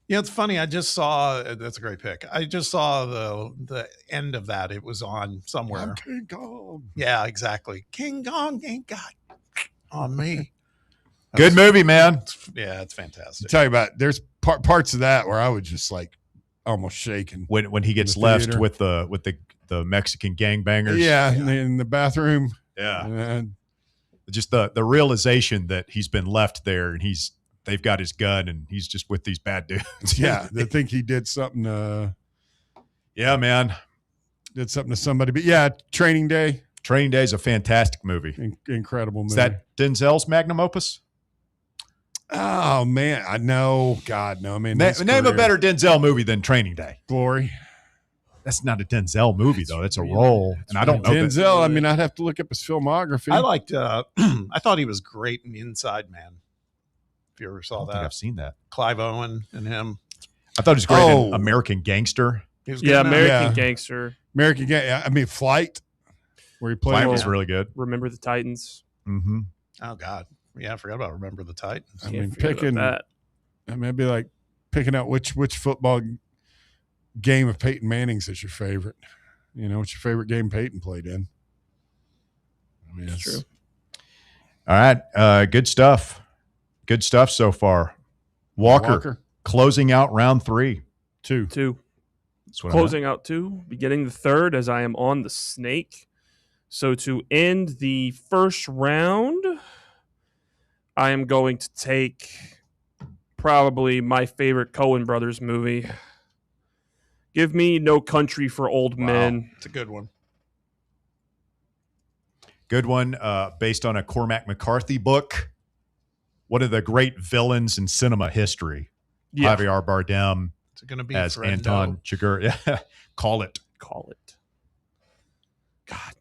Yeah, it's funny. I just saw that's a great pick. I just saw the end of that. It was on somewhere. I'm King Kong. Yeah, exactly. King Kong ain't got on me. Good movie, man. It's fantastic. Tell you about there's parts of that where I was just like almost shaking when he gets left with the Mexican gangbangers. Yeah, in the bathroom. Yeah, and just the realization that he's been left there and they've got his gun and he's just with these bad dudes. Yeah. They think he did something. Yeah, man. Did something to somebody. But yeah, Training Day. Training Day is a fantastic movie. Incredible movie. Is that Denzel's magnum opus? Oh, man. I know. God, no. I mean, name a better Denzel movie than Training Day. Glory. That's not a Denzel movie, though. It's a role. And I don't know. Denzel, I mean, I'd have to look up his filmography. I liked, I thought he was great in Inside Man. If you ever saw that. I think I've seen that. Clive Owen and him. I thought he was great in American Gangster. American Gangster. American Gangster. I mean, Flight, where he played. Flight was really good. Remember the Titans. Mm-hmm. Oh, God. Yeah, I forgot about Remember the Titans. I mean, it'd be like picking out which football game of Peyton Manning's is your favorite. You know, what's your favorite game Peyton played in? I mean, that's true. All right. Good stuff. Good stuff so far. Walker. Closing out round 3. 2. Closing out 2, beginning the third as I am on the snake. So to end the first round, I am going to take probably my favorite Coen Brothers movie. Give me No Country for Old Men. It's a good one. Good one. Based on a Cormac McCarthy book. One of the great villains in cinema history. Yeah. Javier Bardem It's going to be as Friendo. Anton Chigurh. Yeah. Call it. God.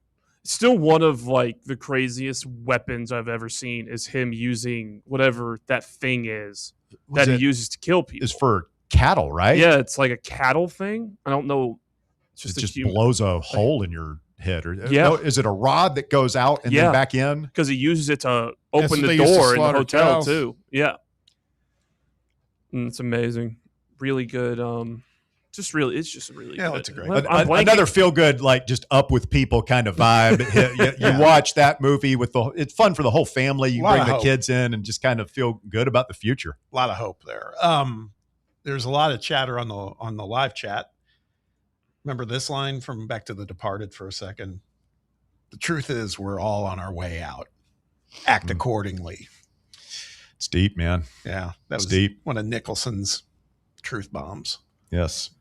Still one of like the craziest weapons I've ever seen is him using whatever that thing is that he uses to kill people. Is for cattle, right? Yeah, it's like a cattle thing. I don't know. It just blows a hole in your hit? Or Yeah. no, is it a rod that goes out and then back in? Because he uses it to open so the they used to door in the slaughter hotel cows. too. Yeah. It's amazing. Really good. It's just really good. It's a great. Another feel good, like just up with people kind of vibe. You watch that movie it's fun for the whole family. You bring the kids in and just kind of feel good about the future. A lot of hope there. There's a lot of chatter on the live chat. Remember this line from Back to the Departed for a second? The truth is we're all on our way out. Act accordingly. It's deep, man. Yeah. That was deep. One of Nicholson's truth bombs. Yes.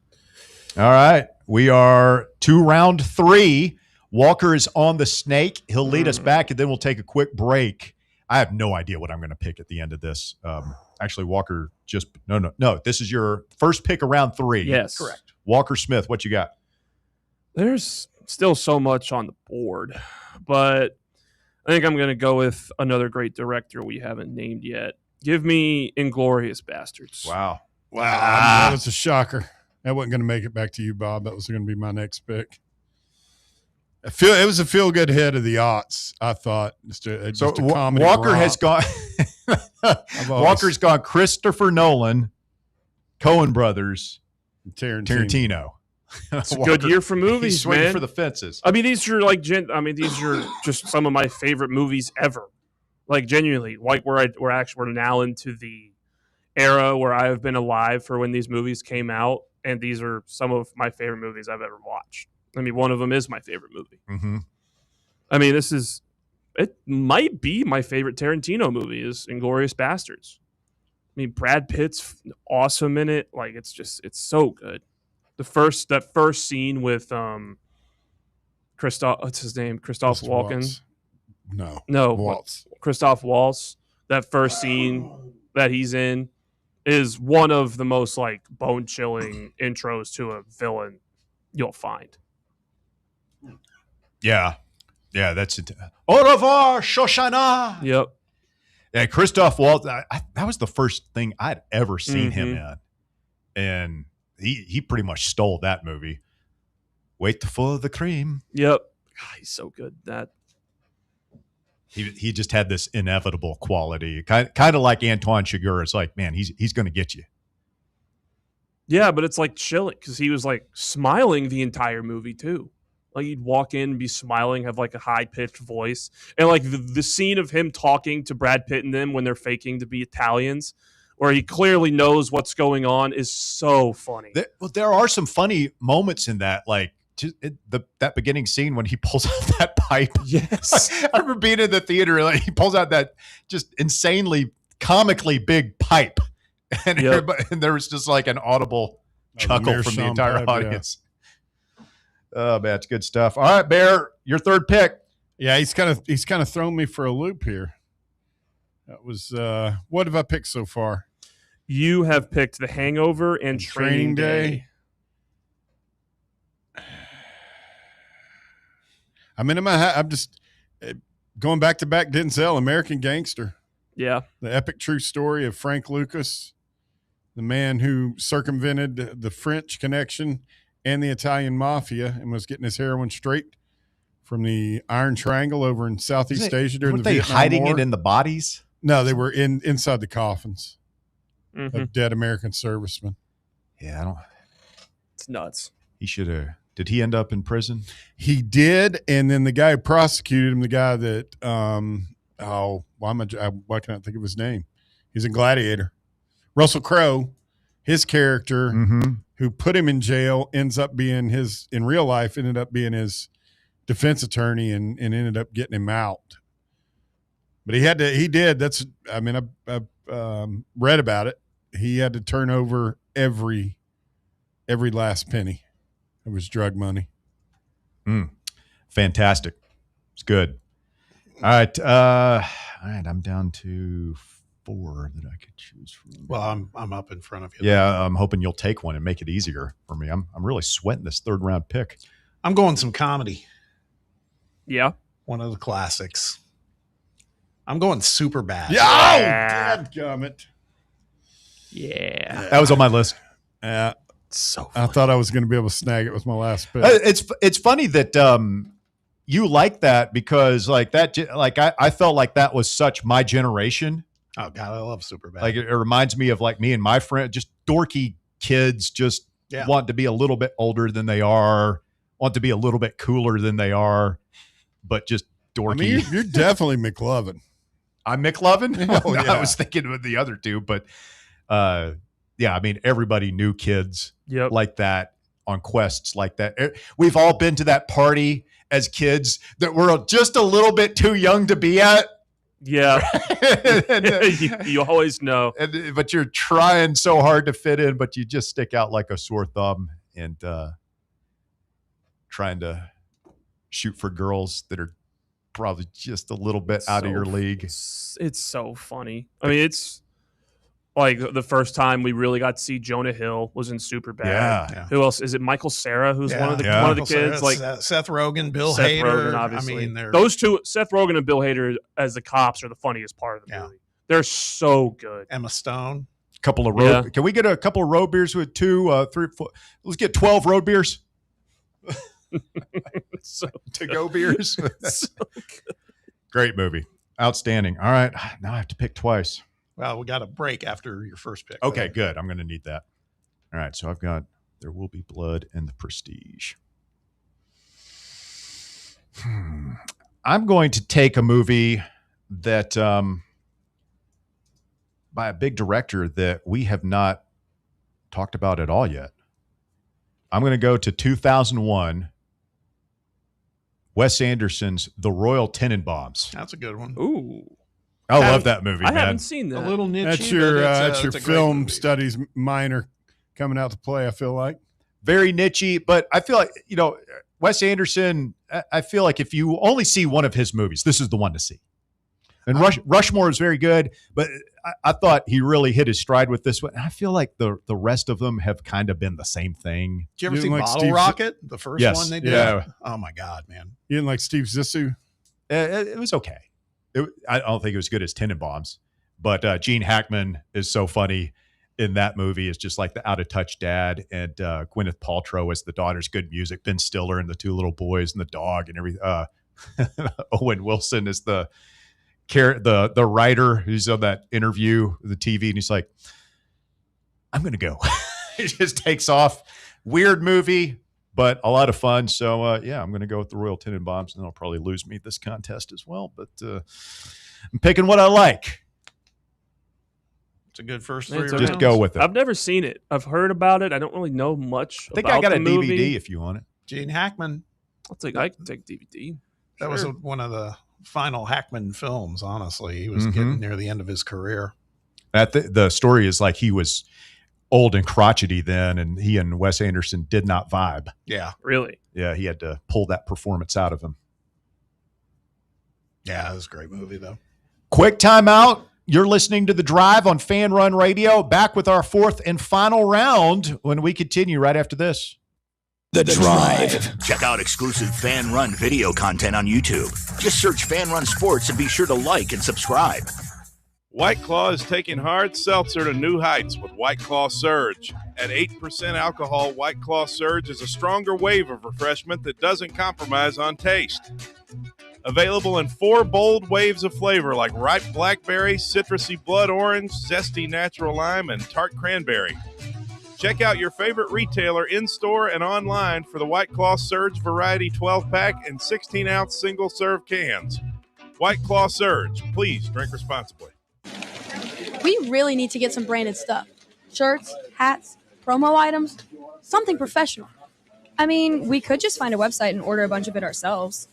All right. We are to round 3. Walker is on the snake. He'll lead us back, and then we'll take a quick break. I have no idea what I'm going to pick at the end of this. Actually, Walker no. This is your first pick of round 3. Yes. Correct. Walker Smith, what you got? There's still so much on the board, but I think I'm going to go with another great director we haven't named yet. Give me Inglourious Bastards. Wow. That was a shocker. That wasn't going to make it back to you, Bob. That was going to be my next pick. It was a feel-good hit of the aughts, I thought. Just a comedy Walker romp. has gone. Walker's gone Christopher Nolan, Coen Brothers, Tarantino. It's a good year for movies, he's swinging man. for the fences. I mean, these are just some of my favorite movies ever. Like genuinely, like we're now into the era where I have been alive for when these movies came out, and these are some of my favorite movies I've ever watched. I mean, one of them is my favorite movie. Mm-hmm. I mean, it might be my favorite Tarantino movie is Inglourious Bastards. I mean, Brad Pitt's awesome in it. Like, it's so good. That first scene with what's his name? Christoph Walken. No, Waltz. Christoph Waltz. That first scene that he's in is one of the most like bone-chilling intros to a villain you'll find. Yeah, that's it. Au revoir, Shoshana. Yep. Yeah, Christoph Waltz. That was the first thing I'd ever seen him in, and he pretty much stole that movie. Wait for the cream. Yep. God, he's so good. That he just had this inevitable quality, kind of like Antoine Chigurh. It's like, man, he's going to get you. Yeah, but it's like chilling because he was like smiling the entire movie too. Like he'd walk in and be smiling, have like a high pitched voice, and like the scene of him talking to Brad Pitt and them when they're faking to be Italians, where he clearly knows what's going on, is so funny. There are some funny moments in that, like that beginning scene when he pulls out that pipe. Yes, I remember being in the theater. Like he pulls out that just insanely comically big pipe, and and there was just like an audible chuckle from the entire audience. Oh man, it's good stuff. All right, Bear, your third pick. Yeah, he's kind of thrown me for a loop here. That was what have I picked so far? You have picked The Hangover and Training Day. I'm I'm just going back to back Denzel, American Gangster. Yeah. The epic true story of Frank Lucas, the man who circumvented the French connection and the Italian mafia and was getting his heroin straight from the Iron Triangle over in Southeast Asia during the Vietnam War. Hiding it in the bodies? No, they were inside the coffins of dead American servicemen. Yeah, it's nuts. He should have. Did he end up in prison? He did, and then the guy who prosecuted him, the guy that why can't I think of his name? He's in Gladiator. Russell Crowe, his character who put him in jail ends up being in real life ended up being his defense attorney and ended up getting him out. But I read about it. He had to turn over every last penny of his drug money. Fantastic. It's good. All right. I'm down to 4 that I could choose from. Well, I'm up in front of you. Yeah, I'm hoping you'll take one and make it easier for me. I'm really sweating this third round pick. I'm going some comedy. Yeah. One of the classics. I'm going Superbad. Yeah. Oh, dadgummit. Yeah. That was on my list. So funny. I thought I was going to be able to snag it with my last pick. It's funny that you like that because like that, like I felt like that was such my generation. Oh God, I love Superbad. Like it reminds me of like me and my friend, just dorky kids, just want to be a little bit older than they are, want to be a little bit cooler than they are, but just dorky. I mean, you're definitely McLovin. I'm McLovin. Oh, yeah. I was thinking of the other two, but yeah, I mean, everybody knew kids like that on quests like that. We've all been to that party as kids that we're just a little bit too young to be at. Yeah. you always know. But you're trying so hard to fit in, but you just stick out like a sore thumb and trying to shoot for girls that are probably just a little bit out of your league. It's so funny. I mean, it's like the first time we really got to see Jonah Hill was in Superbad. Yeah. Who else? Is it Michael Cera who's one of the kids? Like Seth Rogen, Bill Seth Hader. Rogen, obviously. I mean, those two, Seth Rogen and Bill Hader as the cops, are the funniest part of the movie. They're so good. Emma Stone. Couple of road. Can we get a couple of road beers with 2, 3, 4? Let's get 12 road beers. To go beers. So good. Great movie. Outstanding. All right. Now I have to pick twice. Well, we got a break after your first pick. Okay, good. I'm going to need that. All right. So I've got There Will Be Blood and The Prestige. I'm going to take a movie that by a big director that we have not talked about at all yet. I'm going to go to 2001. Wes Anderson's The Royal Tenenbaums. That's a good one. Ooh. I love that movie, man. I haven't seen that. A little niche. That's your film studies minor coming out to play, I feel like. Very niche-y, but I feel like, Wes Anderson, I feel like if you only see one of his movies, this is the one to see. And Rushmore is very good, but I thought he really hit his stride with this one. And I feel like the rest of them have kind of been the same thing. Did you ever see Bottle Rocket? The first one they did? Yeah. Oh, my God, man. You didn't like Steve Zissou? It was okay. I don't think it was good as Tenenbaums, but Gene Hackman is so funny in that movie. It's just like the out-of-touch dad, and Gwyneth Paltrow as the daughter's good music, Ben Stiller and the 2 little boys and the dog and everything. Owen Wilson is the writer who's on that interview with the TV, and he's like, I'm going to go. He just takes off. Weird movie, but a lot of fun. So, I'm going to go with The Royal Tenenbaums, and they'll probably lose me this contest as well. But I'm picking what I like. It's a good first 3 rounds. Just go with it. I've never seen it. I've heard about it. I don't really know much about the movie. I think I got a DVD if you want it. Gene Hackman. I can take DVD. That was one of the final Hackman films, honestly. He was getting near the end of his career. The story is like he was old and crotchety then, and he and Wes Anderson did not vibe. Yeah. Really? Yeah, he had to pull that performance out of him. Yeah, it was a great movie, though. Quick timeout. You're listening to The Drive on Fan Run Radio. Back with our 4th and final round when we continue right after this. The Drive. Check out exclusive Fan Run video content on YouTube. Just search Fan Run Sports and be sure to like and subscribe. White Claw is taking hard seltzer to new heights with White Claw Surge. At 8% alcohol, White Claw Surge is a stronger wave of refreshment that doesn't compromise on taste. Available in 4 bold waves of flavor like ripe blackberry, citrusy blood orange, zesty natural lime, and tart cranberry. Check out your favorite retailer in-store and online for the White Claw Surge Variety 12-pack and 16-ounce single-serve cans. White Claw Surge. Please drink responsibly. We really need to get some branded stuff. Shirts, hats, promo items, something professional. I mean, we could just find a website and order a bunch of it ourselves.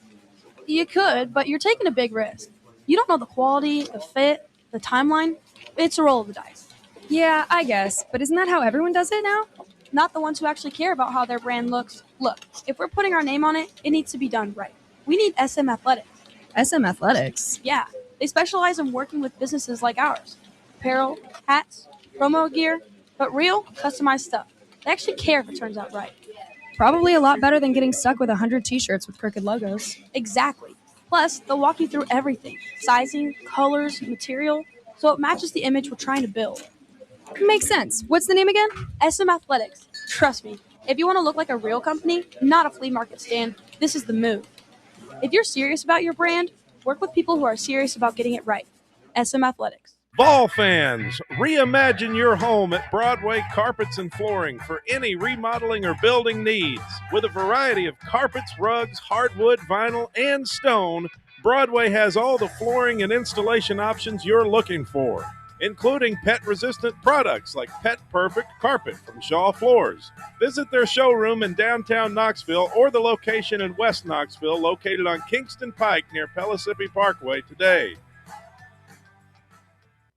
You could, but you're taking a big risk. You don't know the quality, the fit, the timeline. It's a roll of the dice. Yeah, I guess. But isn't that how everyone does it now? Not the ones who actually care about how their brand looks. Look, if we're putting our name on it, it needs to be done right. We need SM Athletics. SM Athletics? Yeah, they specialize in working with businesses like ours. Apparel, hats, promo gear, but real, customized stuff. They actually care if it turns out right. Probably a lot better than getting stuck with 100 t-shirts with crooked logos. Exactly. Plus, they'll walk you through everything. Sizing, colors, material, so it matches the image we're trying to build. Makes sense. What's the name again? SM Athletics. Trust me, if you want to look like a real company, not a flea market stand, this is the move. If you're serious about your brand, work with people who are serious about getting it right. SM Athletics. Vol fans, reimagine your home at Broadway Carpets and Flooring for any remodeling or building needs. With a variety of carpets, rugs, hardwood, vinyl, and stone, Broadway has all the flooring and installation options you're looking for, including pet-resistant products like Pet Perfect Carpet from Shaw Floors. Visit their showroom in downtown Knoxville or the location in West Knoxville located on Kingston Pike near Pellissippi Parkway today.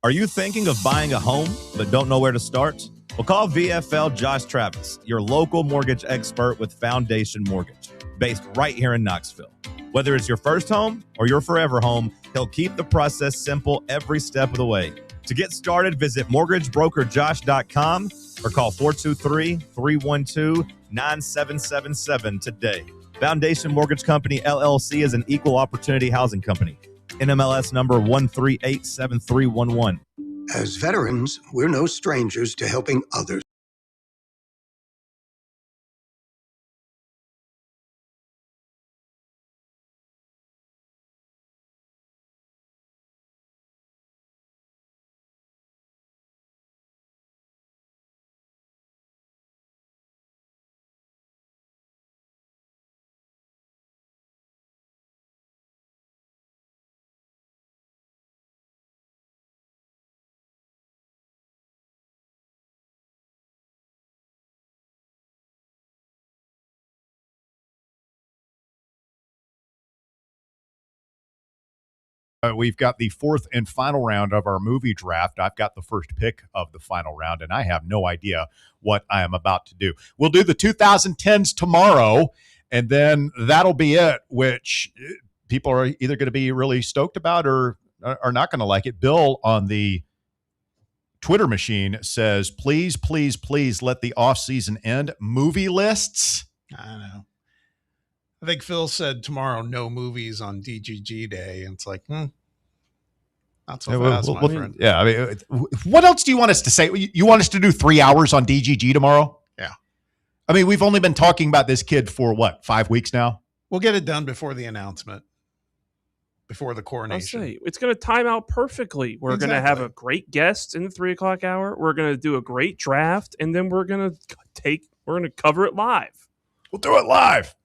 Are you thinking of buying a home but don't know where to start? Well, call VFL Josh Travis, your local mortgage expert with Foundation Mortgage, based right here in Knoxville. Whether it's your first home or your forever home, he'll keep the process simple every step of the way. To get started, visit mortgagebrokerjosh.com or call 423-312-9777 today. Foundation Mortgage Company, LLC is an equal opportunity housing company. NMLS number 1387311. As veterans, we're no strangers to helping others. We've got the fourth and final round of our movie draft. I've got the first pick of the final round, and I have no idea what I am about to do. We'll do the 2010s tomorrow, and then that'll be it, which people are either going to be really stoked about or are not going to like it. Bill on the Twitter machine says, please, please, please let the offseason end. Movie lists? I know. I think Phil said tomorrow, no movies on DGG Day. And it's like, not so fast, my friend. Yeah. I mean, what else do you want us to say? You want us to do 3 hours on DGG tomorrow? Yeah. I mean, we've only been talking about this kid for what, 5 weeks now? We'll get it done before the announcement, before the coronation. I'll say, it's going to time out perfectly. We're going to have a great guest in the 3 o'clock hour. We're going to do a great draft, and then we're going to cover it live. We'll do it live.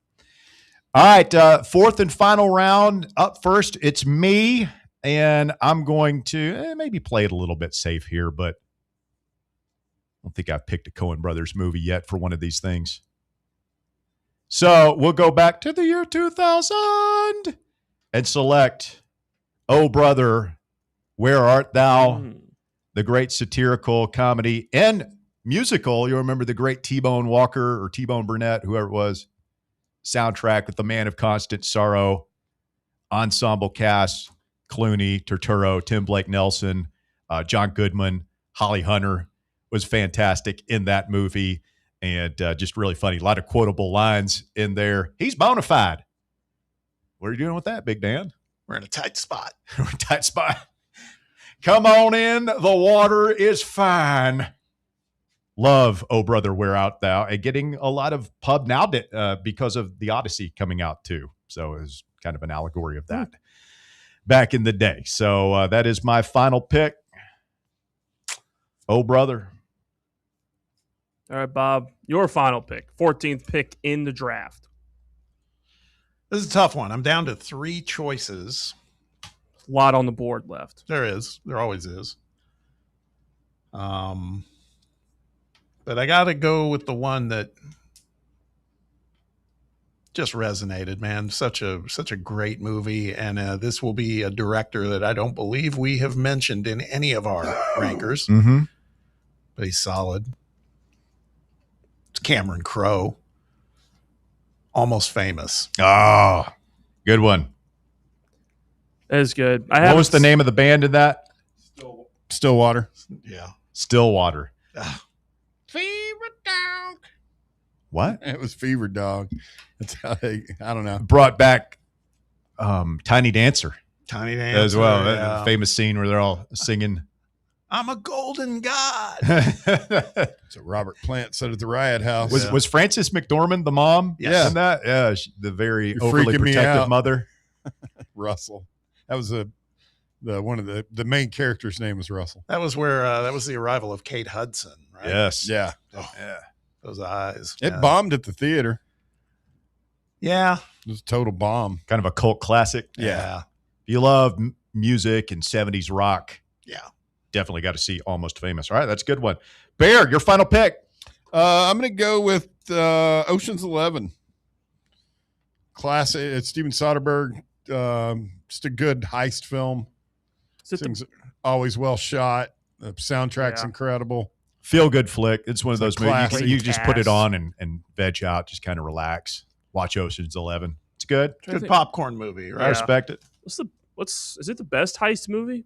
All right, fourth and final round. Up first, it's me, and I'm going to maybe play it a little bit safe here, but I don't think I've picked a Coen Brothers movie yet for one of these things. So we'll go back to the year 2000 and select Oh Brother, Where Art Thou? The great satirical comedy and musical. You'll remember the great T-Bone Walker or T-Bone Burnett, whoever it was. Soundtrack with The Man of Constant Sorrow, ensemble cast, Clooney, Turturro, Tim Blake Nelson, John Goodman, Holly Hunter was fantastic in that movie and just really funny. A lot of quotable lines in there. He's bona fide. What are you doing with that, Big Dan? We're in a tight spot. We're in a tight spot. Come on in. The water is fine. Love, Oh Brother, Where Art Thou? And getting a lot of pub now because of The Odyssey coming out too. So it was kind of an allegory of that back in the day. So that is my final pick. Oh Brother. All right, Bob, your final pick, 14th pick in the draft. This is a tough one. I'm down to 3 choices. A lot on the board left. There is. There always is. But I got to go with the one that just resonated, man. Such a great movie. And this will be a director that I don't believe we have mentioned in any of our rankers. Mm-hmm. But he's solid. It's Cameron Crowe. Almost Famous. Oh, good one. That is good. What was the name of the band in that? Stillwater. Yeah. Stillwater. Fever Dog. What? It was Fever Dog. That's how I don't know. Brought back Tiny Dancer. Tiny Dancer. As well. Yeah. Famous scene where they're all singing. I'm a golden god. So Robert Plant said at the Riot House. Was Frances McDormand the mom? Yes. In that? Yeah, the very You're overly freaking me protective out. mother. Russell. That was one of the main character's name was Russell. That was where that was the arrival of Kate Hudson, right? Yes. Yeah. Oh, yeah. Those eyes. It bombed at the theater. Yeah. It was a total bomb. Kind of a cult classic. Yeah. If you love music and 70s rock, yeah, definitely got to see Almost Famous. All right, that's a good one. Bear, your final pick. I'm going to go with Ocean's 11. Classic. It's Steven Soderbergh. Just a good heist film. Things always well shot. The soundtrack's incredible. Feel good flick. It's one of those movies you just put it cast. on and veg out, just kind of relax. Watch Ocean's 11. It's good. Good popcorn movie, right? I respect it. Is it the best heist movie?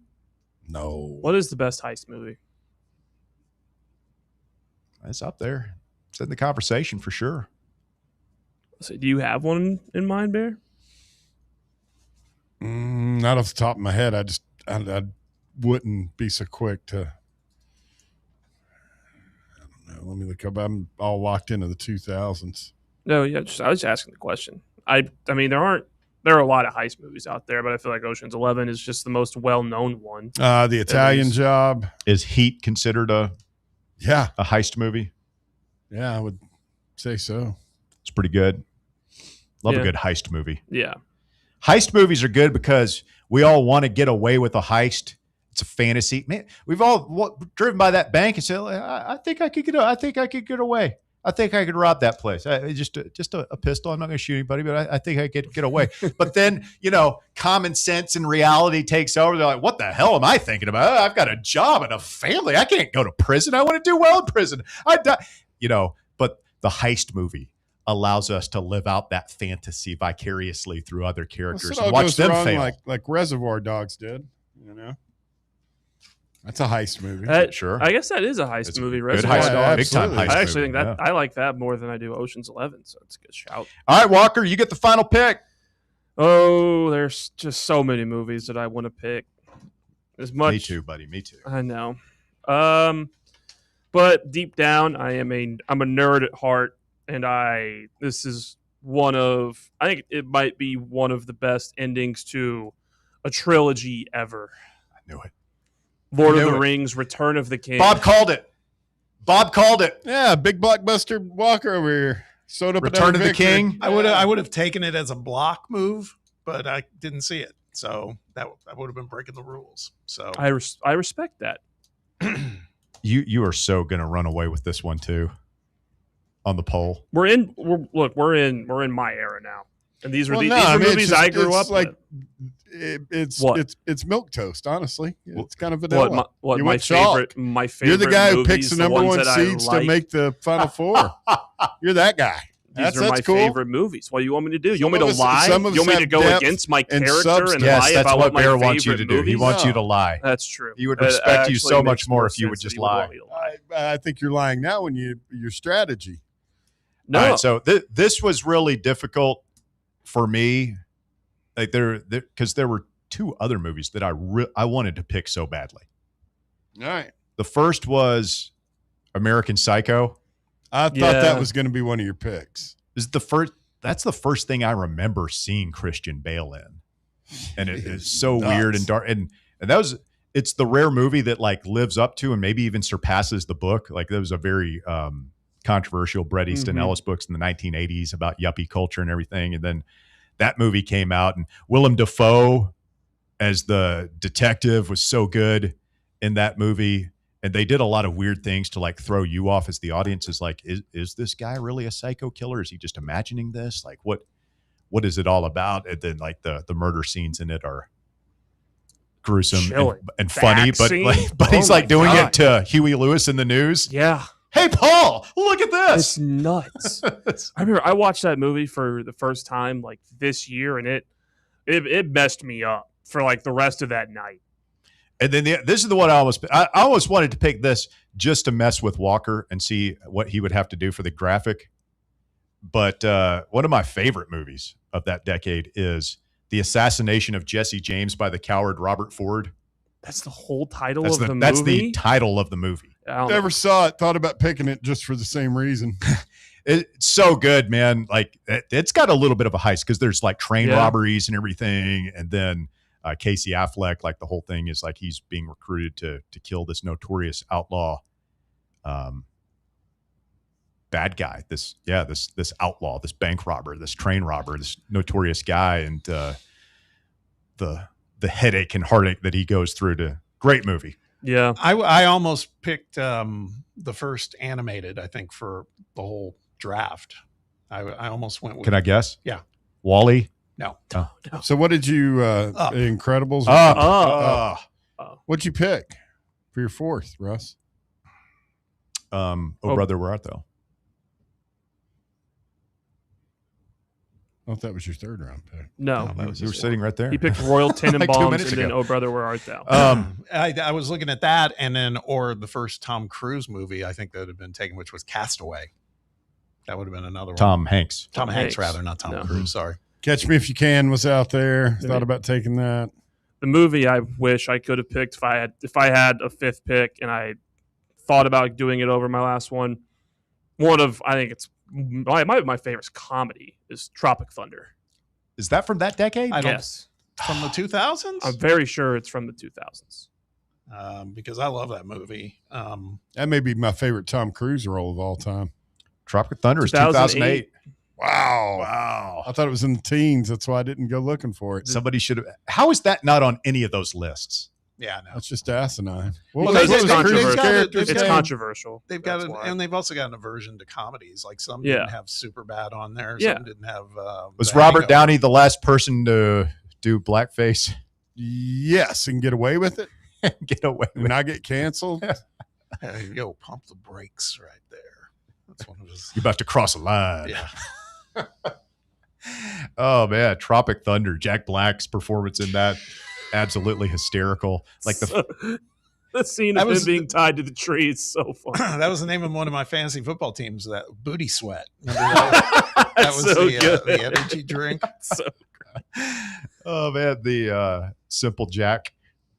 No. What is the best heist movie? It's up there. It's in the conversation for sure. So do you have one in mind, Bear? Not off the top of my head. I wouldn't be so quick to. I don't know. Let me look up. I'm all locked into the 2000s. No, yeah. I was just asking the question. I mean, there are a lot of heist movies out there, but I feel like Ocean's 11 is just the most well-known one. The Italian Job. Is Heat considered a heist movie? Yeah, I would say so. It's pretty good. Love Yeah. a good heist movie. Yeah. Heist movies are good because we all want to get away with a heist. It's a fantasy. Man, we've all driven by that bank and said, I think I could get away. I think I could rob that place. Just a pistol. I'm not going to shoot anybody, but I think I could get away. But then, common sense and reality takes over. They're like, what the hell am I thinking about? I've got a job and a family. I can't go to prison. I want to do well in prison. But the heist movie allows us to live out that fantasy vicariously through other characters and watch them fail. Like Reservoir Dogs did, That's a heist movie. Sure. I guess that is a heist movie, right? Good heist, big time heist. I actually movie, think that I like that more than I do Ocean's 11, so it's a good shout. All right, Walker, you get the final pick. Oh, there's just so many movies that I want to pick. As much. Me too, buddy. Me too. I know. But deep down, I'm a nerd at heart, and this is I think it might be one of the best endings to a trilogy ever. I knew it. Lord of the Rings, Return of the King. Bob called it. Yeah, big blockbuster Walker over here. Sewed up Return of the King. I would have taken it as a block move, but I didn't see it, so that would have been breaking the rules. So I respect that. You are so going to run away with this one too. On the poll, we're in my era now, and these are these are movies I grew up like, with. It's milk toast, honestly. It's kind of vanilla. My favorite. You're the guy who picks the number one that seeds to make the Final Four. You're that guy. These are my cool. favorite movies. What do you want me to do? You want me to lie? You want me to go against my character and yes, lie that's about what my Bear favorite wants you to do. movies? He wants you to lie. That's true. He would respect you so much makes more more if you would sense just that he would lie. want me to lie. I think you're lying now when your strategy. No. All right, so this was really difficult for me, like because there were two other movies that I wanted to pick so badly. All right. The first was American Psycho. I thought that was going to be one of your picks. That's the first thing I remember seeing Christian Bale in, and it is so weird and dark. And it's the rare movie that like lives up to and maybe even surpasses the book. Like there was a very controversial Bret Easton Ellis books in the 1980s about yuppie culture and everything, and then that movie came out, and Willem Dafoe as the detective was so good in that movie. And they did a lot of weird things to like throw you off as the audience. Is like, is this guy really a psycho killer? Is he just imagining this? Like, what is it all about? And then like the murder scenes in it are gruesome and funny, but he's like doing it to Huey Lewis in the news. Yeah. Hey, Paul, look at this. It's nuts. I remember I watched that movie for the first time like this year, and it messed me up for like the rest of that night. And then this is the one I almost wanted to pick this just to mess with Walker and see what he would have to do for the graphic. But one of my favorite movies of that decade is The Assassination of Jesse James by the coward Robert Ford. That's the whole title of the movie? That's the title of the movie. Never saw it. Thought about picking it just for the same reason. It's so good, man. Like it's got a little bit of a heist because there's like train robberies and everything. And then Casey Affleck, like the whole thing is like he's being recruited to kill this notorious outlaw bad guy. This outlaw, this bank robber, this train robber, this notorious guy, and the headache and heartache that he goes through. Great movie. Yeah. I almost picked the first animated, I think, for the whole draft. I almost went with. Can I guess? Yeah. Wall-E? No. No. So what did you Incredibles? What'd you pick for your fourth, Russ? Brother, Where Art Thou? I thought that was your third round pick. No, you were sitting right there. He picked Royal Tenenbaums Like 2 minutes and then ago. Oh Brother, Where Art Thou? I was looking at that, and then or the first Tom Cruise movie I think that had been taken, which was Castaway. That would have been another one. Tom Hanks. Tom Hanks, rather, not Tom Cruise. Sorry. Catch Me If You Can was out there. Thought about taking that. The movie I wish I could have picked if I had a fifth pick, and I thought about doing it over my last one. I think it might be my favorite comedy is Tropic Thunder. Is that from that decade? Yes. From the 2000s? I'm very sure it's from the 2000s. Because I love that movie. That may be my favorite Tom Cruise role of all time. Tropic Thunder is 2008. Wow. I thought it was in the teens. That's why I didn't go looking for it. Somebody should have. How is that not on any of those lists? Yeah, no. That's just asinine. It's controversial. They've got and they've also got an aversion to comedies. Like some didn't have Superbad on there. Some didn't have. Was Robert Downey the last person to do blackface? Yes, and get away with it. Get away with it. Not get canceled. Yo, pump the brakes right there. That's one of his. You're about to cross a line. Yeah. Oh man, Tropic Thunder. Jack Black's performance in that, absolutely hysterical. Like the scene of him being tied to the tree is so funny. That was the name of one of my fantasy football teams. That Booty Sweat. That was so the energy drink. So oh man, the Simple Jack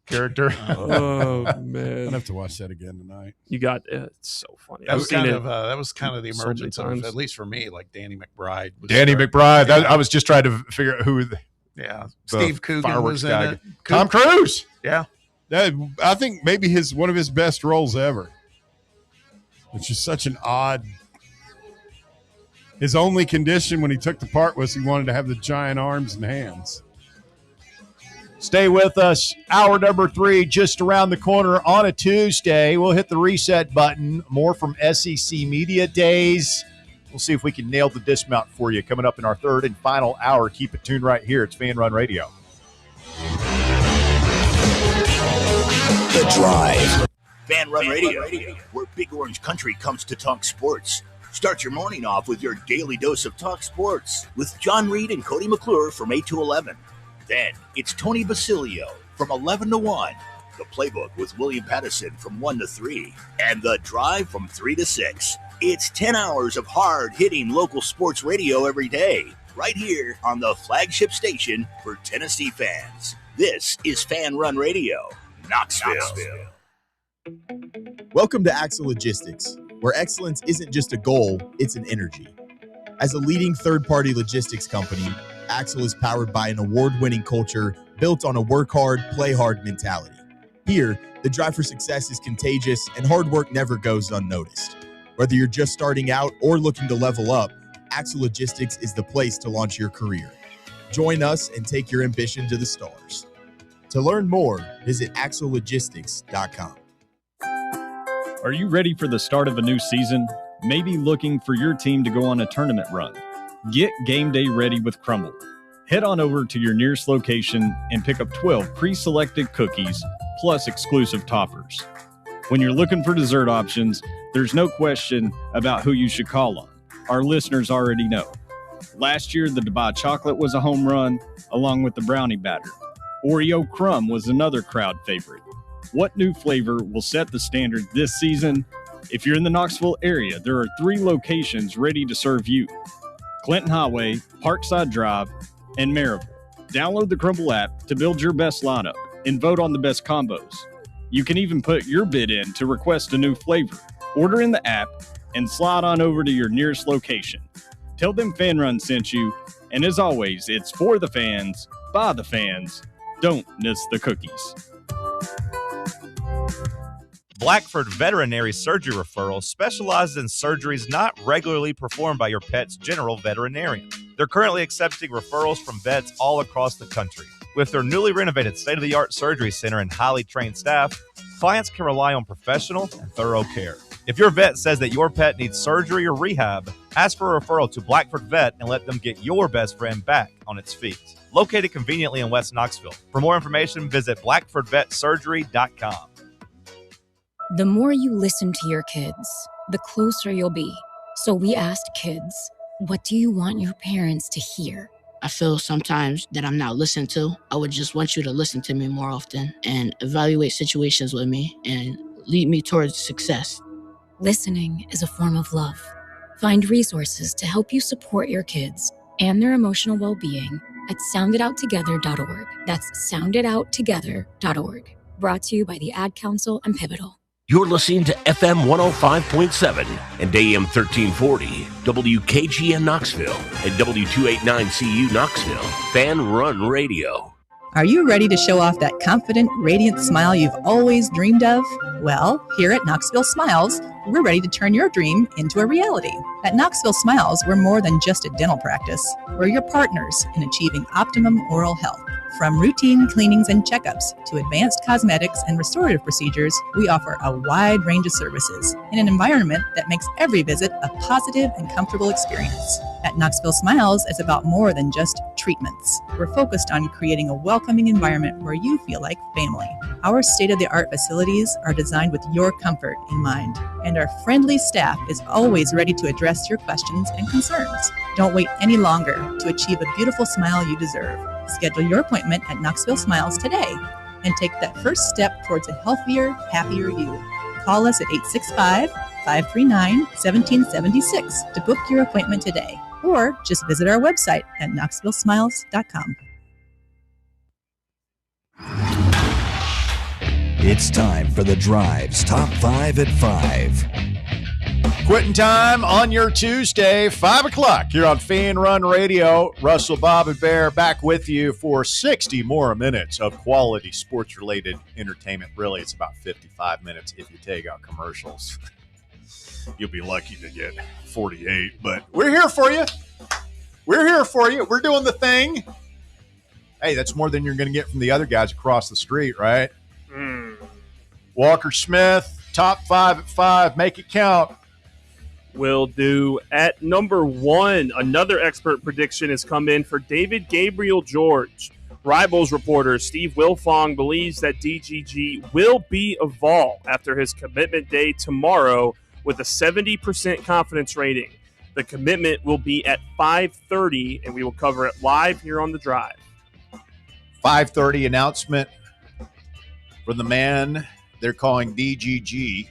character. Oh I'd man, have to watch that again tonight. you got it. It's so funny. That was kind of the so many emergence of, times. at least for me, like Danny McBride. McBride. I was just trying to figure out who. Steve Coogan was in it. Tom Cruise. Yeah. I think maybe one of his best roles ever. Which is such an odd. His only condition when he took the part was he wanted to have the giant arms and hands. Stay with us. Hour number 3 just around the corner on a Tuesday. We'll hit the reset button. More from SEC Media Days. We'll see if we can nail the dismount for you coming up in our third and final hour. Keep it tuned right here. It's Fan Run Radio. The Drive. Fan Run Radio, where Big Orange Country comes to talk sports. Start your morning off with your daily dose of talk sports with John Reed and Cody McClure from 8 to 11. Then it's Tony Basilio from 11 to 1. The Playbook with William Pattison from 1 to 3. And The Drive from 3 to 6. It's 10 hours of hard-hitting local sports radio every day, right here on the flagship station for Tennessee fans. This is Fan Run Radio, Knoxville. Welcome to Axle Logistics, where excellence isn't just a goal, it's an energy. As a leading third-party logistics company, Axle is powered by an award-winning culture built on a work hard, play hard mentality. Here, the drive for success is contagious and hard work never goes unnoticed. Whether you're just starting out or looking to level up, Axle Logistics is the place to launch your career. Join us and take your ambition to the stars. To learn more, visit axlelogistics.com. Are you ready for the start of a new season? Maybe looking for your team to go on a tournament run? Get game day ready with Crumble. Head on over to your nearest location and pick up 12 pre-selected cookies plus exclusive toppers. When you're looking for dessert options, there's no question about who you should call on. Our listeners already know. Last year, the Dubai chocolate was a home run, along with the brownie batter. Oreo crumb was another crowd favorite. What new flavor will set the standard this season? If you're in the Knoxville area, there are 3 locations ready to serve you: Clinton Highway, Parkside Drive, and Maryville. Download the Crumble app to build your best lineup and vote on the best combos. You can even put your bid in to request a new flavor. Order in the app and slide on over to your nearest location. Tell them Fan Run sent you, and as always, it's for the fans, by the fans. Don't miss the cookies. Blackford Veterinary Surgery Referral specializes in surgeries not regularly performed by your pet's general veterinarian. They're currently accepting referrals from vets all across the country. With their newly renovated state-of-the-art surgery center and highly trained staff, clients can rely on professional and thorough care. If your vet says that your pet needs surgery or rehab, ask for a referral to Blackford Vet and let them get your best friend back on its feet. Located conveniently in West Knoxville. For more information, visit blackfordvetsurgery.com. The more you listen to your kids, the closer you'll be. So we asked kids, what do you want your parents to hear? I feel sometimes that I'm not listened to. I would just want you to listen to me more often and evaluate situations with me and lead me towards success. Listening is a form of love. Find resources to help you support your kids and their emotional well-being at sounditouttogether.org. That's sounditouttogether.org. Brought to you by the Ad Council and Pivotal. You're listening to FM 105.7 and AM 1340, WKGN Knoxville, and W289CU Knoxville, Fan Run Radio. Are you ready to show off that confident, radiant smile you've always dreamed of? Well, here at Knoxville Smiles, we're ready to turn your dream into a reality. At Knoxville Smiles, we're more than just a dental practice. We're your partners in achieving optimum oral health. From routine cleanings and checkups to advanced cosmetics and restorative procedures, we offer a wide range of services in an environment that makes every visit a positive and comfortable experience. At Knoxville Smiles, it's about more than just treatments. We're focused on creating a welcoming environment where you feel like family. Our state-of-the-art facilities are designed with your comfort in mind, and our friendly staff is always ready to address your questions and concerns. Don't wait any longer to achieve a beautiful smile you deserve. Schedule your appointment at Knoxville Smiles today and take that first step towards a healthier, happier you. Call us at 865-539-1776 to book your appointment today, or just visit our website at knoxvillesmiles.com. It's time for The Drive's Top 5 at 5. Quitting time on your Tuesday, 5 o'clock here on Fan Run Radio. Russell, Bob, and Bear back with you for 60 more minutes of quality sports-related entertainment. Really, it's about 55 minutes if you take out commercials. You'll be lucky to get 48, but we're here for you. We're here for you. We're doing the thing. Hey, that's more than you're going to get from the other guys across the street, right? Walker Smith, top 5 at 5. Make it count. Will do. At number 1, another expert prediction has come in for David Gabriel George. Rivals reporter Steve Wilfong believes that DGG will be a Vol after his commitment day tomorrow with a 70% confidence rating. The commitment will be at 5:30, and we will cover it live here on The Drive. 5:30 announcement from the man they're calling DGG.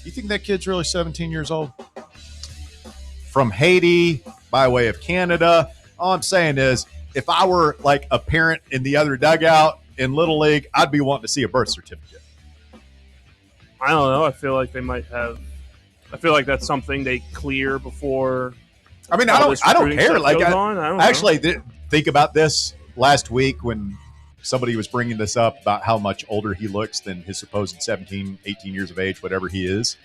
You think that kid's really 17 years old? From Haiti, by way of Canada. All I'm saying is, if I were like a parent in the other dugout in Little League, I'd be wanting to see a birth certificate. I don't know. I feel like they might have. I feel like that's something they clear before. I mean, I don't care. Like, I don't actually did think about this last week when somebody was bringing this up about how much older he looks than his supposed 17, 18 years of age, whatever he is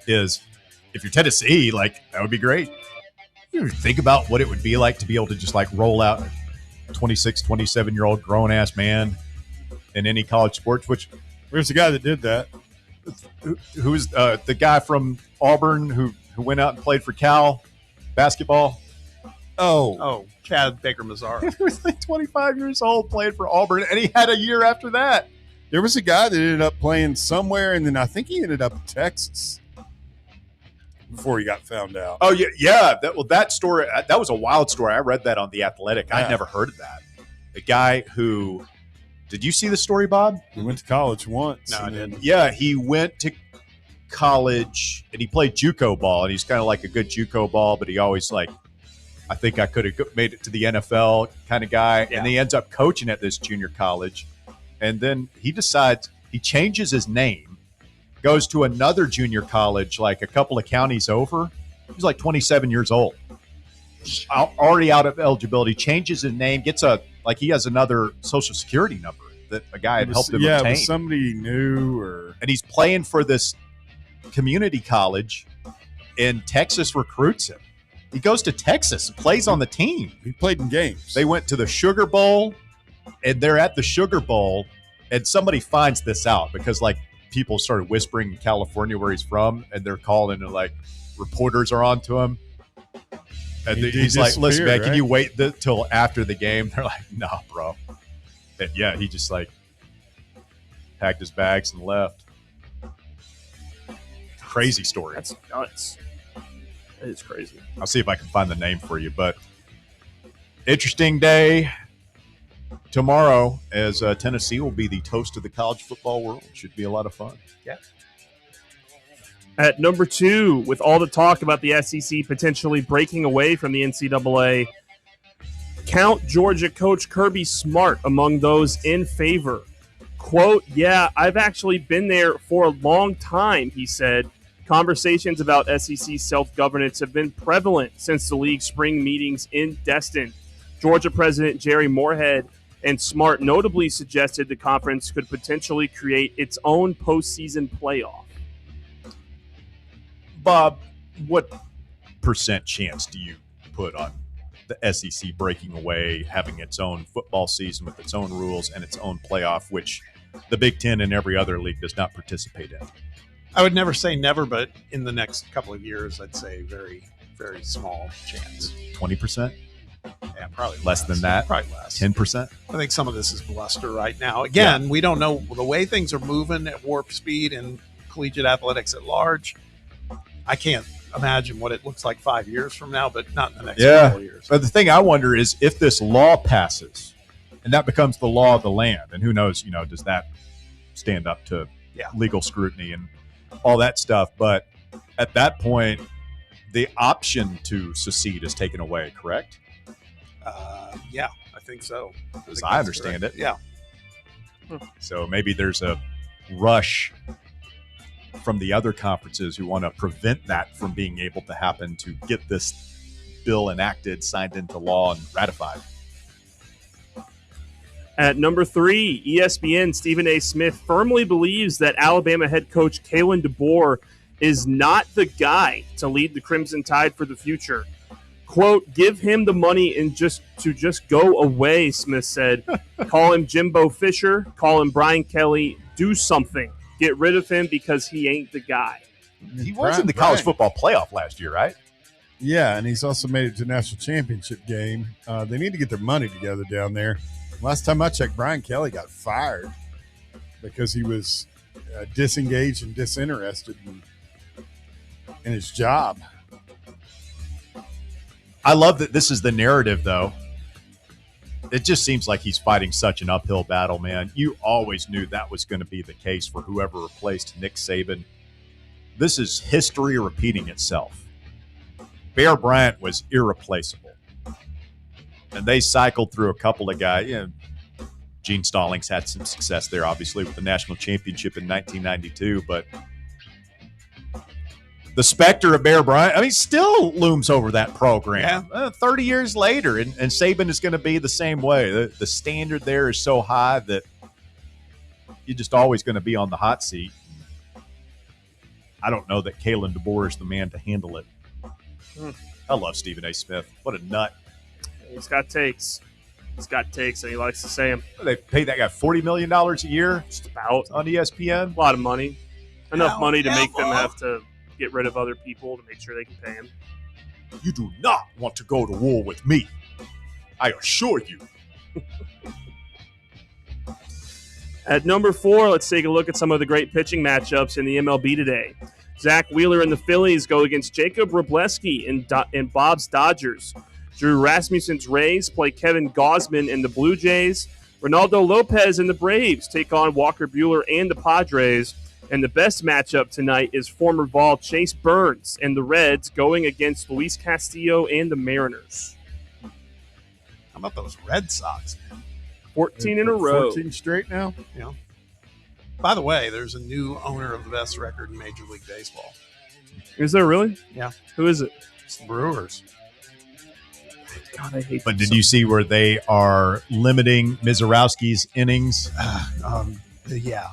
if you're Tennessee, like, that would be great. You think about what it would be like to be able to just like roll out a 26, 27-year-old grown-ass man in any college sports, which there's a guy that did that. Who's the guy from Auburn who went out and played for Cal basketball? Oh, Chad Baker-Mazar. He was like 25 years old, played for Auburn, and he had a year after that. There was a guy that ended up playing somewhere, and then I think he ended up in Texas before he got found out. Oh, yeah. That story, that was a wild story. I read that on The Athletic. Yeah. I'd never heard of that. A guy who – did you see the story, Bob? He went to college once. No, I didn't. Yeah, he went to college, and he played JUCO ball, and he's kind of like a good JUCO ball, but he always like – I think I could have made it to the NFL kind of guy. Yeah. And he ends up coaching at this junior college. And then he decides he changes his name, goes to another junior college like a couple of counties over. He's like 27 years old, already out of eligibility, changes his name, gets he has another social security number that a guy had helped him obtain. Yeah, somebody knew and he's playing for this community college, and Texas recruits him. He goes to Texas and plays on the team. He played in games. They went to the Sugar Bowl, and they're at the Sugar Bowl, and somebody finds this out because, people started whispering in California where he's from, and they're calling, and, reporters are on to him. And he's like, listen, man, can you wait till after the game? They're like, nah, bro. And, yeah, he just, packed his bags and left. Crazy story. That's nuts. It is crazy. I'll see if I can find the name for you. But interesting day tomorrow, as Tennessee will be the toast of the college football world. Should be a lot of fun. Yeah. At number 2, with all the talk about the SEC potentially breaking away from the NCAA, count Georgia coach Kirby Smart among those in favor. Quote, yeah, I've actually been there for a long time, he said. Conversations about SEC self-governance have been prevalent since the league's spring meetings in Destin. Georgia President Jerry Moorhead and Smart notably suggested the conference could potentially create its own postseason playoff. Bob, what % chance do you put on the SEC breaking away, having its own football season with its own rules and its own playoff, which the Big Ten and every other league does not participate in? I would never say never, but in the next couple of years, I'd say very, very small chance. 20%? Yeah, probably less than that. Probably less. 10%? I think some of this is bluster right now. Again, we don't know the way things are moving at warp speed in collegiate athletics at large. I can't imagine what it looks like 5 years from now, but not in the next couple of years. But the thing I wonder is if this law passes and that becomes the law of the land, and who knows, does that stand up to legal scrutiny and all that stuff. But at that point, the option to secede is taken away, correct? Yeah, I think so. As I understand it. Yeah. So maybe there's a rush from the other conferences who want to prevent that from being able to happen to get this bill enacted, signed into law, and ratified. At number 3, ESPN Stephen A. Smith firmly believes that Alabama head coach Kalen DeBoer is not the guy to lead the Crimson Tide for the future. Quote, give him the money and just go away, Smith said. Call him Jimbo Fisher. Call him Brian Kelly. Do something. Get rid of him because he ain't the guy. He was in the college football playoff last year, right? Yeah, and he's also made it to the national championship game. They need to get their money together down there. Last time I checked, Brian Kelly got fired because he was disengaged and disinterested in his job. I love that this is the narrative, though. It just seems like he's fighting such an uphill battle, man. You always knew that was going to be the case for whoever replaced Nick Saban. This is history repeating itself. Bear Bryant was irreplaceable. And they cycled through a couple of guys. Gene Stallings had some success there, obviously, with the national championship in 1992. But the specter of Bear Bryant, still looms over that program. 30 years later, and Saban is going to be the same way. The standard there is so high that you're just always going to be on the hot seat. I don't know that Kalen DeBoer is the man to handle it. I love Stephen A. Smith. What a nut. He's got takes. And he likes to say them. They pay that guy $40 million a year? Just about. On ESPN? A lot of money. Enough money to make them have to get rid of other people to make sure they can pay him. You do not want to go to war with me. I assure you. At number 4, let's take a look at some of the great pitching matchups in the MLB today. Zach Wheeler and the Phillies go against Jacob Wroblewski in Bob's Dodgers. Drew Rasmussen's Rays play Kevin Gausman and the Blue Jays. Ronaldo Lopez and the Braves take on Walker Buehler and the Padres. And the best matchup tonight is former Vol Chase Burns and the Reds going against Luis Castillo and the Mariners. about those Red Sox, man? 14 in a row. 14 straight now? Yeah. By the way, there's a new owner of the best record in Major League Baseball. Is there really? Yeah. Who is it? It's the Brewers. God, I hate But did you see where they are limiting Mizorowski's innings? Yeah.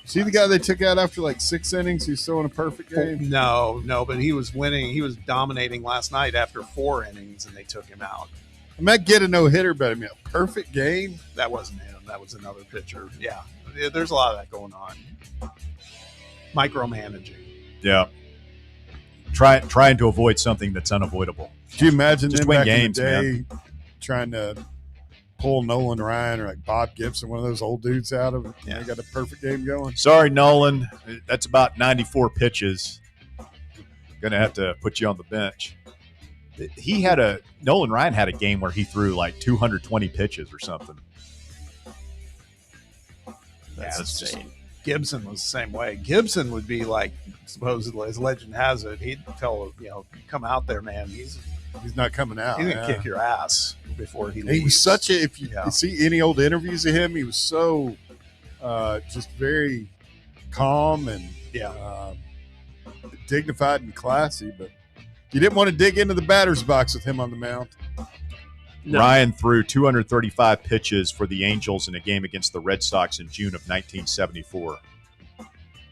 See the guy they took out after like 6 innings who's still in a perfect game? No, but he was winning. He was dominating last night after 4 innings, and they took him out. I might get a no-hitter, but I mean, a perfect game? That wasn't him. That was another pitcher. Yeah. There's a lot of that going on. Micromanaging. Yeah. Trying to avoid something that's unavoidable. Can you imagine just them win back games, in the day man. trying to pull Nolan Ryan or like Bob Gibson, one of those old dudes out of it? Yeah. They got a perfect game going. Sorry, Nolan. That's about 94 pitches. Going to have to put you on the bench. Nolan Ryan had a game where he threw like 220 pitches or something. That's insane. Gibson was the same way. Gibson would be like, supposedly, as legend has it, he'd tell, come out there, man. He's not coming out. He's going to kick your ass before he leaves. He was such a, if you see any old interviews of him, he was so just very calm and dignified and classy, but you didn't want to dig into the batter's box with him on the mound. No. Ryan threw 235 pitches for the Angels in a game against the Red Sox in June of 1974.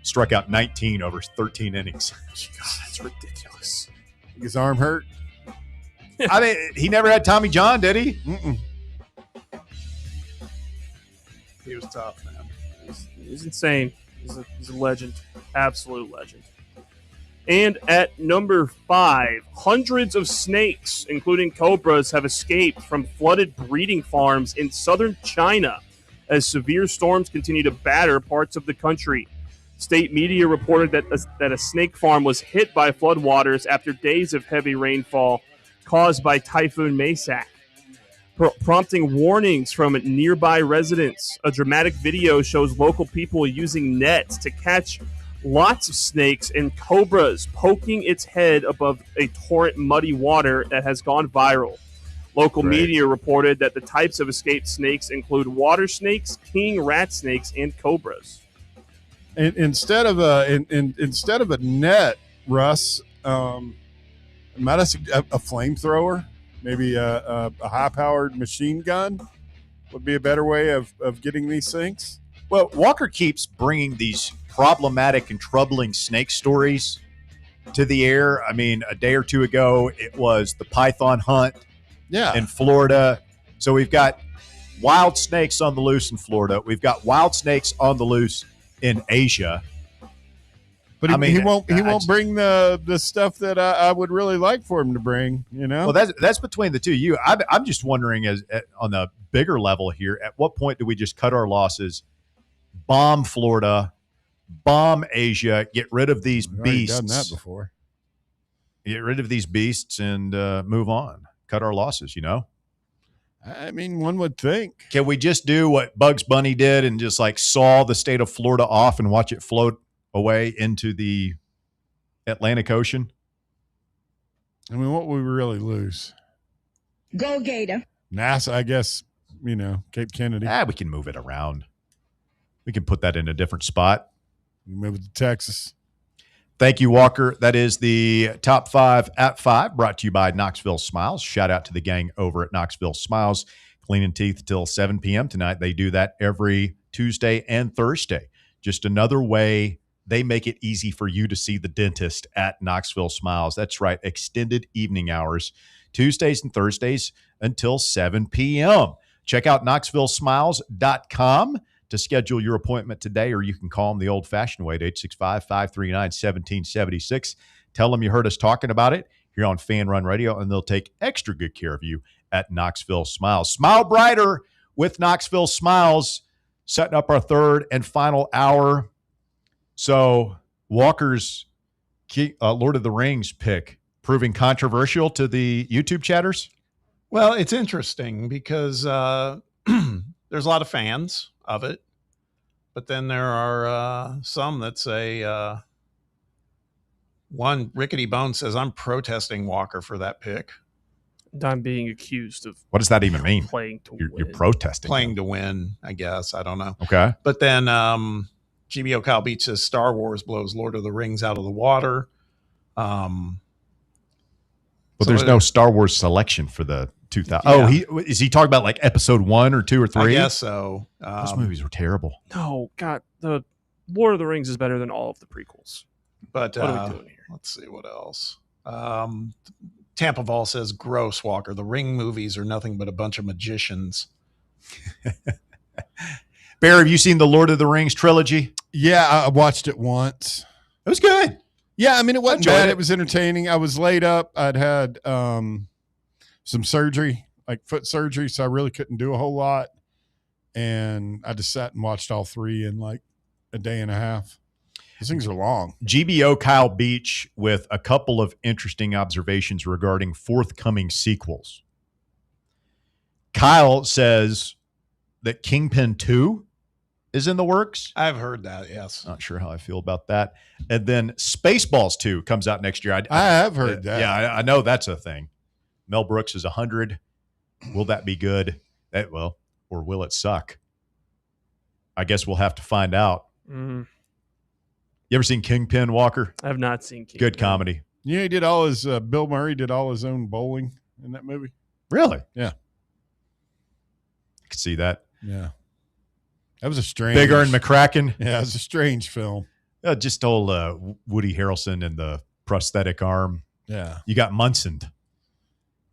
Struck out 19 over 13 innings. God, that's ridiculous. His arm hurt? I mean, he never had Tommy John, did he? Mm-mm. He was tough, man. He's insane. He's a legend. Absolute legend. And at number 5, hundreds of snakes, including cobras, have escaped from flooded breeding farms in southern China as severe storms continue to batter parts of the country. State media reported that a snake farm was hit by floodwaters after days of heavy rainfall caused by Typhoon Maysak, prompting warnings from nearby residents. A dramatic video shows local people using nets to catch lots of snakes and cobras poking its head above a torrent muddy water that has gone viral. Local media reported that the types of escaped snakes include water snakes, king rat snakes, and cobras. And instead of a net, Russ, might I suggest a flamethrower, maybe a high-powered machine gun would be a better way of getting these things. Well, Walker keeps bringing these problematic and troubling snake stories to the air. I mean, a day or two ago, it was the python hunt in Florida. So we've got wild snakes on the loose in Florida. We've got wild snakes on the loose in Asia. But he won't bring the stuff that I would really like for him to bring, Well, that's between the two. I'm just wondering, on the bigger level here, at what point do we just cut our losses, bomb Florida, bomb Asia, get rid of these beasts? Done that before. Get rid of these beasts and move on. Cut our losses, I mean, one would think. Can we just do what Bugs Bunny did and just like saw the state of Florida off and watch it float away into the Atlantic Ocean? I mean, what would we really lose? Go Gator. NASA, I guess, Cape Kennedy. We can move it around. We can put that in a different spot. Move it to Texas. Thank you, Walker. That is the Top 5 at 5, brought to you by Knoxville Smiles. Shout out to the gang over at Knoxville Smiles. Cleaning teeth till 7 p.m. tonight. They do that every Tuesday and Thursday. Just another way they make it easy for you to see the dentist at Knoxville Smiles. That's right, extended evening hours, Tuesdays and Thursdays until 7 p.m. Check out KnoxvilleSmiles.com to schedule your appointment today, or you can call them the old-fashioned way at 865-539-1776. Tell them you heard us talking about it here on Fan Run Radio, and they'll take extra good care of you at Knoxville Smiles. Smile brighter with Knoxville Smiles, setting up our third and final hour. So Walker's Lord of the Rings pick proving controversial to the YouTube chatters? Well, it's interesting because there's a lot of fans of it, but then there are some that say, one Rickety Bone says, I'm protesting Walker for that pick. I'm being accused of what does that even mean? Playing to you're win. Protesting. Playing to win, I guess. I don't know. Okay. But then GBO Kyle Beach says Star Wars blows Lord of the Rings out of the water. But there's no Star Wars selection for the 2000. Yeah. Oh, is he talking about like episode 1 or 2 or 3? I guess so. Those movies were terrible. No, God, the Lord of the Rings is better than all of the prequels. But what are we doing here? Let's see what else. Tampa Vol says, gross, Walker. The Ring movies are nothing but a bunch of magicians. Bear, have you seen the Lord of the Rings trilogy? Yeah, I watched it once. It was good. Yeah, I mean, it wasn't enjoyed bad. it. It was entertaining. I was laid up. I'd had some surgery, like foot surgery, so I really couldn't do a whole lot. And I just sat and watched all 3 in like a day and a half. These things are long. GBO Kyle Beach with a couple of interesting observations regarding forthcoming sequels. Kyle says that Kingpin 2 is in the works. I've heard that, yes. Not sure how I feel about that. And then Spaceballs 2 comes out next year. I have heard that. Yeah, I know that's a thing. Mel Brooks is 100. Will that be good? Or will it suck? I guess we'll have to find out. Mm-hmm. You ever seen Kingpin, Walker? I have not seen Kingpin. Good comedy. Yeah, he did all his, Bill Murray did all his own bowling in that movie. Really? Yeah. I could see that. Yeah. That was a strange. Big Earn McCracken. Yeah, it was a strange film. Just old Woody Harrelson and the prosthetic arm. Yeah. You got Munson. And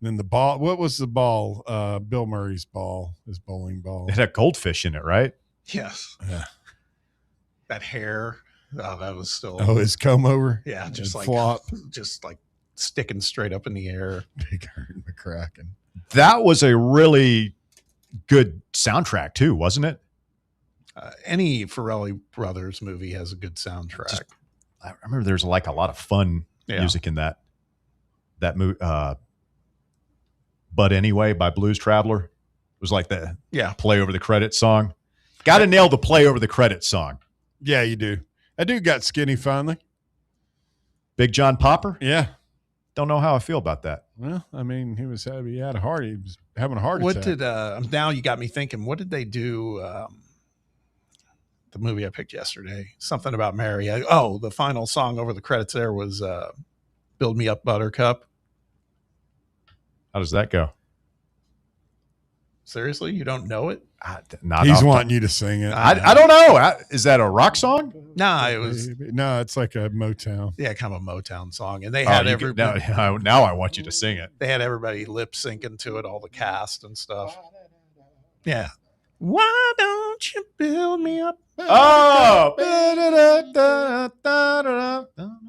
then the ball. What was the ball? Bill Murray's ball, his bowling ball. It had a goldfish in it, right? Yes. Yeah. That hair. Oh, that was still. Oh, his comb over. Yeah, just like flop, just like sticking straight up in the air. Big Earn McCracken. That was a really good soundtrack too, wasn't it? Any Farrelly Brothers movie has a good soundtrack. I remember there's like a lot of fun music in that movie. But Anyway by Blues Traveler. It was like the play over the credits song. Got to nail the play over the credits song. Yeah, you do. That dude got skinny finally. Big John Popper? Yeah. Don't know how I feel about that. Well, I mean, he was having a heart What attack. did now you got me thinking, what did they do the movie I picked yesterday? Something about Mary. The final song over the credits there was Build Me Up Buttercup. How does that go? Seriously? You don't know it? He's wanting you to sing it. I don't know. Is that a rock song? No, it was. No, it's like a Motown. Yeah, kind of a Motown song. And they had everybody. Now I want you to sing it. They had everybody lip syncing to it, all the cast and stuff. Yeah. Why don't you build me up? Oh!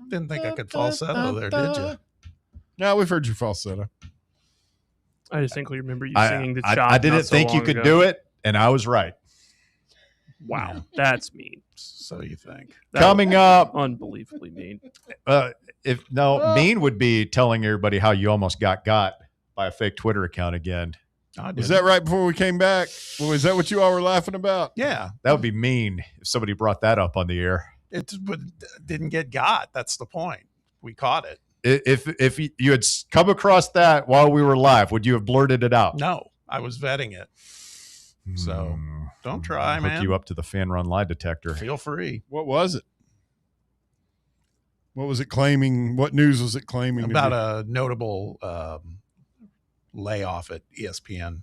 Didn't think I could falsetto there, did you? No, we've heard your falsetto. I distinctly remember you singing the chop. I didn't think you could do it, and I was right. Wow, that's mean. So you think. Coming up. Unbelievably mean. Mean would be telling everybody how you almost got by a fake Twitter account again. Was that right before we came back? Well, is that what you all were laughing about? Yeah. That would be mean if somebody brought that up on the air. It didn't get got. That's the point. We caught it. If you had come across that while we were live, would you have blurted it out? No, I was vetting it. So don't try, man. Hook you up to the Fan Run lie detector. Feel free. What was it? What was it claiming? What news was it claiming? About a notable layoff at ESPN.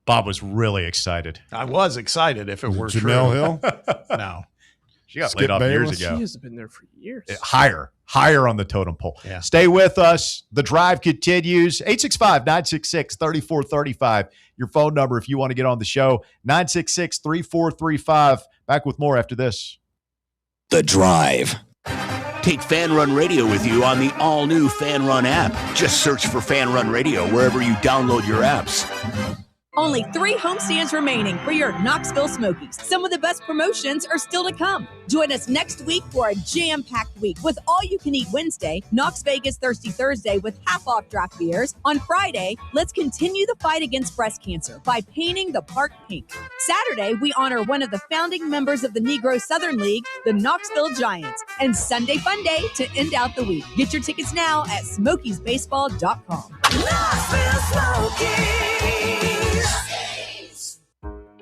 Bob was really excited. I was excited if it were Jamel true. Hill? No. She got laid off years ago. She has been there for years. Higher on the totem pole. Yeah. Stay with us. The drive continues. 865-966-3435. Your phone number if you want to get on the show. 966-3435. Back with more after this. The Drive. Take Fan Run Radio with you on the all-new Fan Run app. Just search for Fan Run Radio wherever you download your apps. Only 3 homestands remaining for your Knoxville Smokies. Some of the best promotions are still to come. Join us next week for a jam-packed week with all-you-can-eat Wednesday, Knox Vegas Thirsty Thursday with half-off draft beers. On Friday, let's continue the fight against breast cancer by painting the park pink. Saturday, we honor one of the founding members of the Negro Southern League, the Knoxville Giants. And Sunday Fun Day to end out the week. Get your tickets now at SmokiesBaseball.com. Knoxville Smokies.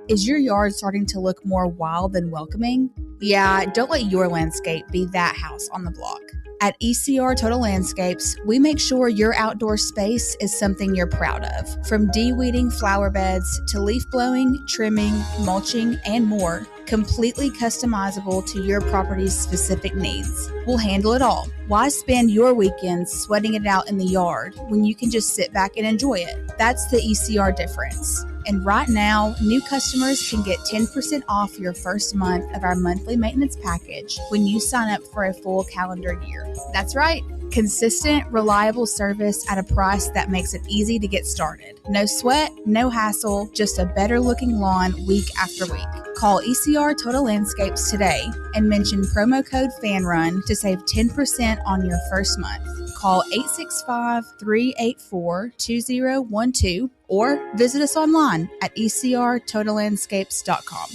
Is your yard starting to look more wild than welcoming? Yeah, don't let your landscape be that house on the block. At ECR Total Landscapes, we make sure your outdoor space is something you're proud of. From de-weeding flower beds to leaf blowing, trimming, mulching, and more, completely customizable to your property's specific needs. We'll handle it all. Why spend your weekends sweating it out in the yard when you can just sit back and enjoy it? That's the ECR difference. And right now, new customers can get 10% off your first month of our monthly maintenance package when you sign up for a full calendar year. That's right. Consistent, reliable service at a price that makes it easy to get started. No sweat, no hassle, just a better looking lawn week after week. Call ECR Total Landscapes today and mention promo code FANRUN to save 10% on your first month. Call 865-384-2012 or visit us online at ecrtotallandscapes.com.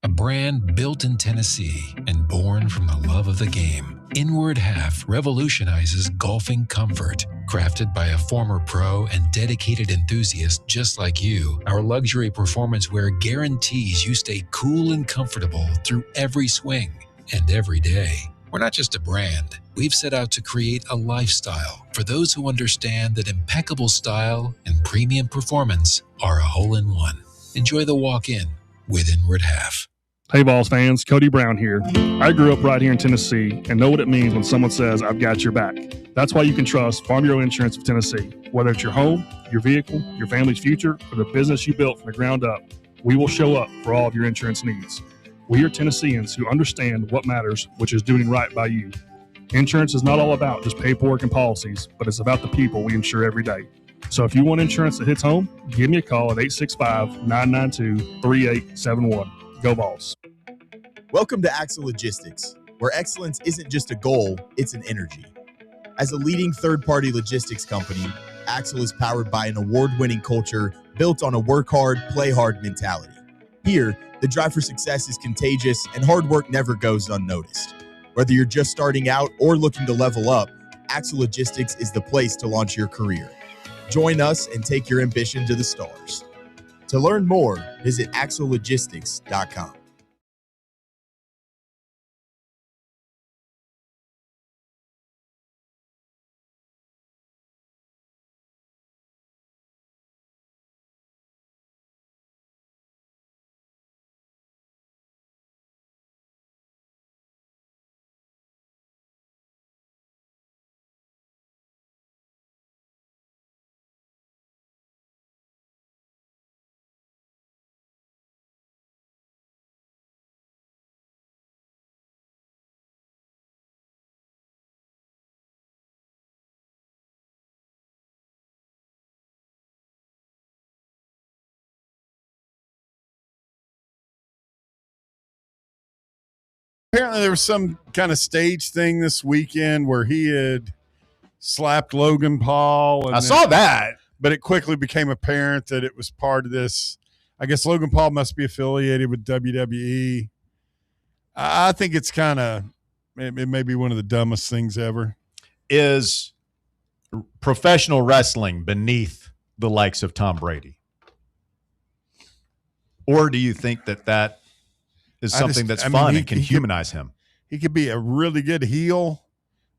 A brand built in Tennessee and born from the love of the game, Inward Half revolutionizes golfing comfort. Crafted by a former pro and dedicated enthusiast just like you, our luxury performance wear guarantees you stay cool and comfortable through every swing and every day. We're not just a brand. We've set out to create a lifestyle for those who understand that impeccable style and premium performance are a hole-in-one. Enjoy the walk-in with Inward Half. Hey, Vols fans, Cody Brown here. I grew up right here in Tennessee and know what it means when someone says, I've got your back. That's why you can trust Farm Bureau Insurance of Tennessee. Whether it's your home, your vehicle, your family's future, or the business you built from the ground up, we will show up for all of your insurance needs. We are Tennesseans who understand what matters, which is doing right by you. Insurance is not all about just paperwork and policies, but it's about the people we insure every day. So if you want insurance that hits home, give me a call at 865-992-3871. Go Vols. Welcome to Axle Logistics, where excellence isn't just a goal, it's an energy. As a leading third-party logistics company, Axle is powered by an award-winning culture built on a work hard, play hard mentality. Here, the drive for success is contagious and hard work never goes unnoticed. Whether you're just starting out or looking to level up, Axle Logistics is the place to launch your career. Join us and take your ambition to the stars. To learn more, visit axlelogistics.com. Apparently there was some kind of stage thing this weekend where he had slapped Logan Paul. And I saw that. But it quickly became apparent that it was part of this. I guess Logan Paul must be affiliated with WWE. I think it's kind of, it may be one of the dumbest things ever. Is professional wrestling beneath the likes of Tom Brady? Or do you think that is something that's fun and can humanize him? He could be a really good heel.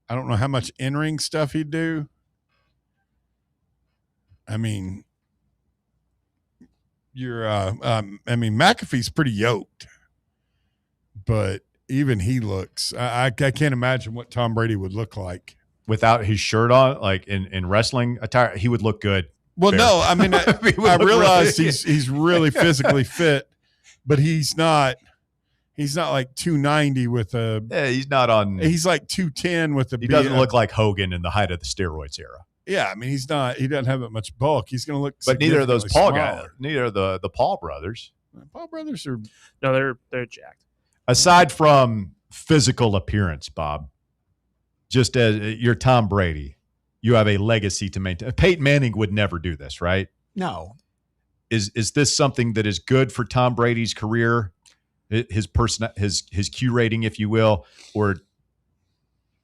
I don't know how much in-ring stuff he'd do. I mean, McAfee's pretty yoked, but even he looks, I can't imagine what Tom Brady would look like. Without his shirt on, like in wrestling attire, he would look good. Well, no, I mean, I realize he's really physically fit, but he's not like 290 with a. Yeah, he's not on. He's like 210 with a. He doesn't look like Hogan in the height of the steroids era. Yeah, I mean, he doesn't have that much bulk. He's going to look. But neither of those Paul smaller. guys, neither of the Paul brothers. Paul brothers are they're jacked. Aside from physical appearance, Bob, just as you're Tom Brady, you have a legacy to maintain. Peyton Manning would never do this, right? No. Is this something that is good for Tom Brady's career, his Q rating, if you will, or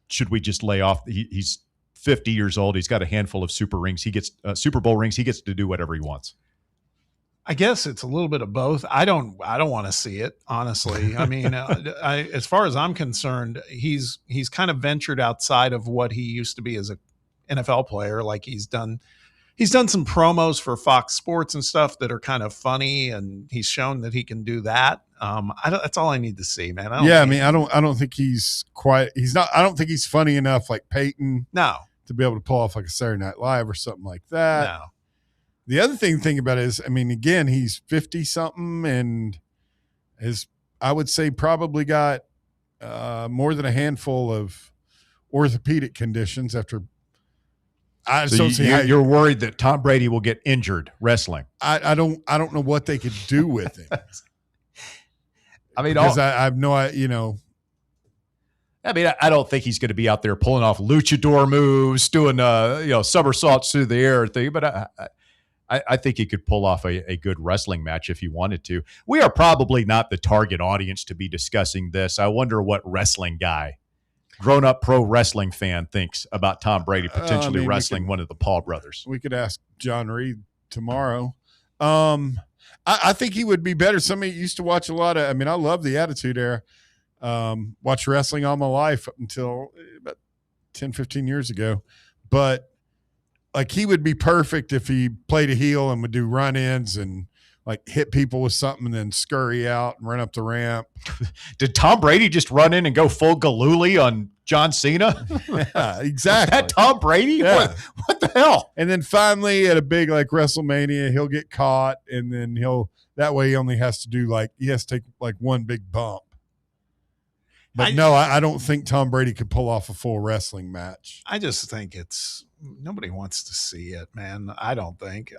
should we just lay off? He's 50 years old. He's got a handful of Super Bowl rings. He gets to do whatever he wants. I guess it's a little bit of both. I don't want to see it, honestly. I mean, as far as I'm concerned, he's kind of ventured outside of what he used to be as an NFL player. Like he's done some promos for Fox Sports and stuff that are kind of funny, and he's shown that he can do that. That's all I need to see, man. I don't think he's quite. He's not. I don't think he's funny enough like Peyton. No. To be able to pull off like a Saturday Night Live or something like that. No. The other thing about it is, I mean, again, he's 50 something and I would say probably got more than a handful of orthopedic conditions after. You're worried that Tom Brady will get injured wrestling. I don't know what they could do with him. I mean, because I have no idea, I don't think he's going to be out there pulling off luchador moves, doing somersaults through the air thing. But I think he could pull off a good wrestling match if he wanted to. We are probably not the target audience to be discussing this. I wonder what wrestling guy, grown-up pro wrestling fan, thinks about Tom Brady potentially wrestling one of the Paul brothers. We could ask John Reed tomorrow. I think he would be better. Somebody used to watch a lot of. I mean, I love the Attitude Era. Watched wrestling all my life up until about 10, 15 years ago. But like he would be perfect if he played a heel and would do run-ins and like hit people with something and then scurry out and run up the ramp. Did Tom Brady just run in and go full Galooly on John Cena? Yeah, exactly. Is that Tom Brady? Yeah. What the hell? And then finally at a big like WrestleMania, he'll get caught and then that way he only has to do he has to take like one big bump. But I don't think Tom Brady could pull off a full wrestling match. I just think nobody wants to see it, man. I don't think.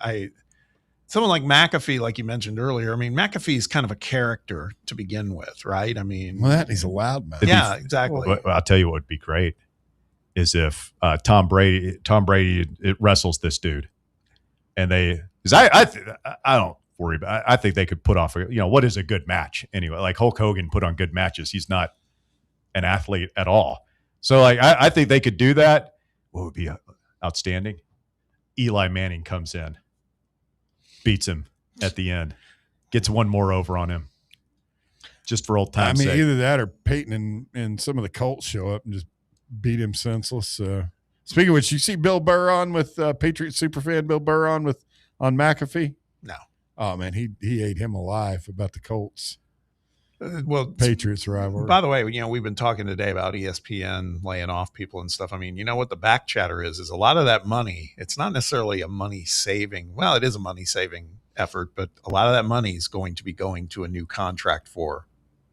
Someone like McAfee, like you mentioned earlier, I mean, McAfee is kind of a character to begin with, right? I mean, he's a loud man. Yeah, exactly. Well, I'll tell you what would be great is if Tom Brady it wrestles this dude, and I don't worry about. I think they could put off what is a good match anyway. Like Hulk Hogan put on good matches. He's not an athlete at all. So I think they could do that. What would be outstanding? Eli Manning comes in, beats him at the end, gets one more over on him, just for old time's sake. Either that or Peyton and some of the Colts show up and just beat him senseless. Speaking of which, you see Bill Burr on with Patriot superfan Bill Burr on McAfee? No. Oh man, he ate him alive about the Colts. Patriots rivalry. By the way, we've been talking today about ESPN laying off people and stuff. I mean, you know what the back chatter is a lot of that money. It's not necessarily a money saving. Well, it is a money saving effort, but a lot of that money is going to be going to a new contract for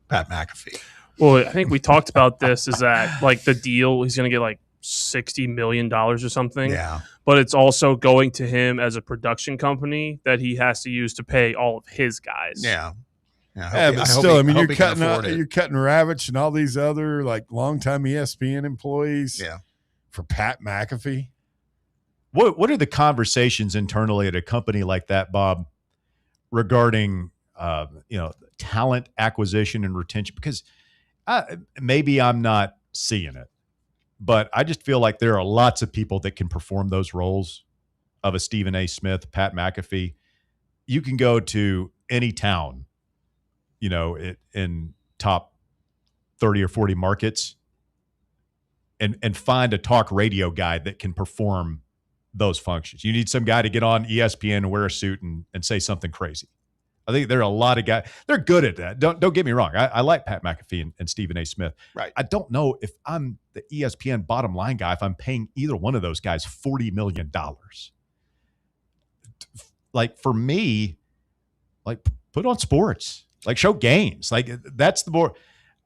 Pat McAfee. Well, I think we talked about this. Is that like the deal? He's going to get like $60 million or something. Yeah. But it's also going to him as a production company that he has to use to pay all of his guys. Yeah. But still, you're cutting Ravitch and all these other like longtime ESPN employees. Yeah. For Pat McAfee. What are the conversations internally at a company like that, Bob, regarding talent acquisition and retention? Because maybe I'm not seeing it, but I just feel like there are lots of people that can perform those roles of a Stephen A. Smith, Pat McAfee. You can go to any town, in top 30 or 40 markets and find a talk radio guy that can perform those functions. You need some guy to get on ESPN and wear a suit and say something crazy. I think there are a lot of guys. They're good at that. Don't get me wrong. I like Pat McAfee and Stephen A. Smith. Right. I don't know if I'm the ESPN bottom line guy, if I'm paying either one of those guys $40 million. Like for me, like put on sports. Like show games. Like that's the more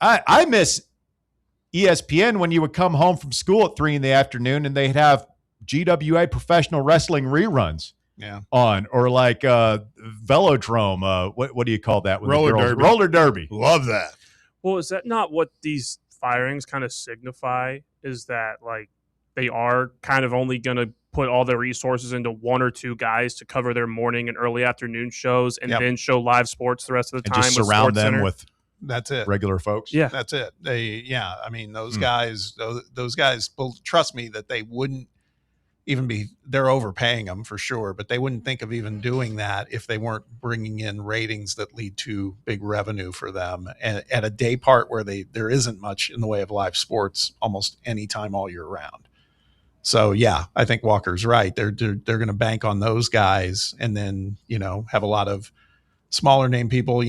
I miss ESPN when you would come home from school at 3 PM and they'd have GWA professional wrestling reruns. Yeah. On or like velodrome. What do you call that? Roller derby. Roller derby. Love that. Well, is that not what these firings kind of signify? Is that like they are kind of only going to put all their resources into one or two guys to cover their morning and early afternoon shows, and then show live sports the rest of the time, and just surround them with that's it. Regular folks. Yeah, that's it. I mean, those guys. Those guys. Trust me that they wouldn't even be. They're overpaying them for sure, but they wouldn't think of even doing that if they weren't bringing in ratings that lead to big revenue for them. And at a day part where there isn't much in the way of live sports almost any time all year round. So yeah, I think Walker's right. They're going to bank on those guys, and then have a lot of smaller name people.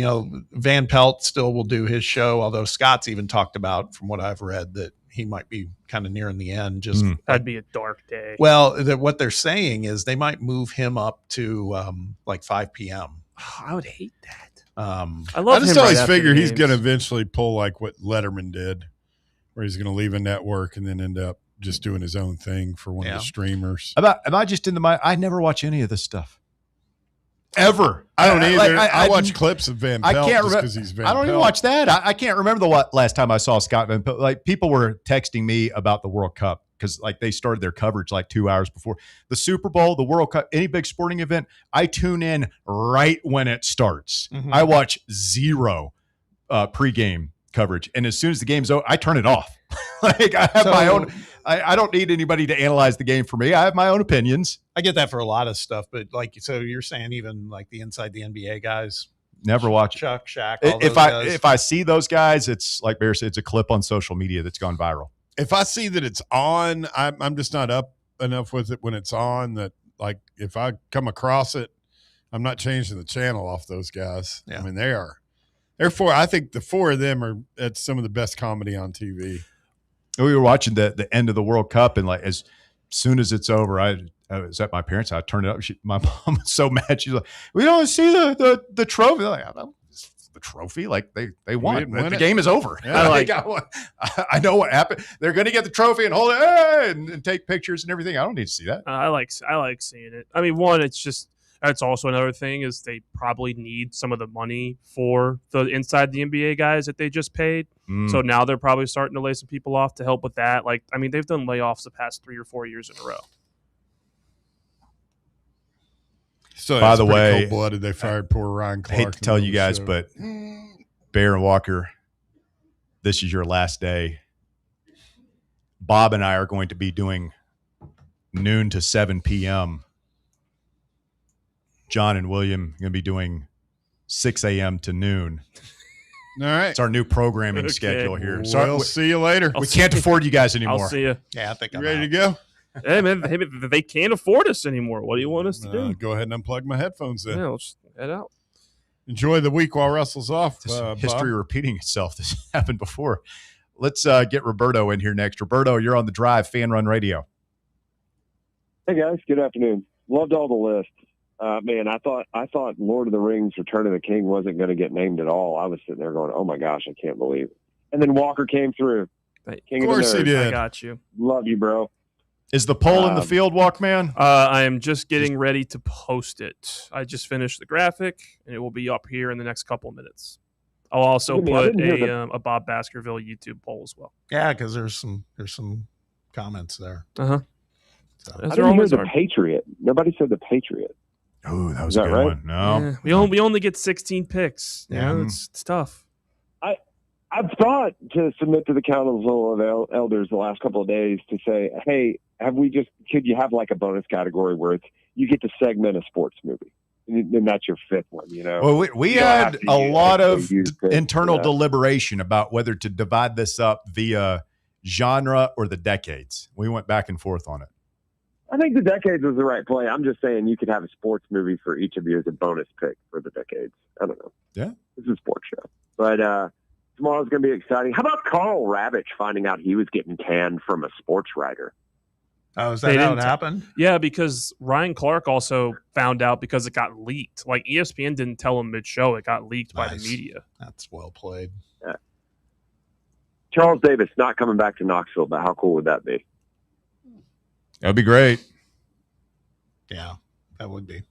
Van Pelt still will do his show, although Scott's even talked about, from what I've read, that he might be kind of nearing the end. That'd be a dark day. Well, what they're saying is they might move him up to like 5 p.m. I would hate that. I just always figure he's going to eventually pull like what Letterman did, where he's going to leave a network and then end up just doing his own thing for one of the streamers. Am I just in the mind? I never watch any of this stuff. Ever. I don't either. I watch clips of Van Pelt. I can't remember. Because he's Van I don't Pelt. even watch that. I can't remember the last time I saw Scott Van Pelt. Like, people were texting me about the World Cup because like they started their coverage like 2 hours before the Super Bowl, the World Cup, any big sporting event. I tune in right when it starts. Mm-hmm. I watch zero pregame coverage, and as soon as the game's over, I turn it off. Like, I have my own. I don't need anybody to analyze the game for me. I have my own opinions. I get that for a lot of stuff, but so you're saying even like the inside the NBA guys, never watch Chuck, Shaq. If I see those guys, it's like Bear said, it's a clip on social media that's gone viral. If I see that it's on, I'm just not up enough with it when it's on. That like if I come across it, I'm not changing the channel off those guys. Yeah. I mean, therefore, I think the four of them are at some of the best comedy on TV. We were watching the end of the World Cup, and like as soon as it's over, I was at my parents' house. I turned it up. My mom was so mad. She's like, "We don't see the trophy." Like, the trophy, like they won. The game is over. Yeah. I know what happened. They're going to get the trophy and hold it and take pictures and everything. I don't need to see that. I like seeing it. I mean, one, that's also another thing is they probably need some of the money for the inside the NBA guys that they just paid. So now they're probably starting to lay some people off to help with that. Like, I mean, they've done layoffs the past 3 or 4 years in a row. So by the way, cold-blooded. They fired poor Ryan Clark. I hate to tell you guys, but Bear and Walker, this is your last day. Bob and I are going to be doing noon to 7 p.m. John and William are going to be doing 6 a.m. to noon. All right. It's our new programming schedule here. So we'll see you later. We can't afford you guys anymore. I'll see you. Yeah, I think I'm ready to go. Hey, man, they can't afford us anymore. What do you want us to do? Go ahead and unplug my headphones then. Yeah, let's head out. Enjoy the week while Russell's off. History repeating itself. This happened before. Let's get Roberto in here next. Roberto, you're on the drive, Fan Run Radio. Hey, guys. Good afternoon. Loved all the lists. Man, I thought Lord of the Rings, Return of the King wasn't going to get named at all. I was sitting there going, oh, my gosh, I can't believe it. And then Walker came through. King of course the he did. I got you. Love you, bro. Is the poll in the field, Walkman? I am just getting ready to post it. I just finished the graphic, and it will be up here in the next couple of minutes. I'll also put a Bob Baskerville YouTube poll as well. Yeah, because there's some comments there. Uh-huh. So. I didn't hear the Patriot. Nobody said the Patriot. Oh, that was a good one. No. Yeah, we only get 16 picks. Yeah, it's tough. I've thought to submit to the Council of Elders the last couple of days to say, hey, could you have like a bonus category where you get to segment a sports movie? And that's your fifth one, you know? Well, we had a lot of internal deliberation about whether to divide this up via genre or the decades. We went back and forth on it. I think the decades was the right play. I'm just saying you could have a sports movie for each of you as a bonus pick for the decades. I don't know. Yeah. This is a sports show. But tomorrow's going to be exciting. How about Carl Ravitch finding out he was getting canned from a sports writer? Oh, is that how it happened? Yeah, because Ryan Clark also found out because it got leaked. Like ESPN didn't tell him mid-show. It got leaked by the media. That's well played. Yeah. Charles Davis not coming back to Knoxville, but how cool would that be? That would be great. Yeah, that would be.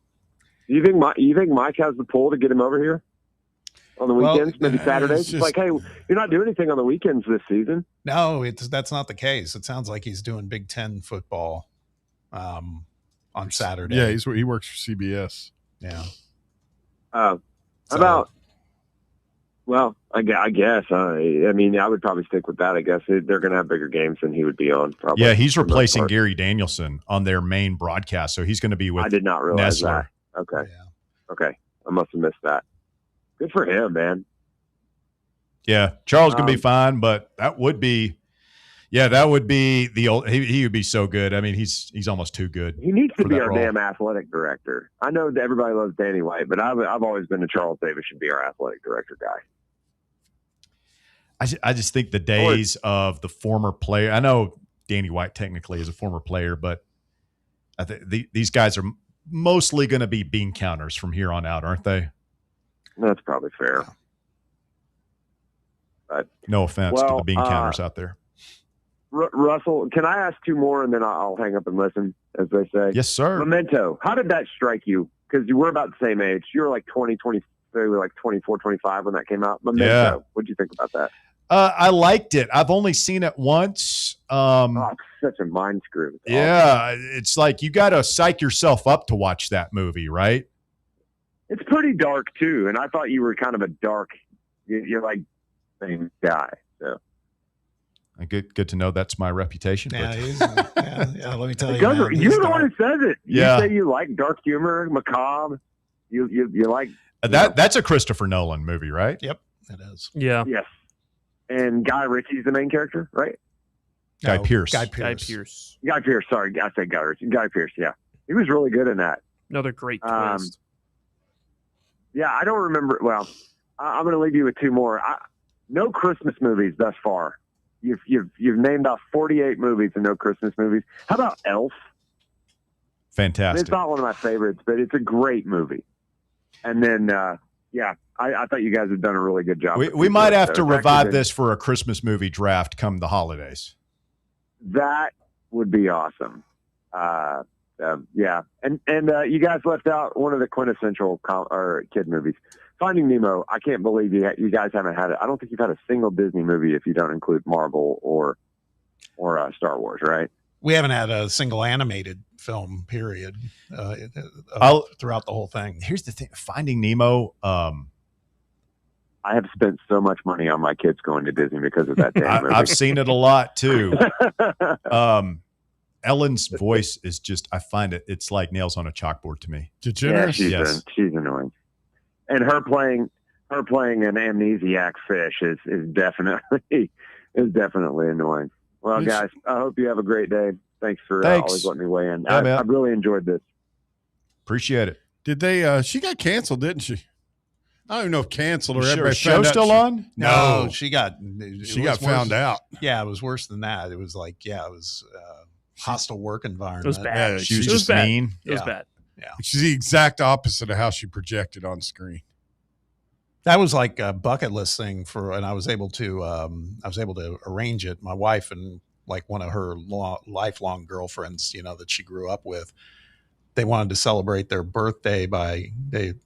You think Mike has the pull to get him over here on the weekends, maybe Saturdays? It's like, hey, you're not doing anything on the weekends this season. No, that's not the case. It sounds like he's doing Big Ten football on Saturday. Yeah, he works for CBS. Yeah. About. Well, I guess. I mean, I would probably stick with that. I guess they're going to have bigger games than he would be on. Probably. Yeah, he's replacing Gary Danielson on their main broadcast, so he's going to be with. I did not realize Nessler. that. Okay. Yeah. Okay. I must have missed that. Good for him, man. Yeah, Charles can be fine, but that would be. Yeah, that would be the old. He would be so good. I mean, he's almost too good. He needs to be our damn athletic director. I know that everybody loves Danny White, but I've always been a Charles Davis should be our athletic director guy. I just think the days of the former player. I know Danny White technically is a former player, but I think these guys are mostly going to be bean counters from here on out, aren't they? That's probably fair. But, no offense to the bean counters out there. Russell, can I ask two more and then I'll hang up and listen, as they say? Yes, sir. Memento, how did that strike you? Because you were about the same age. You were like 20, 23, like 24, 25 when that came out. Memento, Yeah. What did you think about that? I liked it. I've only seen it once. It's such a mind screw. Yeah, it's like you got to psych yourself up to watch that movie, right? It's pretty dark too, and I thought you were kind of a dark. You're like same guy. So good to know that's my reputation. Yeah, but. let me tell you. You're the one who says it. Yeah. You say you like dark humor, macabre. You like that's a Christopher Nolan movie, right? Yep, it is. Yeah. Yes. And Guy Ritchie's the main character, right? Guy Pearce. Guy Pearce. Sorry, I said Guy Ritchie. Guy Pearce. Yeah, he was really good in that. Another great twist. Yeah, I don't remember. Well, I'm going to leave you with two more. No Christmas movies thus far. You've named off 48 movies and no Christmas movies. How about Elf? Fantastic. It's not one of my favorites, but it's a great movie. And then, I thought you guys have done a really good job. We might have to revive this for a Christmas movie draft come the holidays. That would be awesome. Yeah. And you guys left out one of the quintessential kid movies. Finding Nemo, I can't believe you guys haven't had it. I don't think you've had a single Disney movie if you don't include Marvel or Star Wars, right? We haven't had a single animated film, period, throughout the whole thing. Here's the thing. Finding Nemo. I have spent so much money on my kids going to Disney because of that damn movie. I've seen it a lot, too. Ellen's voice is just, I find it's like nails on a chalkboard to me. Degenerate? Yeah, she's annoying. And her playing an amnesiac fish is definitely annoying. Well, guys, I hope you have a great day. Thanks for always letting me weigh in. Yeah, I've really enjoyed this. Appreciate it. Did they? She got canceled, didn't she? I don't even know if canceled or Sure, everybody show found out still on? No, she got found out. Yeah, it was worse than that. It was like, it was hostile work environment. It was bad. Yeah, she was just mean. It was bad. Yeah, she's the exact opposite of how she projected on screen. That was like a bucket list thing and I was able to arrange it. My wife and like one of her lifelong girlfriends, that she grew up with, they wanted to celebrate their birthday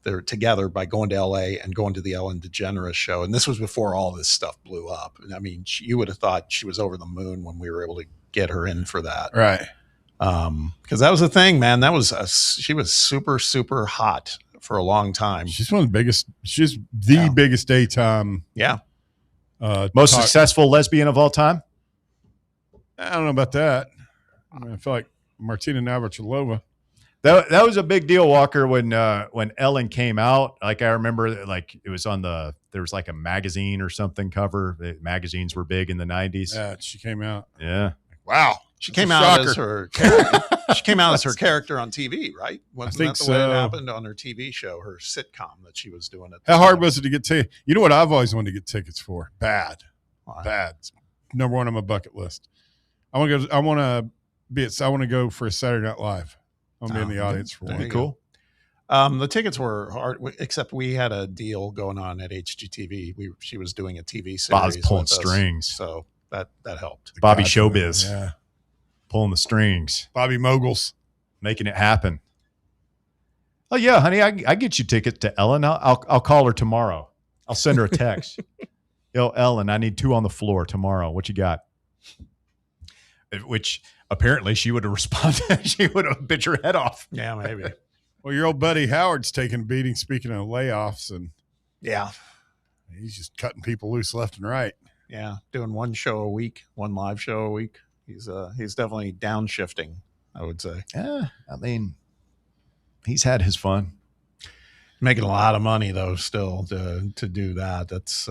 they're together by going to LA and going to the Ellen DeGeneres show. And this was before all this stuff blew up. And I mean, you would have thought she was over the moon when we were able to get her in for that. Right. Because that was the thing, man. She was super, super hot for a long time. She's one of the biggest. She's the biggest daytime. Yeah. Most successful lesbian of all time. I don't know about that. I feel like Martina Navratilova. That was a big deal, Walker, when Ellen came out. Like, I remember, like, it was there was like a magazine or something cover. The magazines were big in the 90s. Yeah, she came out. Yeah. Wow. She came out as her character. She came out as her character on TV, right? Wasn't that the way it happened on her TV show, her sitcom that she was doing? How hard was it to get tickets? You know what I've always wanted to get tickets for? Bad. It's number one on my bucket list. I want to go for a Saturday Night Live. I'm going to be in the audience for one. Cool. The tickets were hard, except we had a deal going on at HGTV. She was doing a TV series. Bob's pulling with us, strings. so that helped. Bobby Showbiz. Yeah. pulling the strings. Bobby Moguls. Making it happen. Oh, yeah, honey, I get you tickets to Ellen. I'll call her tomorrow. I'll send her a text. Yo, Ellen, I need 2 on the floor tomorrow. What you got? Which apparently she would have responded. She would have bit your head off. Yeah, maybe. Well, your old buddy Howard's taking a beating, speaking of layoffs, and yeah, he's just cutting people loose left and right. Yeah, doing 1 show a week, 1 live show a week. He's definitely downshifting, I would say. Yeah, I mean, he's had his fun. Making a lot of money though, still to do that. That's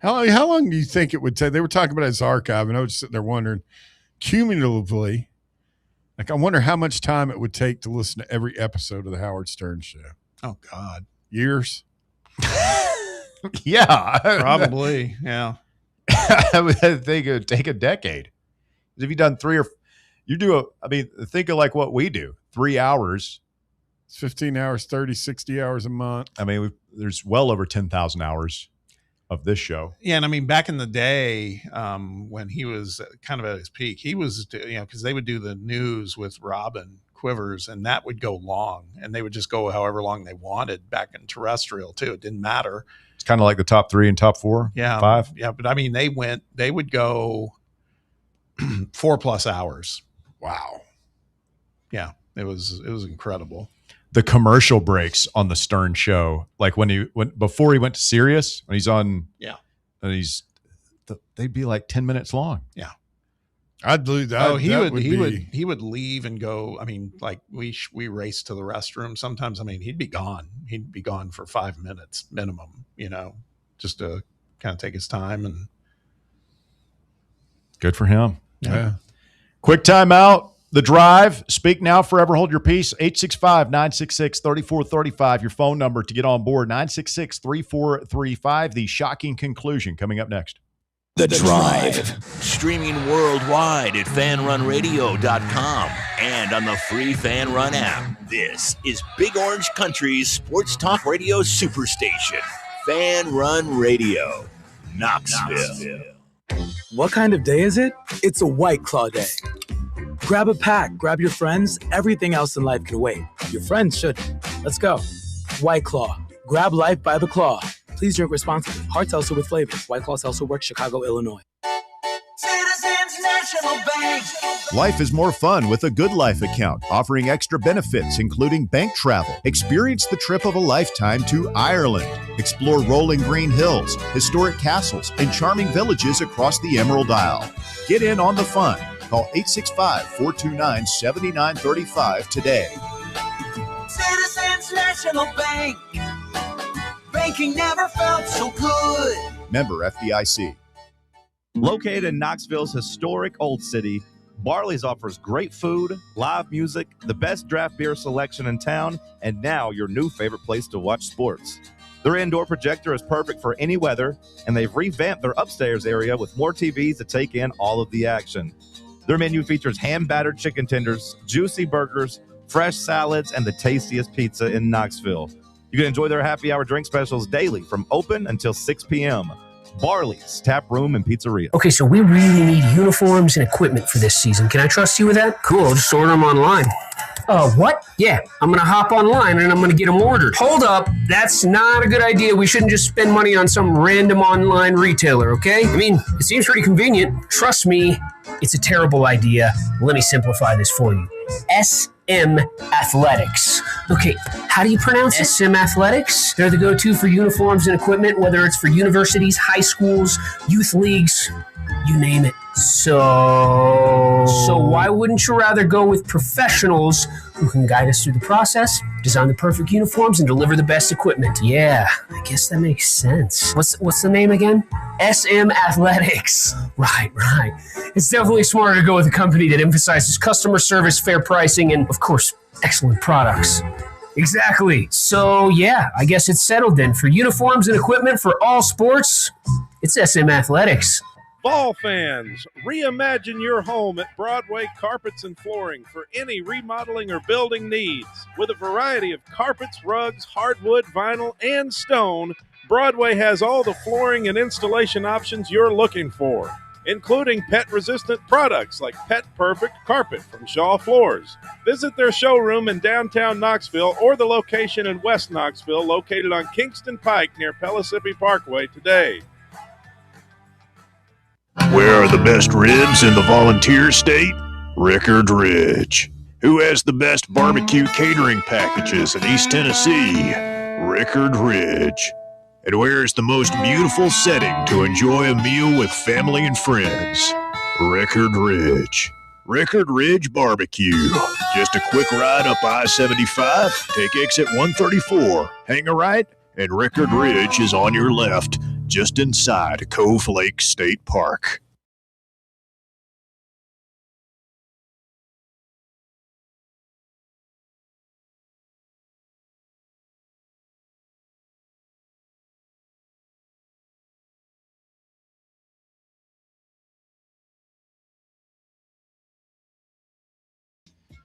how long do you think it would take? They were talking about his archive, and I was just sitting there wondering, cumulatively, like I wonder how much time it would take to listen to every episode of the Howard Stern Show. Oh God, years. Yeah, probably. Yeah, I would think it would take a decade. If you've done 3 or you do think of like what we do, 3 hours. It's 15 hours, 30, 60 hours a month. I mean, there's well over 10,000 hours of this show. Yeah, and I mean, back in the day, when he was kind of at his peak, he was, because they would do the news with Robin Quivers, and that would go long, and they would just go however long they wanted back in terrestrial too. It didn't matter. It's kind of like the top 3 and top 4, yeah, 5. Yeah, but I mean, they would go 4+ hours. Wow. Yeah, it was incredible. The commercial breaks on the Stern Show, like before he went to Sirius, when he's on, and they'd be like 10 minutes long. Yeah, I'd believe that. Oh, he would leave and go. I mean, like we raced to the restroom sometimes. I mean, he'd be gone. He'd be gone for 5 minutes minimum. Just to kind of take his time. And good for him. Yeah. Quick timeout. The Drive. Speak now, forever hold your peace. 865-966-3435. Your phone number to get on board. 966-3435. The shocking conclusion coming up next. The Drive. Streaming worldwide at fanrunradio.com and on the free Fan Run app. This is Big Orange Country's sports talk radio superstation. Fan Run Radio. Knoxville. What kind of day is it? It's a White Claw day. Grab a pack, grab your friends. Everything else in life can wait. Your friends shouldn't. Let's go. White Claw. Grab life by the claw. Please drink responsibly. Hard seltzer with flavors. White Claw Seltzer Works, Chicago, Illinois. Citizens National Bank. Life is more fun with a Good Life account, offering extra benefits, including bank travel. Experience the trip of a lifetime to Ireland. Explore rolling green hills, historic castles, and charming villages across the Emerald Isle. Get in on the fun. Call 865-429-7935 today. Citizens National Bank. Banking never felt so good. Member FDIC. Located in Knoxville's historic Old City, Barley's offers great food, live music, the best draft beer selection in town, and now your new favorite place to watch sports. Their indoor projector is perfect for any weather, and they've revamped their upstairs area with more TVs to take in all of the action. Their menu features hand-battered chicken tenders, juicy burgers, fresh salads, and the tastiest pizza in Knoxville. You can enjoy their happy hour drink specials daily from open until 6 p.m. Barley's Tap Room and Pizzeria. Okay, so we really need uniforms and equipment for this season. Can I trust you with that? Cool, just order them online. What? Yeah, I'm going to hop online and I'm going to get them ordered. Hold up, that's not a good idea. We shouldn't just spend money on some random online retailer, okay? I mean, it seems pretty convenient. Trust me, it's a terrible idea. Let me simplify this for you. SM Athletics. Okay, how do you pronounce it? SM Athletics? They're the go-to for uniforms and equipment, whether it's for universities, high schools, youth leagues, you name it. So why wouldn't you rather go with professionals who can guide us through the process, design the perfect uniforms, and deliver the best equipment? Yeah, I guess that makes sense. What's the name again? SM Athletics. Right. It's definitely smarter to go with a company that emphasizes customer service, fair pricing, and, of course, excellent products. Exactly. So, yeah, I guess it's settled then. For uniforms and equipment for all sports, it's SM Athletics. Vol fans, reimagine your home at Broadway Carpets and Flooring for any remodeling or building needs. With a variety of carpets, rugs, hardwood, vinyl, and stone, Broadway has all the flooring and installation options you're looking for. including pet-resistant products like Pet Perfect Carpet from Shaw Floors. Visit their showroom in downtown Knoxville or the location in West Knoxville located on Kingston Pike near Pellissippi Parkway today. Where are the best ribs in the Volunteer State? Rickard Ridge. Who has the best barbecue catering packages in East Tennessee? Rickard Ridge. And where is the most beautiful setting to enjoy a meal with family and friends? Rickard Ridge. Rickard Ridge Barbecue. Just a quick ride up I-75, take exit 134, hang a right, and Rickard Ridge is on your left, just inside Cove Lake State Park.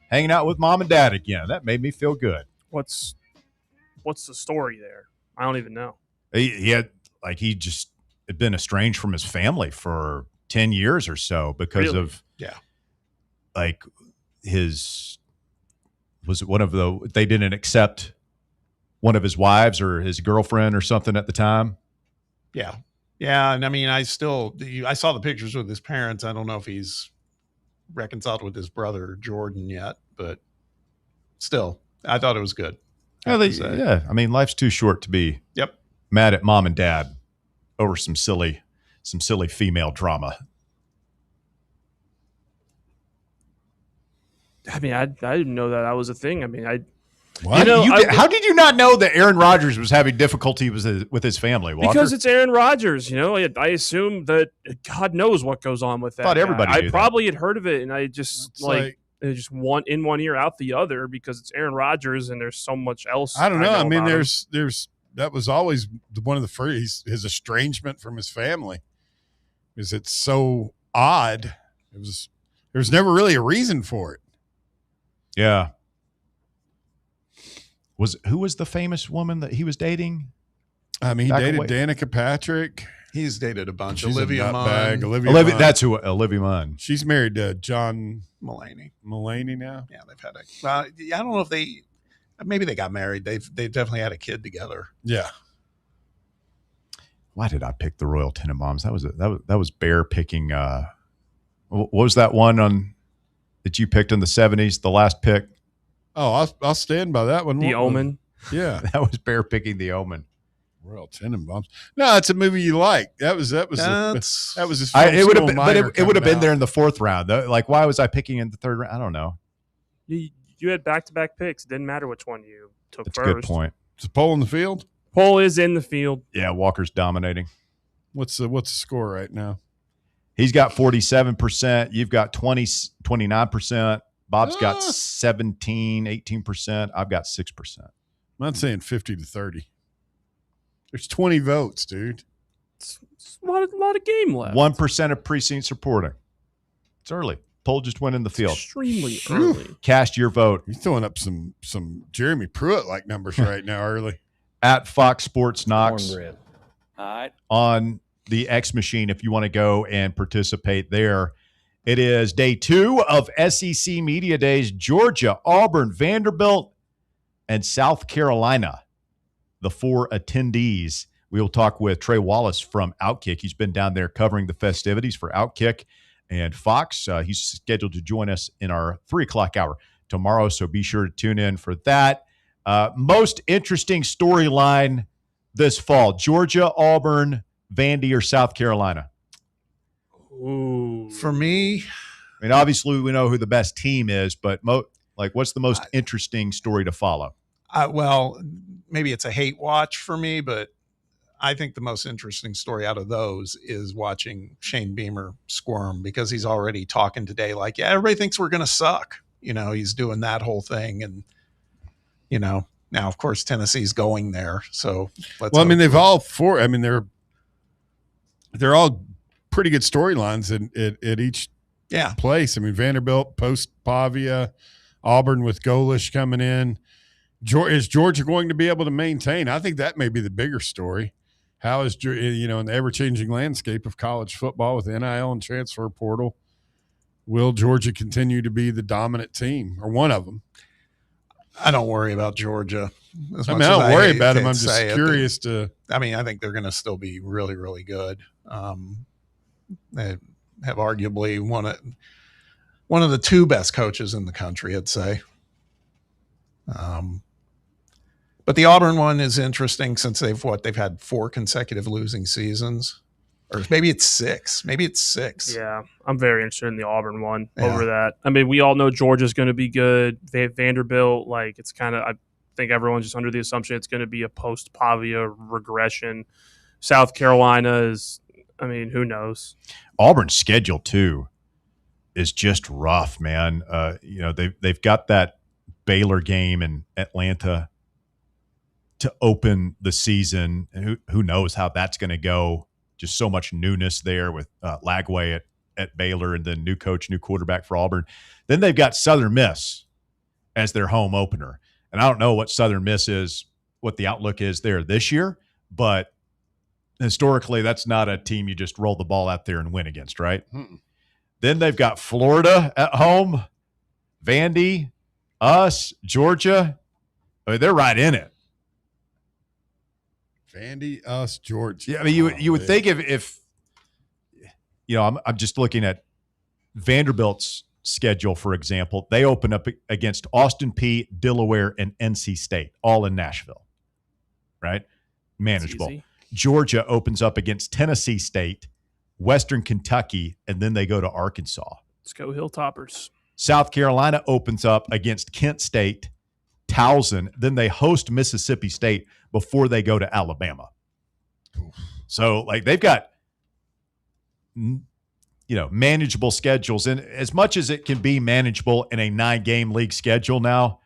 Hanging out with mom and dad again. That made me feel good. What's the story there? I don't even know. He had just had been estranged from his family for 10 years or so because of like they didn't accept one of his wives or his girlfriend or something at the time. Yeah. Yeah. And I mean, I saw the pictures with his parents. I don't know if he's reconciled with his brother Jordan yet, but still, I thought it was good. Yeah, I mean, life's too short to be mad at mom and dad over some silly female drama. I mean, I didn't know that was a thing. I mean, What? How did you not know that Aaron Rodgers was having difficulty with his family, Walker? Because it's Aaron Rodgers. I assume that God knows what goes on with that. I thought everybody I knew probably had heard of it, and I just it just one in one ear out the other because it's Aaron Rodgers, and there's so much else. I don't know. I mean, there's that was always one of the phrase, his estrangement from his family, because it's so odd. There's never really a reason for it. Yeah. Who was the famous woman that he was dating? I mean, he dated Danica Patrick. He's dated a bunch. She's Olivia Munn. Olivia Munn. That's who Olivia Munn. She's married to John Mulaney now. Yeah, they've had I don't know if maybe they got married. They've definitely had a kid together. Yeah. Why did I pick the Royal Tenenbaums? That was bear picking. What was that one that you picked in the 70s? The last pick. Oh, I'll stand by that one. The Omen. Yeah, that was bear picking The Omen. Royal Tenenbaums. No, it's a movie you like. That was his. It would have been, but it would have been there in the fourth round. Like, why was I picking in the third round? I don't know. You had back-to-back picks. It didn't matter which one you took That's first. a good point. Is the poll in the field? Poll is in the field. Yeah, Walker's dominating. What's the score right now? He's got 47%. You've got 29%. Bob's got 17, 18%. I've got 6%. I'm not saying 50 to 30. There's 20 votes, dude. It's a lot of game left. 1% of precincts reporting. It's early. Poll just went in the field. Extremely early. Cast your vote. You're throwing up some Jeremy Pruitt-like numbers right now early. At Fox Sports Knox. Cornbread. All right. On the X machine, if you want to go and participate there. It is day 2 of SEC Media Days. Georgia, Auburn, Vanderbilt, and South Carolina, the 4 attendees. We will talk with Trey Wallace from Outkick. He's been down there covering the festivities for Outkick and Fox. He's scheduled to join us in our 3 o'clock hour tomorrow, so be sure to tune in for that. Most interesting storyline this fall, Georgia, Auburn, Vandy, or South Carolina? Ooh. For me, I mean, obviously we know who the best team is, but what's the most interesting story to follow? Well, maybe it's a hate watch for me, but I think the most interesting story out of those is watching Shane Beamer squirm, because he's already talking today like, yeah, everybody thinks we're going to suck. He's doing that whole thing. And, now, of course, Tennessee's going there. So I mean, they've all they're all pretty good storylines at each place. I mean, Vanderbilt post Pavia, Auburn with Golish coming in. Is Georgia going to be able to maintain? I think that may be the bigger story. How is, in the ever-changing landscape of college football with NIL and transfer portal, will Georgia continue to be the dominant team or one of them? I don't worry about Georgia. I don't worry about them. I'm just curious I think they're going to still be really, really good. They have arguably one of the two best coaches in the country, I'd say. But the Auburn one is interesting since they've had 4 consecutive losing seasons, or maybe it's 6. Yeah, I'm very interested in the Auburn one over that. I mean, we all know Georgia's going to be good. Vanderbilt, it's kind of, I think everyone's just under the assumption it's going to be a post-Pavia regression. South Carolina is, who knows? Auburn's schedule too is just rough, man. They've got that Baylor game in Atlanta to open the season, and who knows how that's going to go. Just so much newness there with Lagway at Baylor, and then new coach, new quarterback for Auburn. Then they've got Southern Miss as their home opener, and I don't know what Southern Miss is, what the outlook is there this year, but historically that's not a team you just roll the ball out there and win against, right? Then they've got Florida at home, Vandy, us, Georgia. They're right in it. Vandy, us, Georgia. Yeah, you would think if I'm just looking at Vanderbilt's schedule, for example. They open up against Austin Peay, Delaware, and NC State, all in Nashville, right? Manageable. Georgia opens up against Tennessee State, Western Kentucky, and then they go to Arkansas. Let's go Hilltoppers. South Carolina opens up against Kent State, Towson, then they host Mississippi State before they go to Alabama. So they've got manageable schedules, and as much as it can be manageable in a 9-game league schedule now,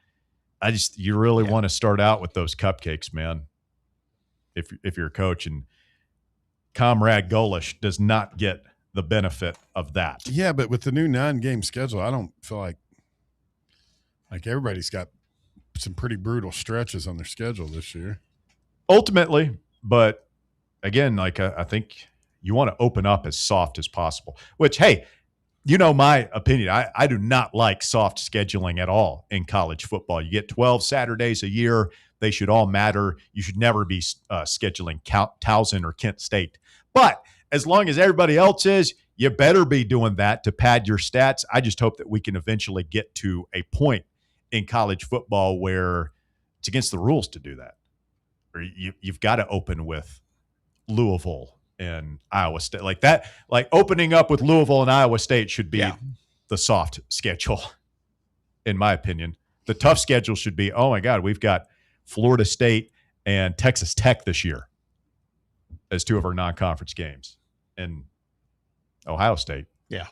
you really want to start out with those cupcakes, man. If you're a coach, and Comrade Golish does not get the benefit of that. Yeah, but with the new 9-game schedule, I don't feel like everybody's got some pretty brutal stretches on their schedule this year. Ultimately, but again, I think you want to open up as soft as possible, which, hey, my opinion. I do not like soft scheduling at all in college football. You get 12 Saturdays a year. They should all matter. You should never be scheduling Towson or Kent State. But as long as everybody else is, you better be doing that to pad your stats. I just hope that we can eventually get to a point in college football where it's against the rules to do that. Or you've got to open with Louisville and Iowa State. Like that, opening up with Louisville and Iowa State should be the soft schedule, in my opinion. The tough schedule should be, oh my God, we've got Florida State and Texas Tech this year as 2 of our non-conference games, and Ohio State. Yeah.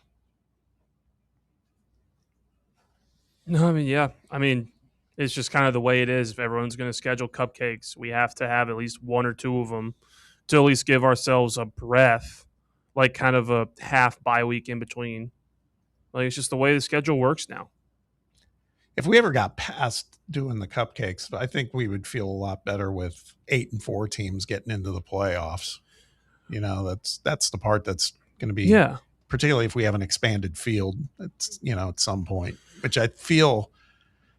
No, it's just kind of the way it is. If everyone's going to schedule cupcakes, we have to have at least 1 or 2 of them to at least give ourselves a breath, kind of a half bye week in between. It's just the way the schedule works now. If we ever got past doing the cupcakes, I think we would feel a lot better with 8 and 4 teams getting into the playoffs. That's the part that's going to be, particularly if we have an expanded field, at some point, which I feel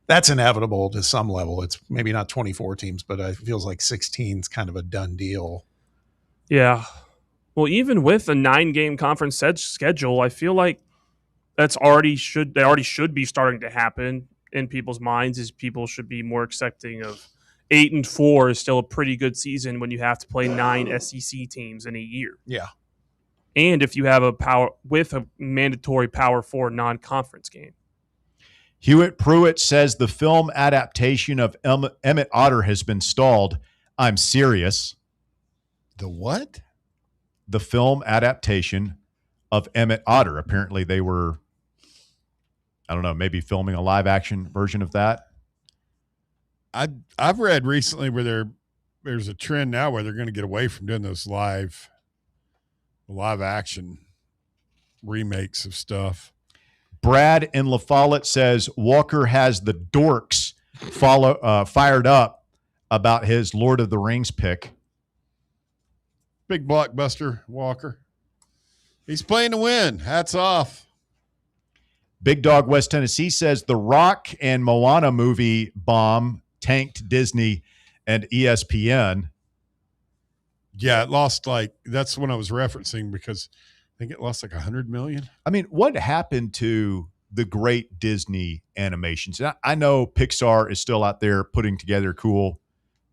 that's inevitable to some level. It's maybe not 24 teams, but it feels like 16 is kind of a done deal. Yeah. Well, even with a 9-game conference schedule, I feel like they already should be starting to happen in people's minds, is people should be more accepting of 8 and 4 is still a pretty good season when you have to play 9 SEC teams in a year. Yeah. And if you have a mandatory Power 4 non-conference game. Hewitt Pruitt says the film adaptation of Emmett Otter has been stalled. I'm serious. The what? The film adaptation of Emmett Otter. Apparently they were, I don't know, maybe filming a live action version of that. I've read recently where there's a trend now where they're going to get away from doing those live action remakes of stuff. Brad in La Follette says Walker has the dorks fired up about his Lord of the Rings pick. Big blockbuster, Walker. He's playing to win. Hats off. Big Dog West Tennessee says the Rock and Moana movie bomb tanked Disney and ESPN. Yeah, it lost that's when I was referencing because I think it lost like $100 million. I mean, what happened to the great Disney animations? I know Pixar is still out there putting together cool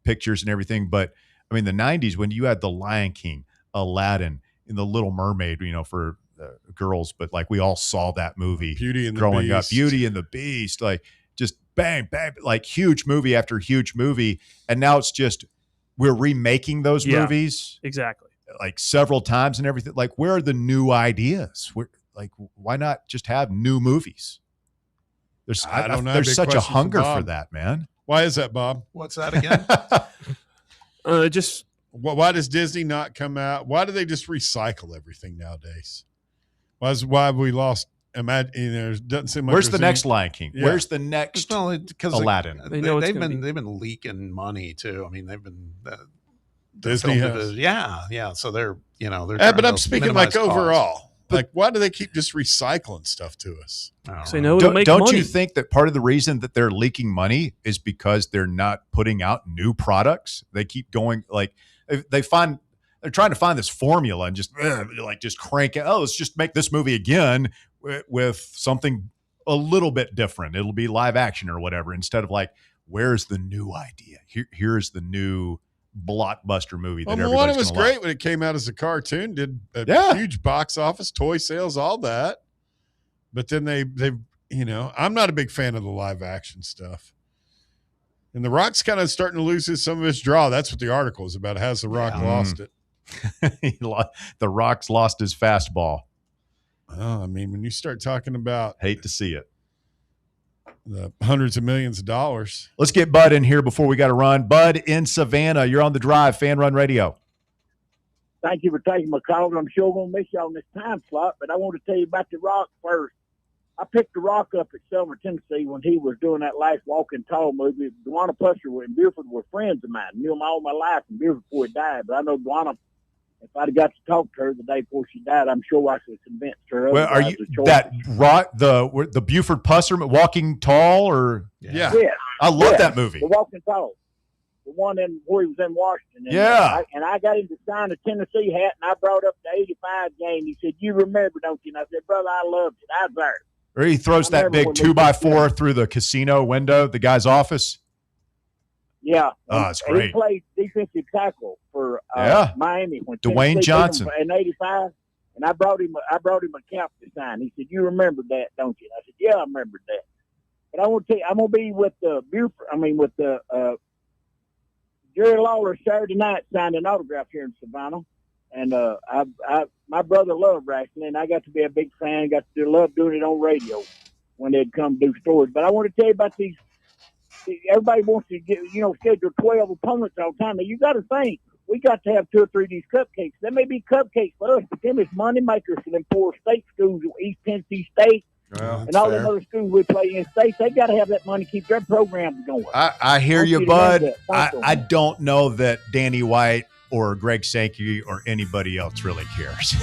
pictures and everything, but I mean, the 90s when you had The Lion King, Aladdin, and The Little Mermaid, for girls, but like we all saw that movie Beauty and the growing Beast. up. Beauty and the Beast, like just bang, bang, like huge movie after huge movie. And now it's just we're remaking those movies. Exactly. Like several times and everything. Like, where are the new ideas? Why not just have new movies? I don't know. There's such a hunger for for that, man. Why is that, Bob? What's that again? Why does Disney not come out? Why do they just recycle everything nowadays? Why have we lost? It doesn't seem like where's the next Lion King? Yeah. Where's the next Aladdin? They've been leaking money too. I mean, they've been Disney has. Yeah. So they're but I'm speaking like overall. Like, why do they keep just recycling stuff to us? Don't you think that part of the reason that they're leaking money is because they're not putting out new products? They keep going they're trying to find this formula and just crank it. Oh, let's just make this movie again with something a little bit different. It'll be live action or whatever. Instead of where's the new idea? Here's the new blockbuster movie that everybody's Moana was great like. when it came out as a cartoon. Did a huge box office, toy sales, all that. But then they I'm not a big fan of the live action stuff. And The Rock's kind of starting to lose some of his draw. That's what the article is about. Has The Rock lost it? The Rock's lost his fastball. Oh, I mean, when you start talking about, hate to see it, the hundreds of millions of dollars. Let's get Bud in here before we got to run. Bud in Savannah, you're on the drive, Fan Run Radio. Thank you for taking my call. I'm sure going to miss you on this time slot, but I want to tell you about The Rock first. I picked The Rock up at Selma, Tennessee when he was doing that last Walking Tall movie. Dwana Pusser and Buford were friends of mine. Knew him all my life and Buford before he died, but I know Dwana, if I'd have got to talk to her the day before she died, I'm sure I could have convinced her. Well, are you that Rock, the Buford Pusser, Walking Tall, or yeah. I love that movie. The Walking Tall, the one where he was in Washington. And I got him to sign a Tennessee hat, and I brought up the '85 game. He said, "You remember, don't you?" And I said, "Brother, I loved it. I was there." Or he throws that big 2x4 through the casino window, the guy's office. Yeah. Oh, it's great. He played defensive tackle for Miami when Dwayne Johnson in '85, and I brought him a cap to sign. He said, "You remember that, don't you?" And I said, "Yeah, I remember that." But I want to tell you, I'm gonna be with Jerry Lawler Saturday night signing an autograph here in Savannah, and my brother loved wrestling, and I got to be a big fan. Got to love doing it on radio when they'd come do stories. But I want to tell you about these. Everybody wants to schedule 12 opponents all the time. Now, you got to think, we got to have 2 or 3 of these cupcakes. There may be cupcakes for us, but them is money makers for them poor state schools, East Tennessee State, and all them other schools we play in states. They got to have that money to keep their programs going. I hear you, Bud. I don't know that Danny White or Greg Sankey or anybody else really cares.